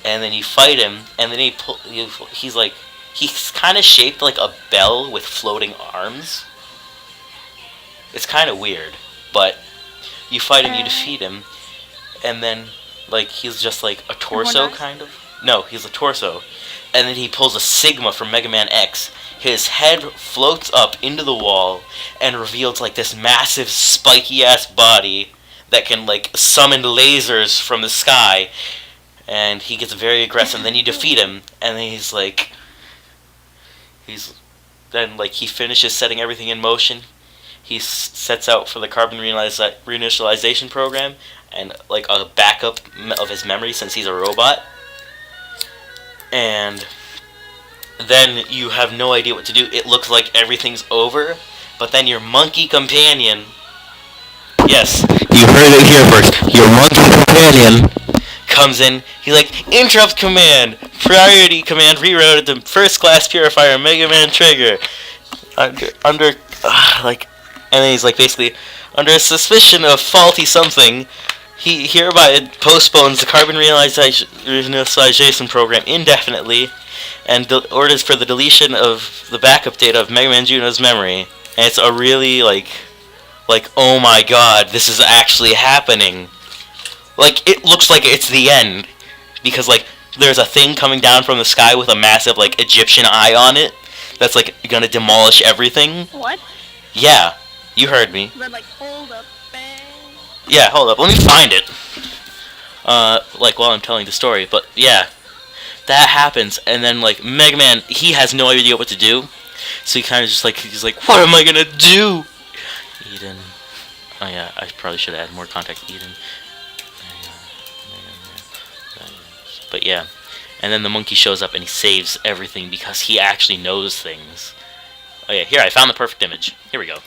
And then you fight him, and then he's kind of shaped like a bell with floating arms. It's kind of weird, but you fight him, you defeat him, and then like he's just like a torso kind of. No, he's a torso. And then he pulls a Sigma from Mega Man X. His head floats up into the wall and reveals like this massive spiky ass body that can like summon lasers from the sky. And he gets very aggressive. And then you defeat him, and then he finishes setting everything in motion. He sets out for the carbon reinitialization program and like a backup of his memory since he's a robot. And then you have no idea what to do. It looks like everything's over, but then your monkey companion, yes, you heard it here first, your monkey companion comes in. He's like, interrupt command, priority command rerouted to first class purifier Mega Man Trigger. And then he's like, basically, under suspicion of faulty something, he hereby postpones the carbon reinitialization program indefinitely, and orders for the deletion of the backup data of Mega Man Juno's memory. And it's a really, like, oh my god, this is actually happening. Like, it looks like it's the end. Because, like, there's a thing coming down from the sky with a massive, like, Egyptian eye on it that's, like, gonna demolish everything. What? Yeah, you heard me. Then, like, hold up, bang. Yeah, hold up, let me find it. While I'm telling the story, but yeah. That happens, and then, like, Mega Man, he has no idea what to do. So he kind of just, like, he's like, what am I gonna do? Eden. Oh yeah, I probably should add more context. Eden. But yeah. And then the monkey shows up and he saves everything because he actually knows things. Oh yeah, here, I found the perfect image. Here we go.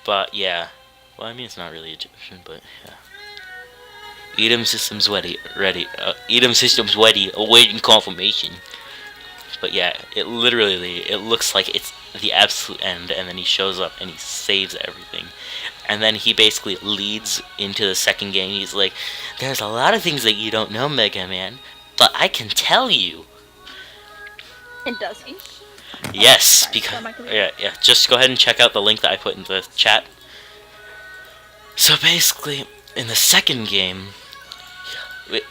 But yeah. Well, I mean, it's not really Egyptian, but yeah. Edom systems ready. Edom systems ready, awaiting confirmation. But yeah, it looks like it's the absolute end, and then he shows up and he saves everything. And then he basically leads into the second game. He's like, there's a lot of things that you don't know, Mega Man, but I can tell you. And does he? Yes, because yeah. Just go ahead and check out the link that I put in the chat. So basically, in the second game,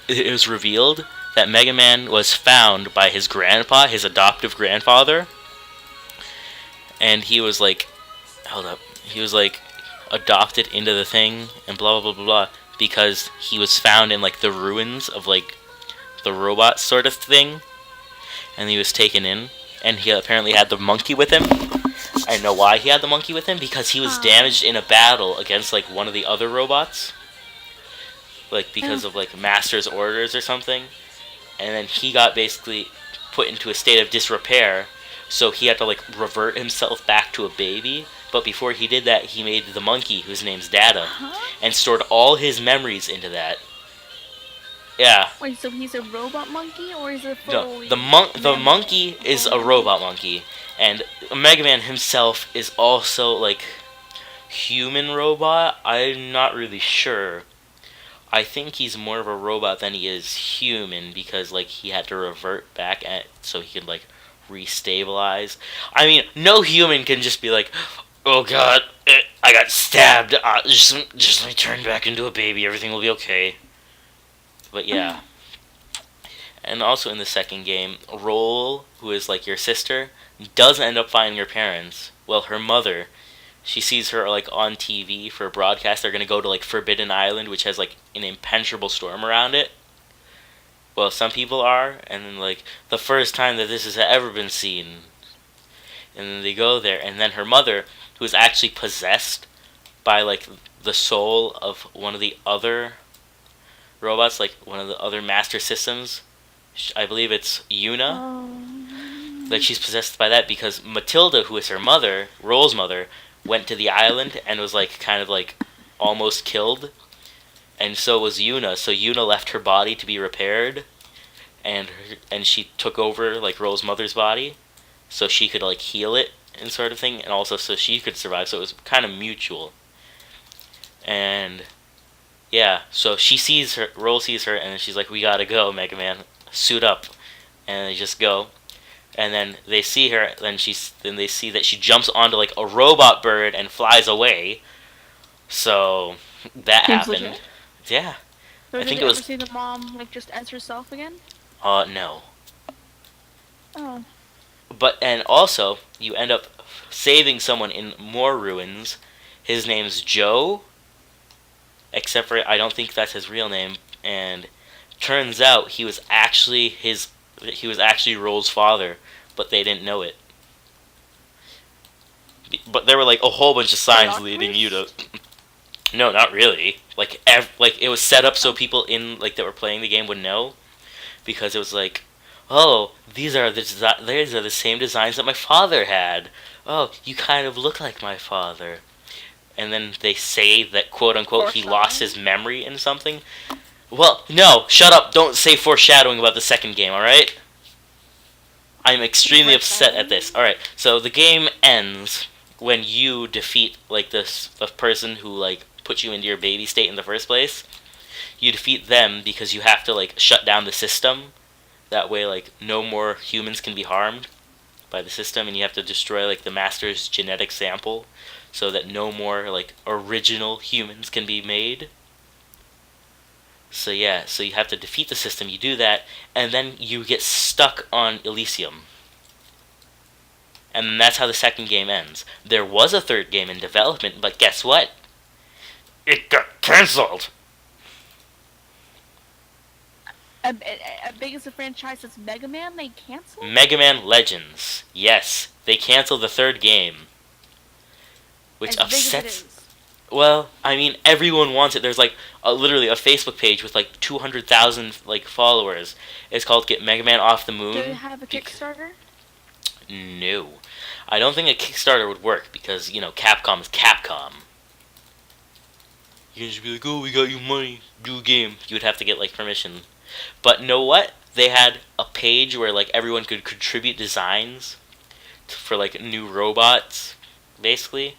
it was revealed that Mega Man was found by his grandpa, his adoptive grandfather, and he was like, hold up, he was like adopted into the thing and blah blah blah blah blah because he was found in like the ruins of like the robot sort of thing, and he was taken in, and he apparently had the monkey with him. I know why he had the monkey with him, because he was damaged in a battle against like one of the other robots, like because of like master's orders or something, and then he got basically put into a state of disrepair, so he had to like revert himself back to a baby. But before he did that, he made the monkey, whose name's Data, and stored all his memories into that. Yeah. Wait, so he's a robot monkey, or is it No, the monkey is a robot monkey, and Mega Man himself is also like human robot. I'm not really sure. I think he's more of a robot than he is human, because like he had to revert back so he could like restabilize. I mean, no human can just be like, "Oh God, I got stabbed. Just let me turn back into a baby. Everything will be okay." But yeah. And also in the second game, Roll, who is like your sister, does end up finding her parents. Well, her mother, she sees her like on TV for a broadcast. They're gonna go to like Forbidden Island, which has like an impenetrable storm around it. Well, some people are, and then like the first time that this has ever been seen. And then they go there, and then her mother, who is actually possessed by like the soul of one of the other robots, like one of the other master systems. I believe it's Yuna. Like she's possessed by that because Matilda, who is her mother, Roll's mother, went to the island and was like kind of like almost killed, and so was Yuna. So Yuna left her body to be repaired, and she took over like Roll's mother's body, so she could like heal it and sort of thing, and also so she could survive. So it was kind of mutual. And yeah, so she sees her, Roll sees her, and she's like, "We gotta go, Mega Man. Suit up." And they just go. And then they see her, then they see that she jumps onto like a robot bird and flies away. So that happened. Legit. Yeah. So I think it was. Did you ever see the mom like just as herself again? No. Oh. But and also you end up saving someone in more ruins. His name's Joe. Except for I don't think that's his real name, and turns out he was actually Roll's father, but they didn't know it. But there were like a whole bunch of signs leading you to. No, not really. Like it was set up so people in like that were playing the game would know, because it was like, oh, these are the same designs that my father had. Oh, you kind of look like my father. And then they say that, quote unquote, he lost his memory in something. Well, no, shut up. Don't say foreshadowing about the second game, alright? I'm extremely upset at this. Alright, so the game ends when you defeat, like, the person who, like, put you into your baby state in the first place. You defeat them because you have to, like, shut down the system. That way, like, no more humans can be harmed by the system, and you have to destroy, like, the master's genetic sample, so that no more like original humans can be made. So yeah, so you have to defeat the system, you do that, and then you get stuck on Elysium. And that's how the second game ends. There was a third game in development, but guess what? It got cancelled! As big as a franchise as Mega Man, they canceled? Mega Man Legends. Yes, they canceled the third game. Which upsets. Well, I mean, everyone wants it. There's like literally a Facebook page with like 200,000 like followers. It's called "Get Mega Man Off the Moon." Do it have a Kickstarter? No, I don't think a Kickstarter would work because Capcom is Capcom. You can just be like, "Oh, we got you money, do a game." You would have to get like permission. But know what? They had a page where like everyone could contribute designs for like new robots, basically.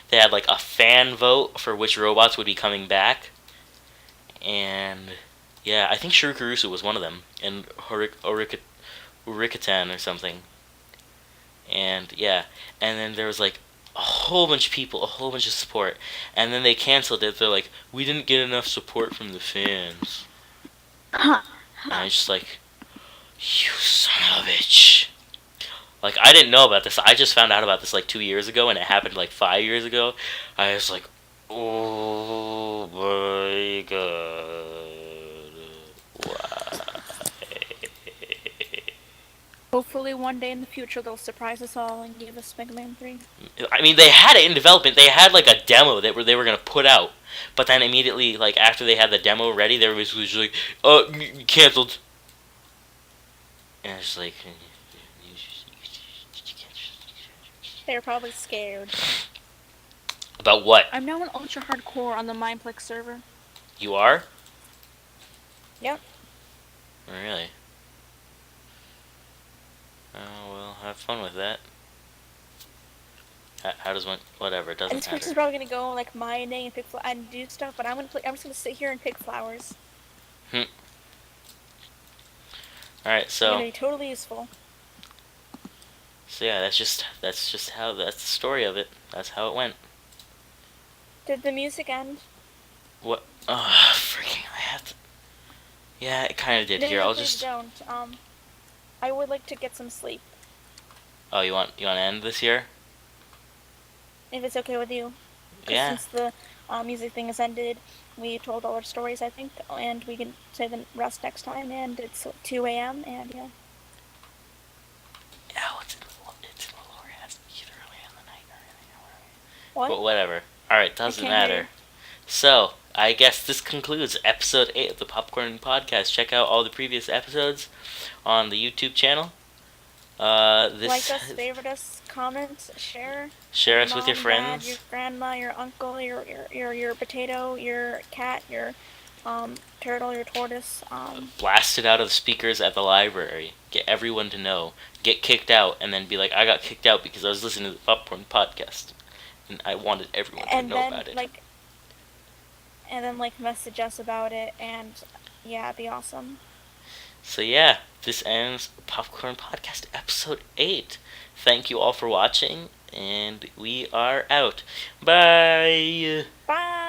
They had like a fan vote for which robots would be coming back. And yeah, I think Sharukurusu was one of them. And Urikatan or something. And yeah, and then there was like a whole bunch of people, a whole bunch of support. And then they canceled it. They're like, we didn't get enough support from the fans. And I was just like, you son of a bitch. Like, I didn't know about this. I just found out about this like 2 years ago, and it happened like 5 years ago. I was like, oh my god. Why? Hopefully one day in the future they'll surprise us all and give us Mega Man 3. I mean, they had it in development. They had like a demo that they were gonna put out, but then immediately, like after they had the demo ready, they were just like, canceled. And it's like, They're probably scared. about what? I'm now an ultra hardcore on the Mindplex server. You are? Yep. Really? Oh well, have fun with that. How does one? Whatever, it doesn't And this matter. person's probably gonna go like mining and pick and do stuff, but I'm just gonna sit here and pick flowers. All right, I'm gonna be totally useful. So yeah, that's just how that's the story of it. That's how it went. Did the music end? What? Freaking! I have to. Yeah, it kind of did. No, Here, no, I'll please just. don't. I would like to get some sleep. Oh, you want to end this here? If it's okay with you. Yeah. Since the music thing has ended, we told all our stories, I think, and we can say the rest next time. And it's 2 a.m. and yeah. Oh, it's in the lower half, either early in the night or anything. What? But whatever. All right, doesn't matter. So I guess this concludes episode 8 of the Popcorn Podcast. Check out all the previous episodes on the YouTube channel. Like us, favorite us, comment, share. Share us Mom, with your friends. Dad, your grandma, your uncle, your potato, your cat, your turtle, your tortoise. Blast it out of the speakers at the library. Get everyone to know. Get kicked out, and then be like, I got kicked out because I was listening to the Popcorn Podcast, and I wanted everyone to know about it. And then message us about it, and yeah, it'd be awesome. So yeah, this ends Popcorn Podcast episode 8. Thank you all for watching, and we are out. Bye! Bye!